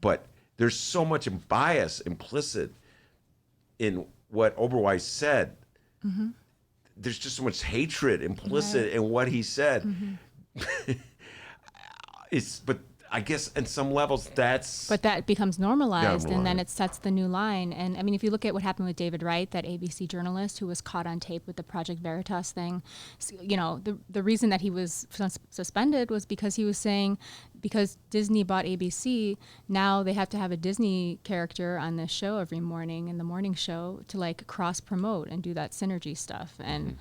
But there's so much bias implicit in what Oberweis said. Mm-hmm. There's just so much hatred implicit in what he said. Mm-hmm. But I guess in some levels But that becomes normalized, and then Normalized. it sets the new line. And I mean, if you look at what happened with David Wright, that ABC journalist who was caught on tape with the Project Veritas thing, the reason that he was suspended was because he was saying, because Disney bought ABC, now they have to have a Disney character on the show every morning in the morning show to like cross promote and do that synergy stuff. And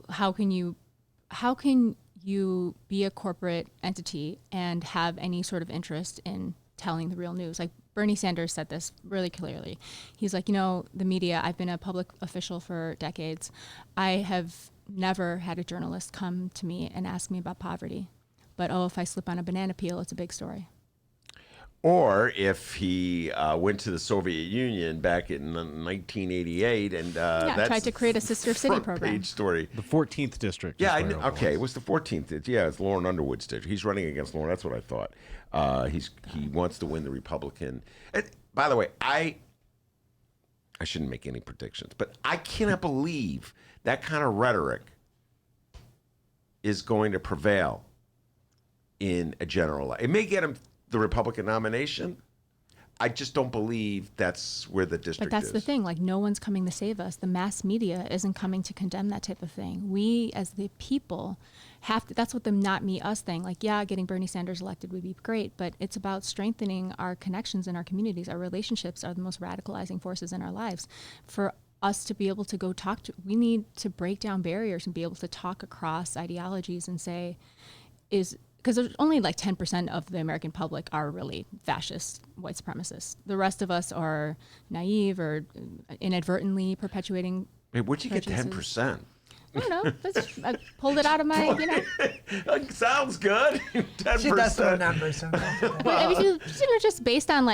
how can you be a corporate entity and have any sort of interest in telling the real news? Like Bernie Sanders said this really clearly. He's like, the media, I've been a public official for decades. I have never had a journalist come to me and ask me about poverty. But, if I slip on a banana peel, it's a big story. Or if he went to the Soviet Union back in 1988 and that's tried to create a sister city front program. page story. The 14th district. Yeah, I knew, okay, it was the 14th. It's Lauren Underwood's district. He's running against Lauren. That's what I thought. He wants to win the Republican. And, by the way, I shouldn't make any predictions, but I cannot believe that kind of rhetoric is going to prevail in a general election. It may get him the Republican nomination. I just don't believe that's where the district But that's is. the thing. Like, no one's coming to save us. The mass media isn't coming to condemn that type of thing. We, as the people, have to. That's what the not me, us thing. Like, yeah, getting Bernie Sanders elected would be great, but it's about strengthening our connections in our communities. Our relationships are the most radicalizing forces in our lives. For us to be able to go talk to, we need to break down barriers and be able to talk across ideologies and say, because there's only like 10% of the American public are really fascist white supremacists. The rest of us are naive or inadvertently perpetuating. Wait, where'd you get prejudices. 10%? I don't know. I pulled it out of my, Sounds good. 10%. She does throw numbers. But if you just based on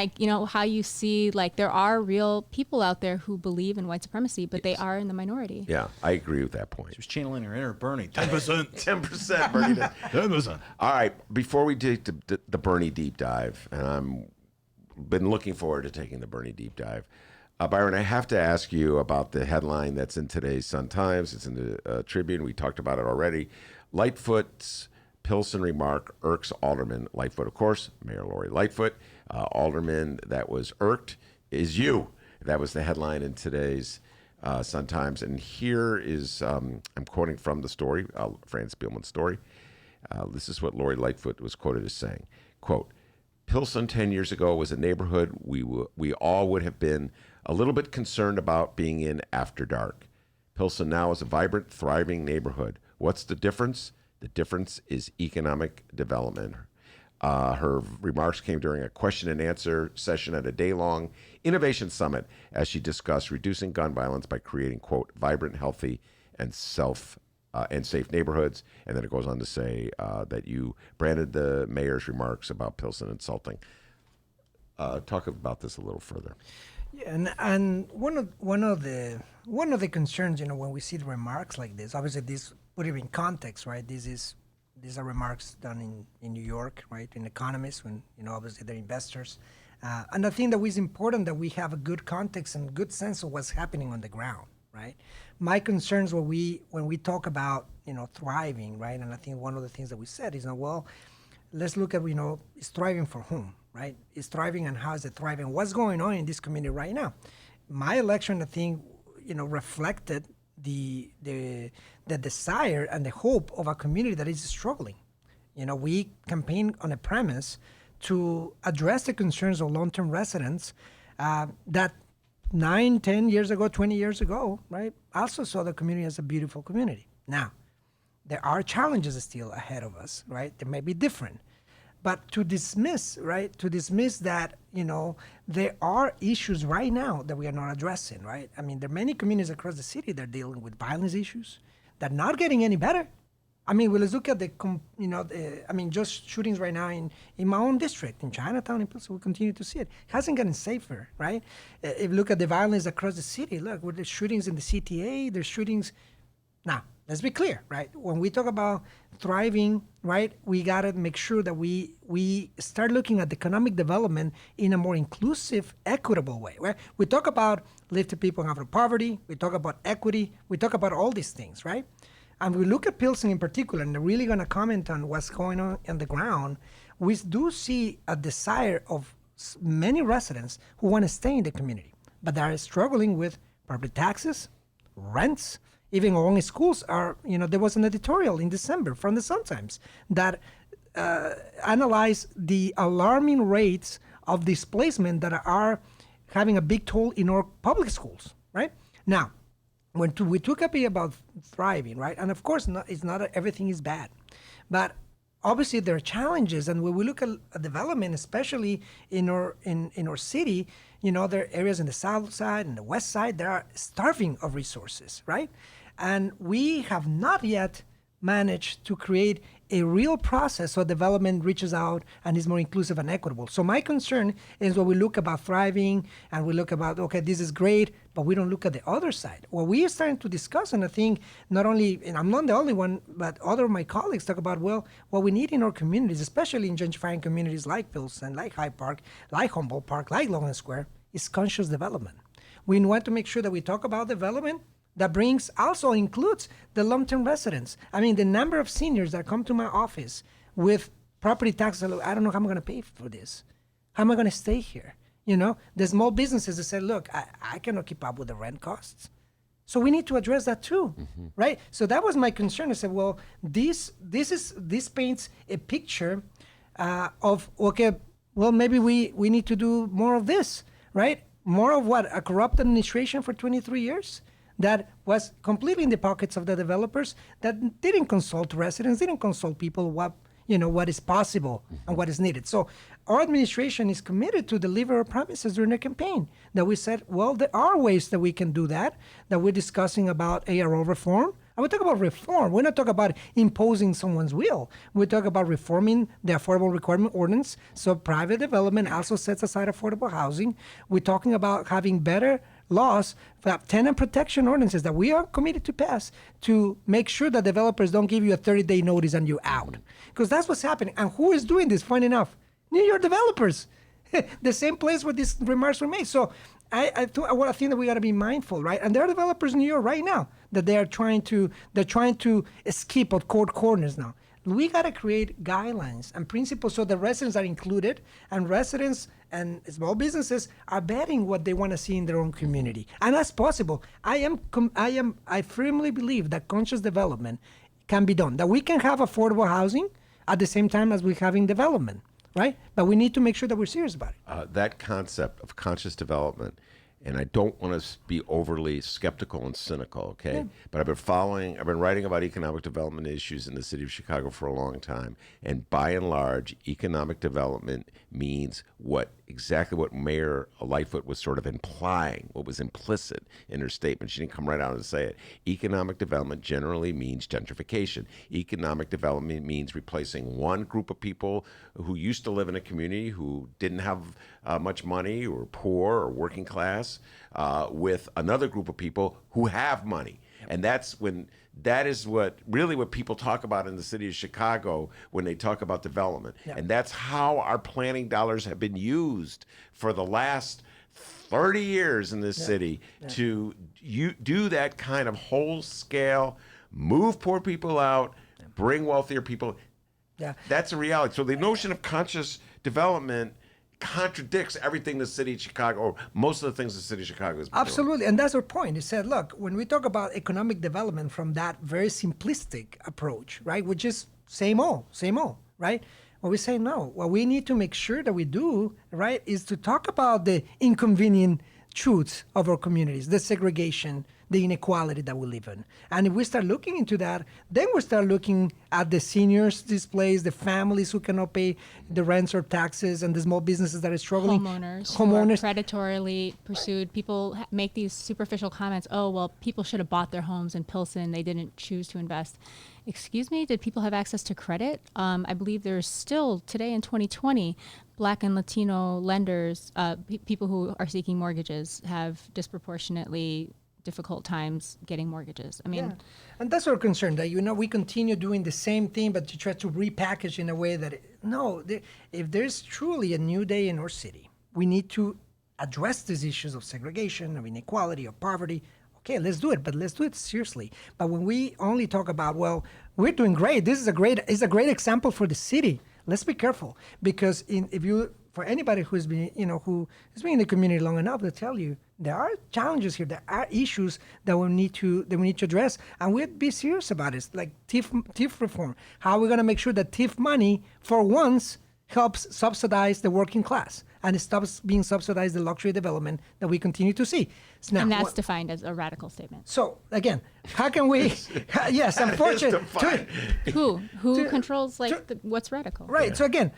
how you see, there are real people out there who believe in white supremacy, but they are in the minority. Yeah, I agree with that point. She was channeling her inner Bernie. 10%. 10%, Bernie. 10%. All right, before we do the Bernie deep dive, and I've been looking forward to taking the Bernie deep dive, Byron, I have to ask you about the headline that's in today's Sun-Times. It's in the Tribune. We talked about it already. Lightfoot's Pilsen remark irks Alderman. Lightfoot, of course, Mayor Lori Lightfoot. Alderman that was irked is you. That was the headline in today's Sun-Times. And here is, I'm quoting from the story, Fran Spielman's story. This is what Lori Lightfoot was quoted as saying, quote, Pilsen 10 years ago was a neighborhood we all would have been a little bit concerned about being in after dark. Pilsen now is a vibrant, thriving neighborhood. What's the difference? The difference is economic development. Her remarks came during a question and answer session at a day-long innovation summit as she discussed reducing gun violence by creating, quote, vibrant, healthy, and safe neighborhoods. And then it goes on to say that you branded the mayor's remarks about Pilsen insulting. Talk about this a little further. Yeah, and one of the concerns, when we see the remarks like this, obviously this put it in context, right? These are remarks done in New York, right? In Economist, when obviously they're investors, and I think that it's important that we have a good context and good sense of what's happening on the ground, right? My concerns when we talk about thriving, right? And I think one of the things that we said is, well, let's look at it's thriving for whom, right? It's thriving, and how is it thriving? What's going on in this community right now? My election, I think, reflected the desire and the hope of a community that is struggling. We campaign on a premise to address the concerns of long-term residents that 9, 10 years ago, 20 years ago, right, also saw the community as a beautiful community. Now, there are challenges still ahead of us, right? They may be different. But to dismiss that, there are issues right now that we are not addressing, right? I mean, there are many communities across the city that are dealing with violence issues that are not getting any better, I mean, well, let's look at just shootings right now in my own district, in Chinatown, in Pilsen, we continue to see it. It hasn't gotten safer, right? If you look at the violence across the city, look, with the shootings in the CTA, there's shootings. Now, let's be clear, right? When we talk about thriving, right, we got to make sure that we start looking at economic development in a more inclusive, equitable way, right? We talk about lifting people out of poverty. We talk about equity. We talk about all these things, right? And we look at Pilsen in particular, and they're really going to comment on what's going on the ground. We do see a desire of many residents who want to stay in the community, but they are struggling with property taxes, rents. Even our own schools are, there was an editorial in December from the Sun-Times that analyzed the alarming rates of displacement that are having a big toll in our public schools, right? Now, when we talk a bit about thriving, right? And of course, it's not everything is bad, but obviously there are challenges. And when we look at development, especially in our city, there are areas in the south side and the west side that are starving of resources, right? And we have not yet managed to create a real process so development reaches out and is more inclusive and equitable. So my concern is when we look about thriving and we look about, okay, this is great, but we don't look at the other side. What we are starting to discuss, and I think not only, and I'm not the only one, but other of my colleagues talk about, well, what we need in our communities, especially in gentrifying communities like Pilsen, like Hyde Park, like Humboldt Park, like Logan Square, is conscious development. We want to make sure that we talk about development that also includes the long-term residents. I mean, the number of seniors that come to my office with property taxes, I don't know how I'm going to pay for this. How am I going to stay here? The small businesses that say, look, I cannot keep up with the rent costs. So we need to address that too, right? So that was my concern. I said, well, this paints a picture of, okay, well, maybe we need to do more of this, right? More of what? A corrupt administration for 23 years? That was completely in the pockets of the developers, that didn't consult residents, didn't consult people what is possible and what is needed. So our administration is committed to deliver our promises during the campaign. That we said, well, there are ways that we can do that we're discussing about ARO reform. And we talk about reform. We're not talking about imposing someone's will. We talk about reforming the Affordable Requirement Ordinance so private development also sets aside affordable housing. We're talking about having better laws, tenant protection ordinances that we are committed to pass to make sure that developers don't give you a 30-day notice and you're out. Because that's what's happening. And who is doing this, funny enough? New York developers. The same place where these remarks were made. So I think that we got to be mindful, right? And there are developers in New York right now that they're trying to escape at court corners now. We got to create guidelines and principles so the residents are included, and residents and small businesses are betting what they want to see in their own community. And that's possible. I firmly believe that conscious development can be done, that we can have affordable housing at the same time as we're having development, right? But we need to make sure that we're serious about it. That concept of conscious development, and I don't want to be overly skeptical and cynical, okay? Yeah. But I've been writing about economic development issues in the city of Chicago for a long time. And by and large, economic development means exactly what Mayor Lightfoot was sort of implying, what was implicit in her statement. She didn't come right out and say it. Economic development generally means gentrification. Economic development means replacing one group of people who used to live in a community who didn't have much money or poor or working class with another group of people who have money. And that is what people talk about in the city of Chicago when they talk about development. Yeah. And that's how our planning dollars have been used for the last 30 years in this city to do that kind of whole scale, move poor people out, bring wealthier people. Yeah. That's a reality. So the notion of conscious development contradicts everything the city of Chicago, or most of the things the city of Chicago is doing. Absolutely, and that's our point. He said, look, when we talk about economic development from that very simplistic approach, right, which is same old, right? Well, we say no. What we need to make sure that we do, right, is to talk about the inconvenient truths of our communities, the segregation, the inequality that we live in. And if we start looking into that, then we start looking at the seniors displaced, the families who cannot pay the rents or taxes, and the small businesses that are struggling. Homeowners who are predatorily pursued. People make these superficial comments, oh, well, people should have bought their homes in Pilsen. They didn't choose to invest. excuse me, did people have access to credit? I believe there's still, today in 2020, Black and Latino lenders, people who are seeking mortgages, have disproportionately difficult times getting mortgages. I mean, and that's our concern, that we continue doing the same thing, but to try to repackage in a way that if there's truly a new day in our city, we need to address these issues of segregation, of inequality, of poverty. Okay, let's do it, but let's do it seriously. But when we only talk about, well, we're doing great, this is a great example for the city. Let's be careful, because for anybody who's been, who has been in the community long enough, they'll tell you there are challenges here. There are issues that we need to address, and we'd be serious about it. Like TIF reform. How are we going to make sure that TIF money, for once, helps subsidize the working class, and it stops being subsidized the luxury development that we continue to see. Now, and that's defined as a radical statement. So again, how can we? Yes, unfortunately. Who controls what's radical? Right. Yeah. So again,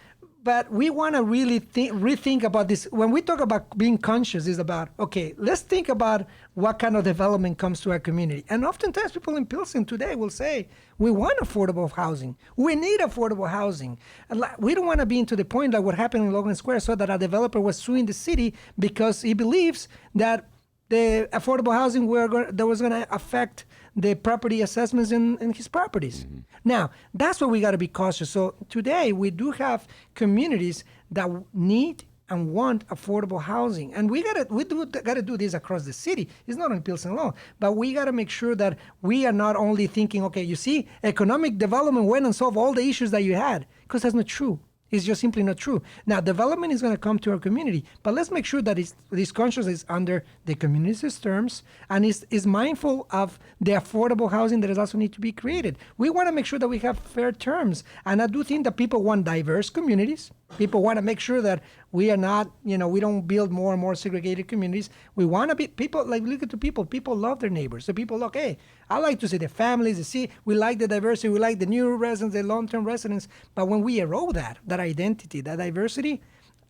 but we want to really rethink about this. When we talk about being conscious, is about, okay, let's think about what kind of development comes to our community. And oftentimes people in Pilsen today will say, we want affordable housing. We need affordable housing. And we don't want to be into the point like what happened in Logan Square, so that a developer was suing the city because he believes that the affordable housing that was going to affect the property assessments in his properties. Mm-hmm. Now, that's where we got to be cautious. So today we do have communities that need and want affordable housing, and we got to do this across the city. It's not in Pilsen alone, but we got to make sure that we are not only thinking, okay, you see, economic development went and solved all the issues that you had, because that's not true. It's just simply not true. Now, development is going to come to our community, but let's make sure that this conscious is under the community's terms and is mindful of the affordable housing that is also need to be created. We want to make sure that we have fair terms, and I do think that people want diverse communities. People want to make sure that we are not, we don't build more and more segregated communities. We want to be people, look at the people. People love their neighbors. The people look, hey, I like to see the families, we like the diversity, we like the new residents, the long-term residents. But when we erode that identity, that diversity,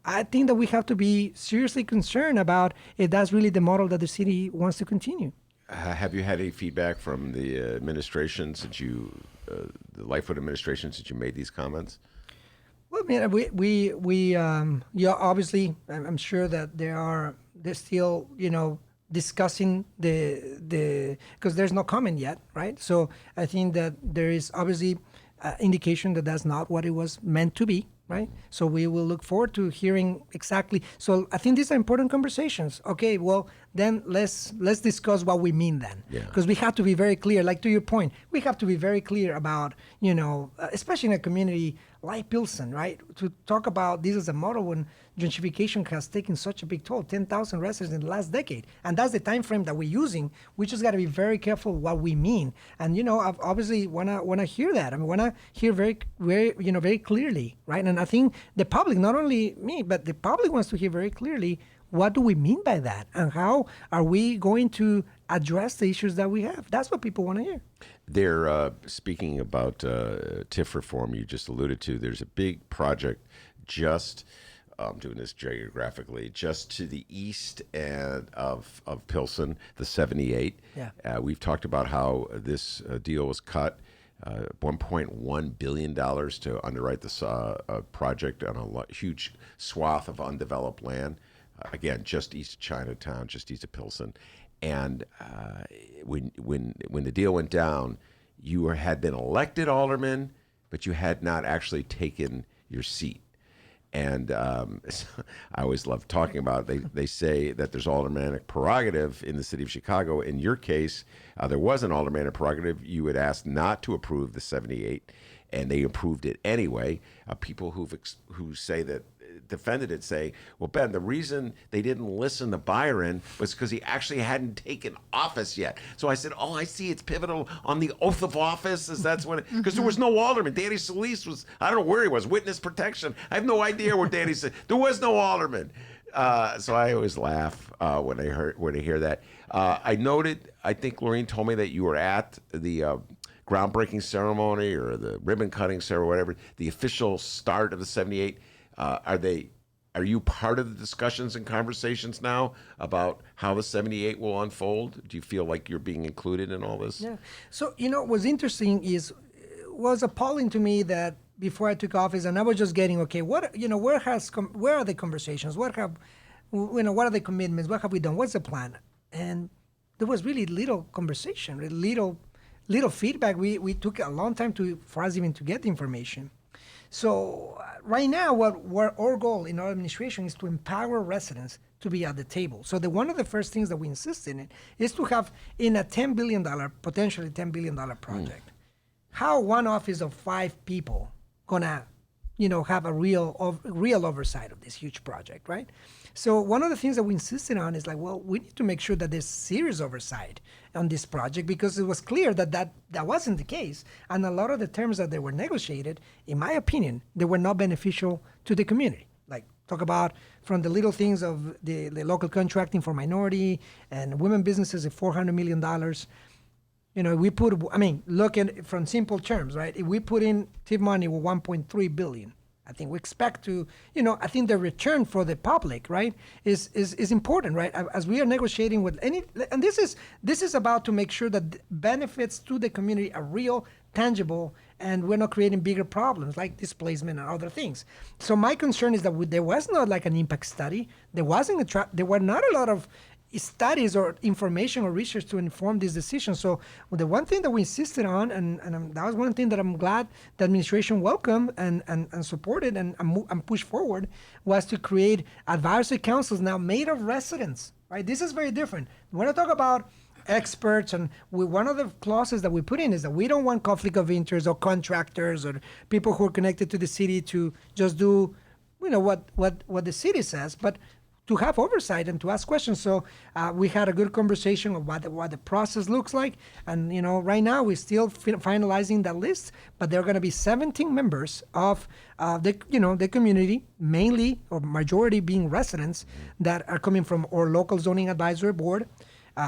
I think that we have to be seriously concerned about if that's really the model that the city wants to continue. Have you had any feedback from the administration since the Lightfoot administration since you made these comments? Well, we obviously, I'm sure that they're still, discussing because there's no comment yet, right? So I think that there is obviously indication that that's not what it was meant to be, right? So we will look forward to hearing exactly. So I think these are important conversations. Okay, well, then let's discuss what we mean then. Because we have to be very clear, like to your point, we have to be very clear about, especially in a community like Pilsen, right? To talk about this as a model when gentrification has taken such a big toll, 10,000 residents in the last decade. And that's the time frame that we're using. We just got to be very careful what we mean. And, I obviously want to hear that. I mean, want to hear very, very, very clearly, right? And I think the public, not only me, but the public wants to hear very clearly, what do we mean by that? And how are we going to address the issues that we have? That's what people want to hear. They're speaking about TIF reform you just alluded to. There's a big project just, I'm doing this geographically, just to the east of Pilsen, the 78. Yeah. We've talked about how this deal was cut. $1.1 billion to underwrite this project on a huge swath of undeveloped land. Again, just east of Chinatown, just east of Pilsen. And when the deal went down, you had been elected alderman, but you had not actually taken your seat. And I always love talking about it. They say that there's aldermanic prerogative in the city of Chicago. In your case, there was an aldermanic prerogative. You had asked not to approve the 78, and they approved it anyway. People who say that defended it say, well, Ben, the reason they didn't listen to Byron was because he actually hadn't taken office yet. So I said, oh, I see, it's pivotal on the oath of office. Is that's when? Because there was no alderman. Danny Solis was, I don't know where he was, witness protection. I have no idea where Danny said. There was no alderman. So I always laugh when I hear that. I noted, I think Lorene told me that you were at the groundbreaking ceremony or the ribbon cutting ceremony, whatever, the official start of the 78. Are you part of the discussions and conversations now about how the 78 will unfold? Do you feel like you're being included in all this? Yeah. So, what's interesting is was appalling to me that before I took office, and I was just getting, okay, where are the conversations? What are the commitments? What have we done? What's the plan? And there was really little conversation, little feedback. We took a long time for us even to get the information. So right now, what our goal in our administration is to empower residents to be at the table. So one of the first things that we insist in is to have in a potentially $10 billion project, how one office of 5 people gonna, have a real oversight of this huge project, right? So one of the things that we insisted on is we need to make sure that there's serious oversight on this project, because it was clear that wasn't the case. And a lot of the terms that they were negotiated, in my opinion, they were not beneficial to the community. Like, talk about from the little things of the local contracting for minority and women businesses at $400 million. Look at it from simple terms, right? If we put in TIP money with $1.3 billion, I think we expect to, I think the return for the public, right, is important, right? As we are negotiating with and this is about to make sure that benefits to the community are real, tangible, and we're not creating bigger problems like displacement and other things. So my concern is that there was not like an impact study. There were not a lot of studies or information or research to inform this decision. So the one thing that we insisted on, and that was one thing that I'm glad the administration welcomed and supported and pushed forward, was to create advisory councils now made of residents, right? This is very different. When I talk about experts, and one of the clauses that we put in is that we don't want conflict of interest or contractors or people who are connected to the city to just do, what the city says, but to have oversight and to ask questions. So we had a good conversation of what the process looks like. And, right now we're still finalizing that list, but there are going to be 17 members of the community, mainly or majority being residents that are coming from our local zoning advisory board.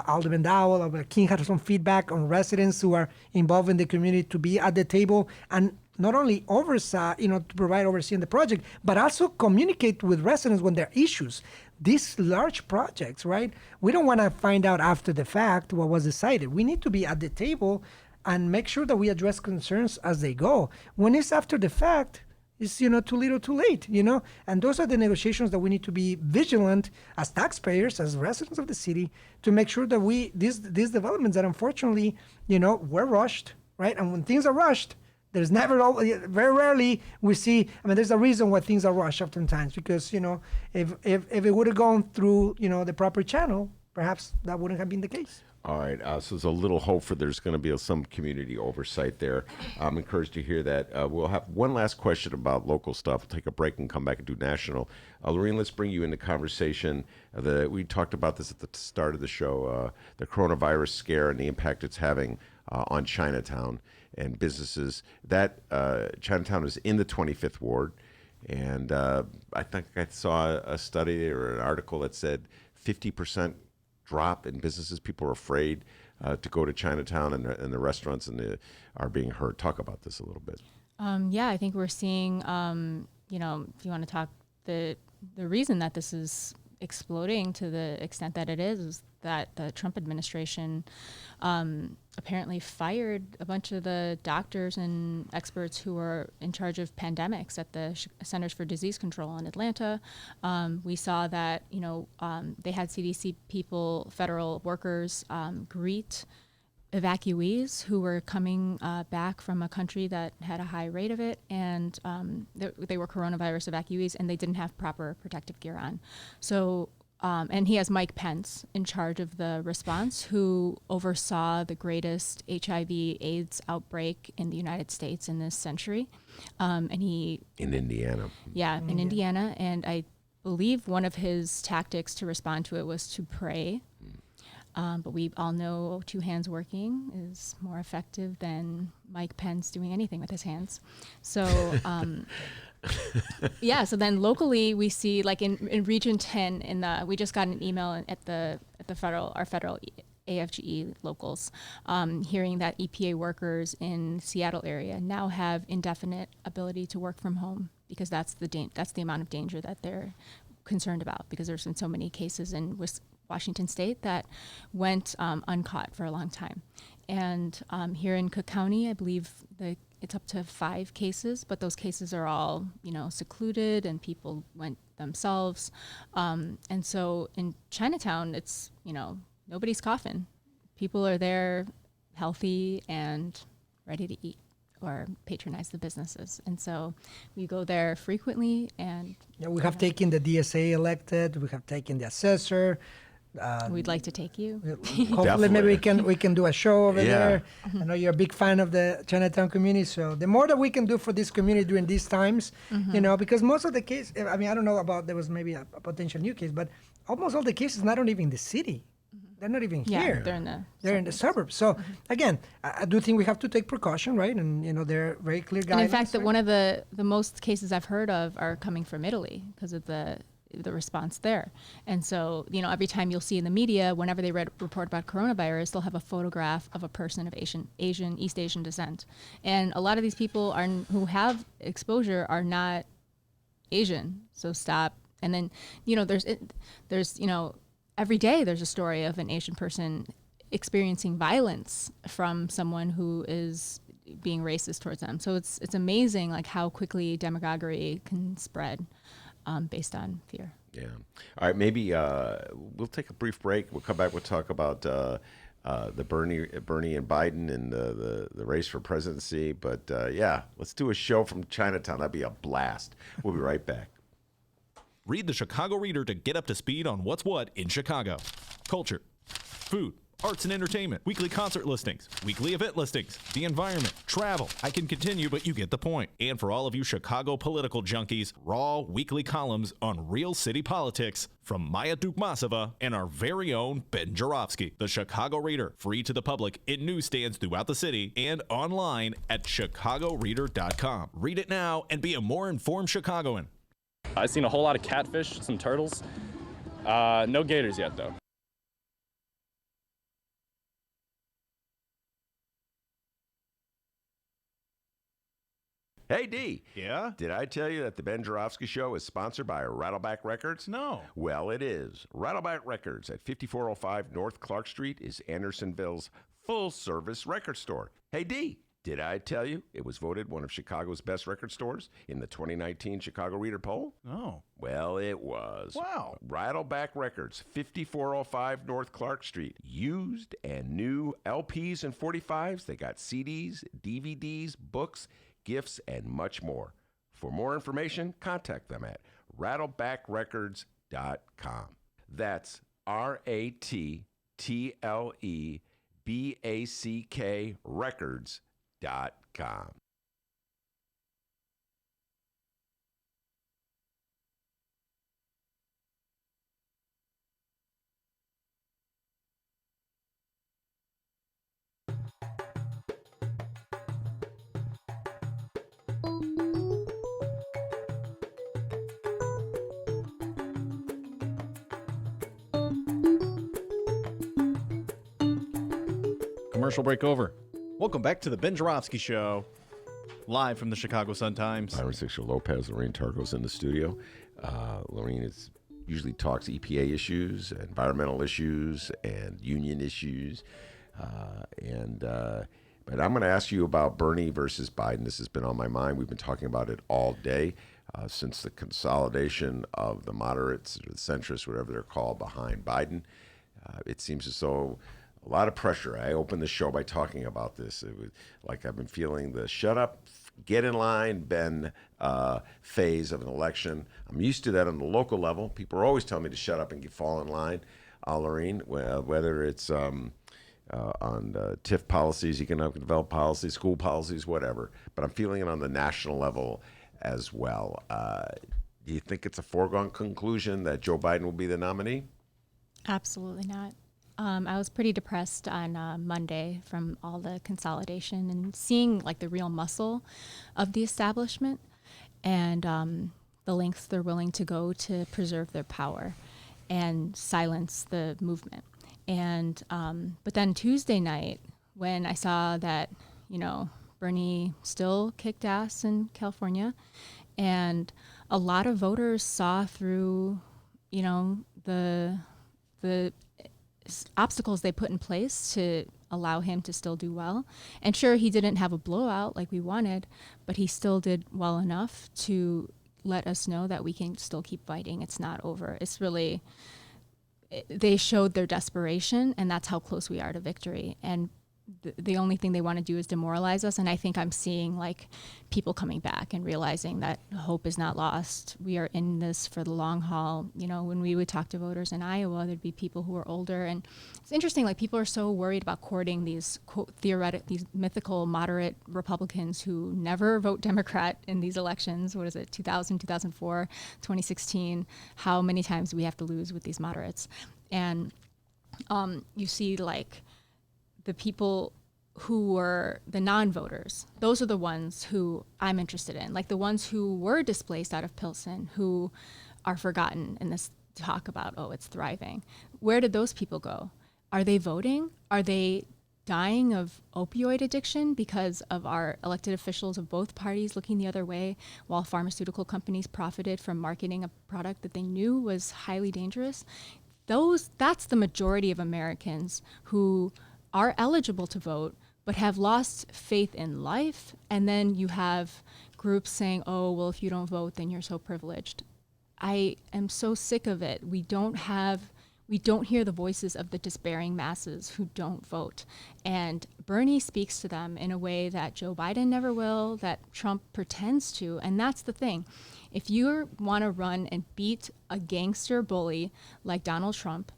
Alderman Dowell, King had some feedback on residents who are involved in the community to be at the table and not only oversight, to provide oversight in the project, but also communicate with residents when there are issues. These large projects, right? We don't want to find out after the fact what was decided. We need to be at the table and make sure that we address concerns as they go. When it's after the fact, it's, too little too late, And those are the negotiations that we need to be vigilant as taxpayers, as residents of the city, to make sure that these developments that unfortunately, were rushed, right? And when things are rushed, there's very rarely we see, there's a reason why things are rushed oftentimes, because, if it would have gone through, the proper channel, perhaps that wouldn't have been the case. All right, so there's a little hope for there's going to be some community oversight there. I'm encouraged to hear that. We'll have one last question about local stuff. We'll take a break and come back and do national. Lorene, let's bring you into conversation. We talked about this at the start of the show, the coronavirus scare and the impact it's having on Chinatown and businesses. That Chinatown is in the 25th Ward, and I think I saw a study or an article that said 50% drop in businesses. People are afraid to go to Chinatown, and the restaurants are being hurt. Talk about this a little bit. I think we're seeing, if you want to talk, the reason that this is exploding to the extent that it is that the Trump administration apparently fired a bunch of the doctors and experts who were in charge of pandemics at the Centers for Disease Control in Atlanta. We saw that, they had CDC people, federal workers, greet evacuees who were coming back from a country that had a high rate of it, and they were coronavirus evacuees, and they didn't have proper protective gear on. So, and he has Mike Pence in charge of the response, who oversaw the greatest HIV/AIDS outbreak in the United States in this century. And he... In Indiana. Yeah, in Indiana. And I believe one of his tactics to respond to it was to pray. But we all know two hands working is more effective than Mike Pence doing anything with his hands. So, so then locally we see, like in Region 10, we just got an email at our federal AFGE locals, hearing that EPA workers in Seattle area now have indefinite ability to work from home, because that's the amount of danger that they're concerned about, because there's been so many cases in Washington State that went uncaught for a long time. And here in Cook County, I believe the it's up to 5 cases, but those cases are all, secluded and people went themselves. And so in Chinatown, it's, nobody's coughing. People are there healthy and ready to eat or patronize the businesses. And so we go there frequently. And we have taken the DSA elected. We have taken the assessor. We'd like to take you. Hopefully, maybe we can do a show over there. Mm-hmm. I know you're a big fan of the Chinatown community, so the more that we can do for this community during these times, because most of the cases, I don't know about, there was maybe a potential new case, but almost all the cases not even in the city. They're not even here. They're in the suburbs. So again, I do think we have to take precaution, right? And they're very clear guidelines. And in fact, that one of the most cases I've heard of are coming from Italy because of the response there. And so, every time you'll see in the media, whenever they report about coronavirus, they'll have a photograph of a person of East Asian descent. And a lot of these people who have exposure are not Asian. So stop. And then, there's every day there's a story of an Asian person experiencing violence from someone who is being racist towards them. So it's amazing like how quickly demagoguery can spread based on fear. Yeah. All right. Maybe we'll take a brief break. We'll come back. We'll talk about the Bernie and Biden and the race for presidency. But let's do a show from Chinatown. That'd be a blast. We'll be right back. Read the Chicago Reader to get up to speed on what's what in Chicago. Culture, food, arts and entertainment, weekly concert listings, weekly event listings, the environment, travel. I can continue, but you get the point. And for all of you Chicago political junkies, raw weekly columns on real city politics from Maya Dukmasova and our very own Ben Joravsky. The Chicago Reader, free to the public in newsstands throughout the city and online at chicagoreader.com. Read it now and be a more informed Chicagoan. I've seen a whole lot of catfish, some turtles. No gators yet, though. Hey, D. Yeah? Did I tell you that the Ben Joravsky Show is sponsored by Rattleback Records? No. Well, it is. Rattleback Records at 5405 North Clark Street is Andersonville's full-service record store. Hey, D. Did I tell you it was voted one of Chicago's best record stores in the 2019 Chicago Reader poll? Oh. Well, it was. Wow. Rattleback Records, 5405 North Clark Street. Used and new LPs and 45s. They got CDs, DVDs, books, gifts, and much more. For more information, contact them at rattlebackrecords.com. That's RATTLEBACK records.com. Commercial break over. Welcome back to the Ben Joravsky Show, live from the Chicago Sun-Times. Byron, Sigcho-Lopez, Lorraine Targo's in the studio. Lorraine usually talks EPA issues, environmental issues, and union issues. But I'm going to ask you about Bernie versus Biden. This has been on my mind. We've been talking about it all day since the consolidation of the moderates, or the centrists, whatever they're called, behind Biden. It seems as though a lot of pressure. I opened the show by talking about this. It was like I've been feeling the shut up, get in line, Ben phase of an election. I'm used to that on the local level. People are always telling me to shut up and fall in line, Lorraine, whether it's on TIF policies, economic development policies, school policies, whatever. But I'm feeling it on the national level as well. Do you think it's a foregone conclusion that Joe Biden will be the nominee? Absolutely not. I was pretty depressed on Monday from all the consolidation and seeing like the real muscle of the establishment and the lengths they're willing to go to preserve their power and silence the movement. And but then Tuesday night, when I saw that, Bernie still kicked ass in California, and a lot of voters saw through, the obstacles they put in place to allow him to still do well. And sure, he didn't have a blowout like we wanted, but he still did well enough to let us know that we can still keep fighting. It's not over. It's really, they showed their desperation, and that's how close we are to victory. And the only thing they want to do is demoralize us. And I think I'm seeing like people coming back and realizing that hope is not lost. We are in this for the long haul. You know, when we would talk to voters in Iowa, there'd be people who are older. And it's interesting, like people are so worried about courting these these mythical moderate Republicans who never vote Democrat in these elections. What is it, 2000, 2004, 2016? How many times do we have to lose with these moderates? And you see like the people who were the non-voters, those are the ones who I'm interested in, like the ones who were displaced out of Pilsen, who are forgotten in this talk about, oh, it's thriving. Where did those people go? Are they voting? Are they dying of opioid addiction because of our elected officials of both parties looking the other way while pharmaceutical companies profited from marketing a product that they knew was highly dangerous? That's the majority of Americans who are eligible to vote, but have lost faith in life. And then you have groups saying, oh, well, if you don't vote, then you're so privileged. I am so sick of it. We don't hear the voices of the despairing masses who don't vote. And Bernie speaks to them in a way that Joe Biden never will, that Trump pretends to. And that's the thing. If you want to run and beat a gangster bully like Donald Trump,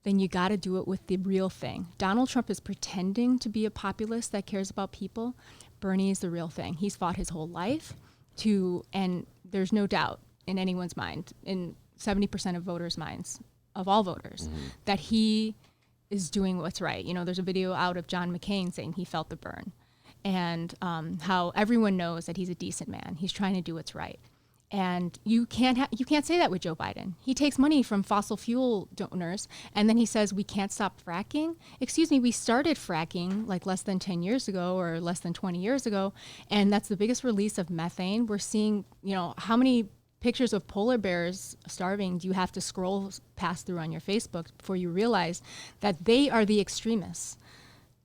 then you got to do it with the real thing. Donald Trump is pretending to be a populist that cares about people. Bernie is the real thing. He's fought his whole life and there's no doubt in anyone's mind, in 70% of voters' minds, of all voters, that he is doing what's right. You know, there's a video out of John McCain saying he felt the burn, and how everyone knows that he's a decent man. He's trying to do what's right. And you can't say that with Joe Biden. He takes money from fossil fuel donors, and then he says we can't stop fracking. Excuse me, we started fracking like less than 10 years ago or less than 20 years ago, and that's the biggest release of methane. We're seeing, you know, how many pictures of polar bears starving do you have to scroll past through on your Facebook before you realize that they are the extremists?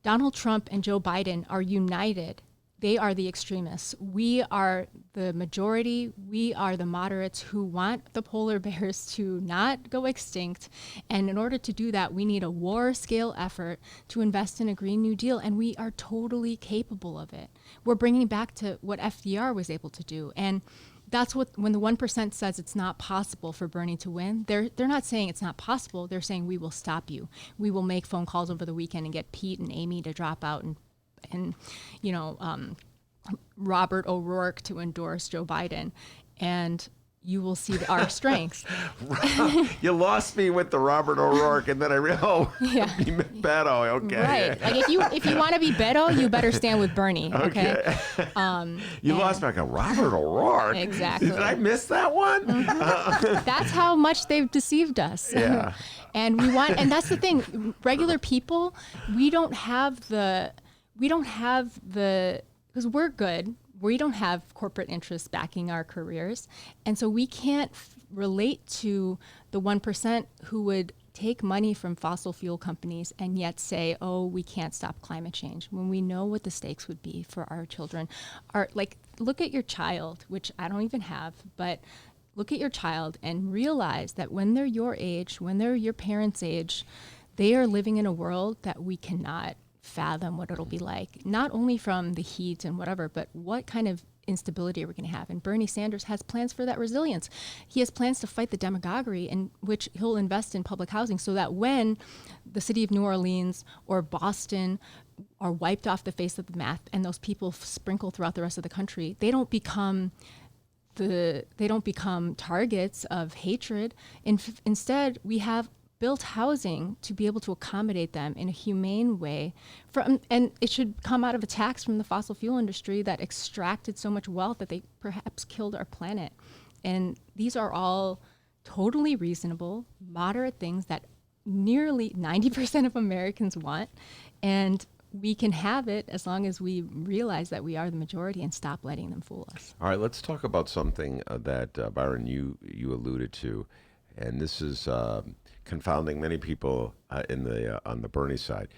Donald Trump and Joe Biden are united. They are the extremists. We are the majority. We are the moderates who want the polar bears to not go extinct. And in order to do that, we need a war-scale effort to invest in a Green New Deal, and we are totally capable of it. We're bringing back to what FDR was able to do. And that's what, when the 1% says it's not possible for Bernie to win, they're not saying it's not possible. They're saying we will stop you. We will make phone calls over the weekend and get Pete and Amy to drop out and you know, Robert O'Rourke to endorse Joe Biden, and you will see our strengths. You lost me with the Robert O'Rourke, and then I realized, you meant Beto. Okay. Right. Like if you want to be Beto, you better stand with Bernie. Okay. You lost me like a Robert O'Rourke. Exactly. Did I miss that one? That's how much they've deceived us. Yeah. And that's the thing. Regular people, we don't have the, because we're good. We don't have corporate interests backing our careers. And so we can't relate to the 1% who would take money from fossil fuel companies and yet say, oh, we can't stop climate change, when we know what the stakes would be for our children. Look at your child, which I don't even have, but look at your child and realize that when they're your age, when they're your parents' age, they are living in a world that we cannot fathom what it'll be like, not only from the heat and whatever, but what kind of instability are we going to have? And Bernie Sanders has plans for that resilience. He has plans to fight the demagoguery, in which he'll invest in public housing so that when the city of New Orleans or Boston are wiped off the face of the map and those people sprinkle throughout the rest of the country, they don't become targets of hatred. Instead, we have built housing to be able to accommodate them in a humane way, and it should come out of a tax from the fossil fuel industry that extracted so much wealth that they perhaps killed our planet. And these are all totally reasonable, moderate things that nearly 90% of Americans want, and we can have it as long as we realize that we are the majority and stop letting them fool us. All right, let's talk about something that, Byron, you alluded to, and this is confounding many people on the Bernie side.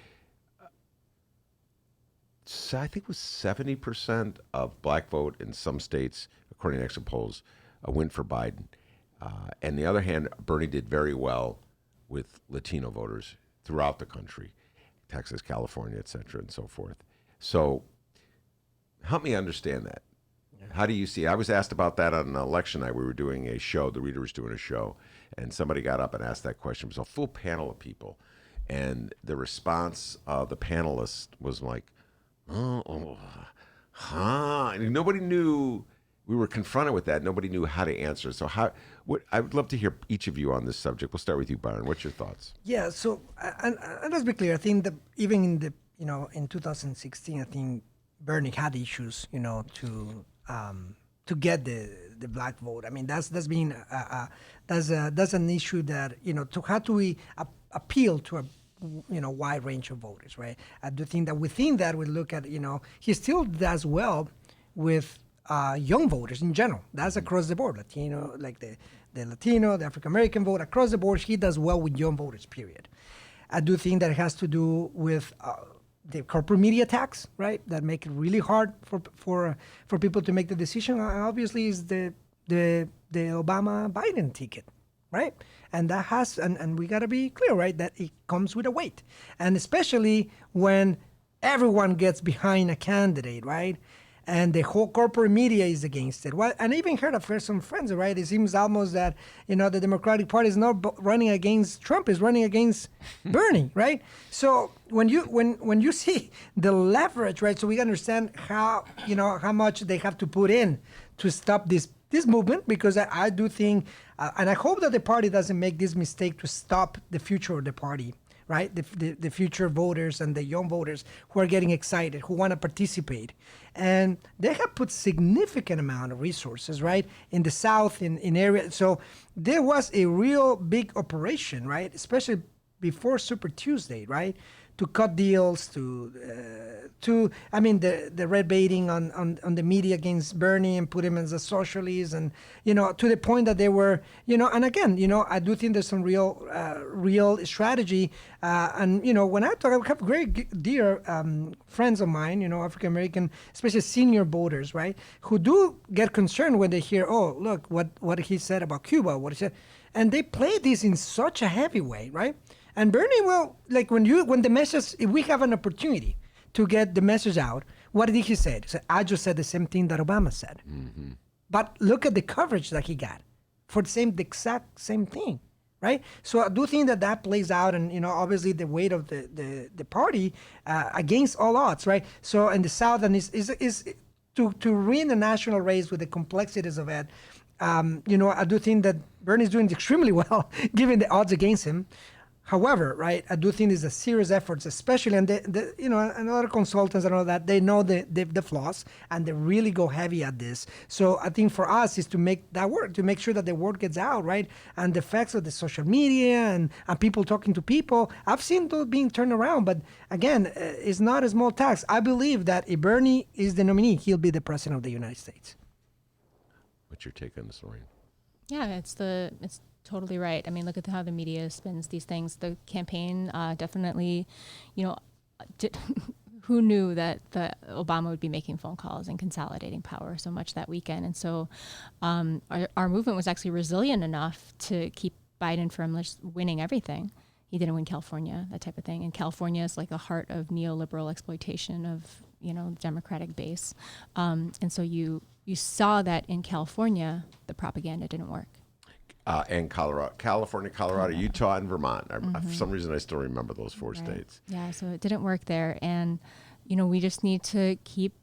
I think it was 70% of black vote in some states, according to exit polls, went for Biden. And the other hand, Bernie did very well with Latino voters throughout the country, Texas, California, et cetera, and so forth. So help me understand that. How do you see? I was asked about that on election night. We were doing a show. The Reader was doing a show, and somebody got up and asked that question. It was a full panel of people, and the response of the panelists was like, and nobody knew. We were confronted with that. Nobody knew how to answer. So I would love to hear each of you on this subject. We'll start with you, Byron. What's your thoughts? Yeah. So, and let's be clear. I think that even in the in 2016, I think Bernie had issues, to get the black vote. I mean, that's been that's an issue that to how do we appeal to a wide range of voters, right? I do think that within that we look at he still does well with young voters in general. That's across the board, Latino, like the Latino, the African American vote across the board. He does well with young voters. Period. I do think that it has to do with the corporate media tax, right? That make it really hard for people to make the decision. Obviously, is the Obama-Biden ticket, right? And that has, and we got to be clear, right? That it comes with a weight, and especially when everyone gets behind a candidate, right? And the whole corporate media is against it. Well, and I even heard of some friends, right? It seems almost that the Democratic Party is not running against Trump; is running against Bernie, right? So when you see the leverage, right? So we understand how how much they have to put in to stop this movement, because I do think, and I hope that the party doesn't make this mistake to stop the future of the party. Right, the future voters and the young voters who are getting excited, who want to participate, and they have put significant amount of resources, right, in the South, in areas. So there was a real big operation, right, especially before Super Tuesday, right, to cut deals, the red baiting on the media against Bernie and put him as a socialist, and to the point that they were and again I do think there's some real strategy, and when I talk, I have great dear friends of mine, African American, especially senior voters, right, who do get concerned when they hear, oh look what he said about Cuba, what he said, and they play this in such a heavy way, right? And Bernie will, like when the message, if we have an opportunity to get the message out, what did he say? He said, I just said the same thing that Obama said. Mm-hmm. But look at the coverage that he got for the exact same thing, right? So I do think that plays out, and obviously the weight of the party against all odds, right? So in the South, and is to win the national race with the complexities of it. I do think that Bernie's doing extremely well given the odds against him. However, right, I do think there's a serious efforts, especially, and and other consultants and all that, they know the flaws, and they really go heavy at this. So I think for us is to make that work, to make sure that the word gets out, right, and the effects of the social media and people talking to people. I've seen those being turned around, but again, it's not a small tax. I believe that if Bernie is the nominee, he'll be the president of the United States. What's your take on this, Lorraine? Yeah, it's totally right. I mean, look at how the media spins these things. The campaign definitely, who knew that Obama would be making phone calls and consolidating power so much that weekend? And so our movement was actually resilient enough to keep Biden from winning everything. He didn't win California, that type of thing. And California is like the heart of neoliberal exploitation of, Democratic base. And so you saw that in California, the propaganda didn't work. And California, Colorado, Utah, and Vermont. For some reason, I still remember those four states. Yeah, so it didn't work there. And, we just need to keep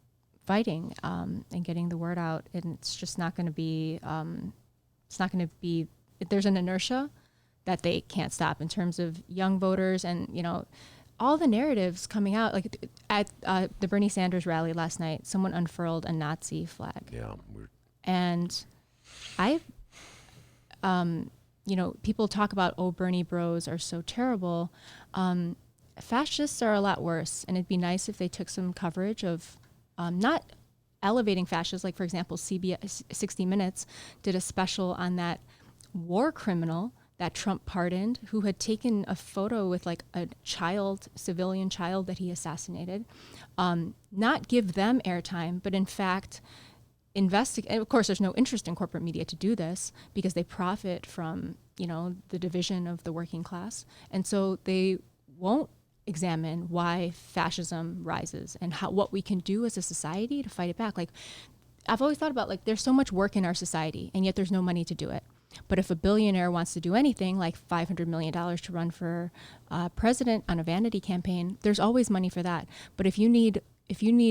fighting and getting the word out. And it's just not going to be, there's an inertia that they can't stop in terms of young voters and, all the narratives coming out. Like at the Bernie Sanders rally last night, someone unfurled a Nazi flag. Yeah. And people talk about, Bernie bros are so terrible. Fascists are a lot worse, and it'd be nice if they took some coverage of not elevating fascists. Like, for example, CBS 60 Minutes did a special on that war criminal that Trump pardoned, who had taken a photo with like a child, civilian child that he assassinated, not give them airtime, but in fact investigate. Of course, there's no interest in corporate media to do this because they profit from, the division of the working class. And so they won't examine why fascism rises and what we can do as a society to fight it back. Like, I've always thought about, like, there's so much work in our society and yet there's no money to do it. But if a billionaire wants to do anything, like $500 million to run for president on a vanity campaign, there's always money for that. But if you need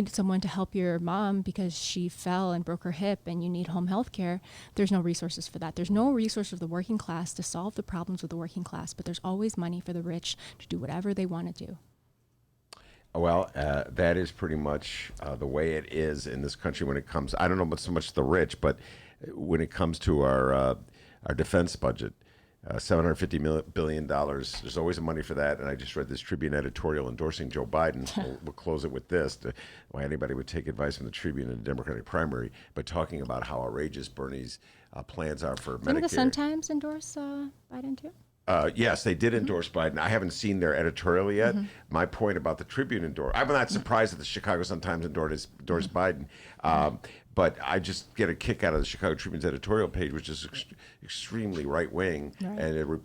someone to help your mom because she fell and broke her hip and you need home health care, there's no resources for that. There's no resource of the working class to solve the problems of the working class, but there's always money for the rich to do whatever they want to do. Well, that is pretty much the way it is in this country when it comes, I don't know about so much the rich, but when it comes to our defense budget, $750 billion. There's always money for that. And I just read this Tribune editorial endorsing Joe Biden. We'll close it with this. Why anybody would take advice from the Tribune in the Democratic primary, but talking about how outrageous Bernie's plans are for Medicare. Didn't the Sun-Times endorse Biden too? Yes, they did endorse Biden. I haven't seen their editorial yet. My point about the Tribune I'm not surprised that the Chicago Sun-Times endorsed Biden. But I just get a kick out of the Chicago Tribune's editorial page, which is extremely right-wing. Right. And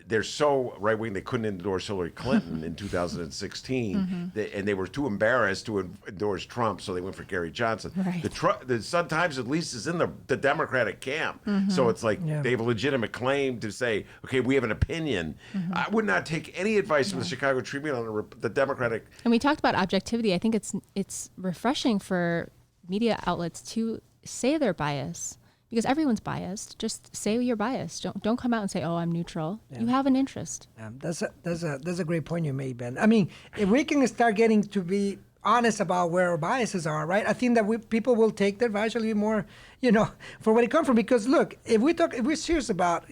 they're so right-wing they couldn't endorse Hillary Clinton in 2016. And they were too embarrassed to endorse Trump, so they went for Gary Johnson. Right. The Sun-Times at least is in the Democratic camp. So it's like they have a legitimate claim to say, okay, we have an opinion. I would not take any advice from the Chicago Tribune on the Democratic. And we talked about objectivity. I think it's refreshing for media outlets to say their bias, because everyone's biased. Just say you're biased. Don't come out and say, "Oh, I'm neutral." Yeah. You have an interest. That's a great point you made, Ben. I mean, if we can start getting to be honest about where our biases are, right? I think that people will take the advice a little bit more, for where it comes from. Because look, if we're serious about,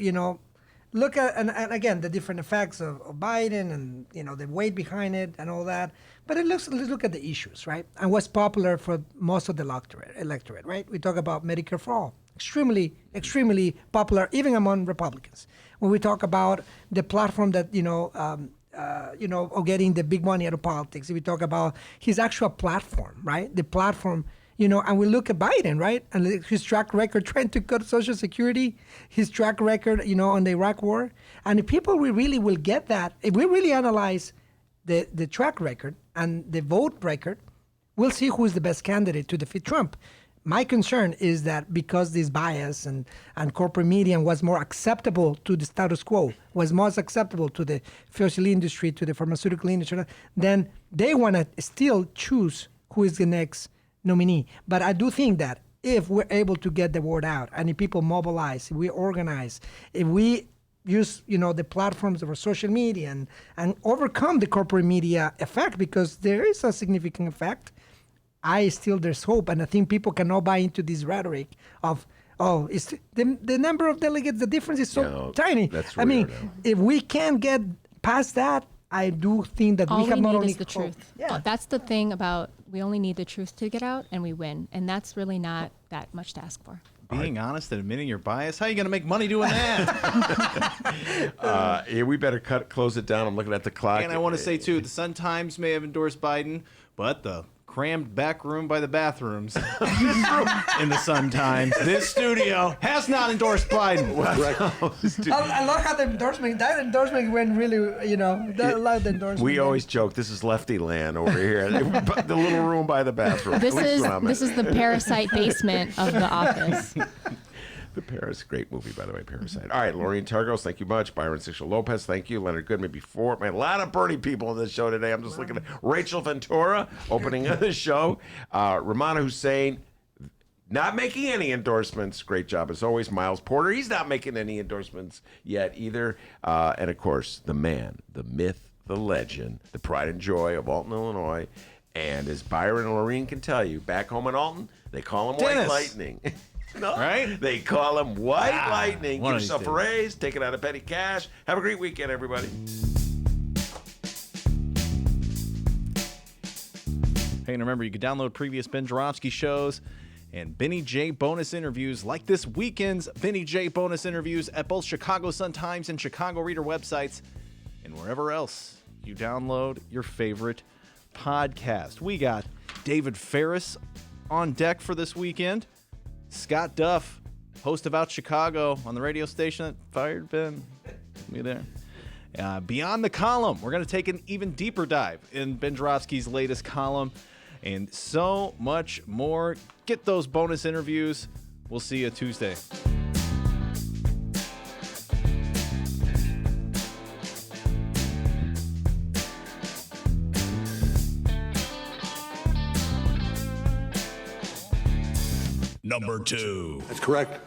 look at and again the different effects of Biden and the weight behind it and all that. But let's look at the issues, right? And what's popular for most of the electorate, right? We talk about Medicare for all, extremely, extremely popular, even among Republicans. When we talk about the platform that of getting the big money out of politics, we talk about his actual platform, right? The platform, and we look at Biden, right? And his track record trying to cut Social Security, his track record, on the Iraq War. And if people really will get that, if we really analyze the track record and the vote record, we'll see who is the best candidate to defeat Trump. My concern is that because this bias and corporate media was more acceptable to the status quo, was most acceptable to the fossil industry, to the pharmaceutical industry, then they want to still choose who is the next nominee. But I do think that if we're able to get the word out and if people mobilize, if we organize, if we use the platforms of our social media and overcome the corporate media effect, because there is a significant effect, there's hope. And I think people cannot buy into this rhetoric of, it's the number of delegates, the difference is so tiny. That's I mean, if we can get past that, I do think that we have not only is the truth. Yeah. That's the thing about, we only need the truth to get out and we win. And that's really not that much to ask for. Being honest and admitting your bias, how are you going to make money doing that? We better close it down. I'm looking at the clock. And I want to say, too, the Sun-Times may have endorsed Biden, but the crammed back room by the bathrooms in the Sun-Times, this studio, has not endorsed Biden. I love how that endorsement went really, that loud endorsement. We always joke, this is lefty land over here. The little room by the bathroom. This is the Parasite basement of the office. Great movie, by the way, Parasite. All right, Lorraine Targos, thank you much. Byron Sigcho-Lopez, thank you. Leonard Goodman before. Man, a lot of Bernie people on this show today. I'm just looking at Rachel Ventura, opening of the show. Rummana Hussain, not making any endorsements. Great job, as always. Miles Porter, he's not making any endorsements yet either. And, of course, the man, the myth, the legend, the pride and joy of Alton, Illinois. And as Byron and Lorraine can tell you, back home in Alton, they call him White Lightning. No, right? They call him White Lightning. Give yourself a raise. Take it out of petty cash. Have a great weekend, everybody. Hey, and remember, you can download previous Ben Joravsky shows and Benny J bonus interviews like this weekend's Benny J bonus interviews at both Chicago Sun-Times and Chicago Reader websites and wherever else you download your favorite podcast. We got David Ferris on deck for this weekend. Scott Duff, host of Out Chicago on the radio station that fired Ben. Me there. Beyond the column, we're going to take an even deeper dive in Ben Joravsky's latest column and so much more. Get those bonus interviews. We'll see you Tuesday. Number 2. That's correct.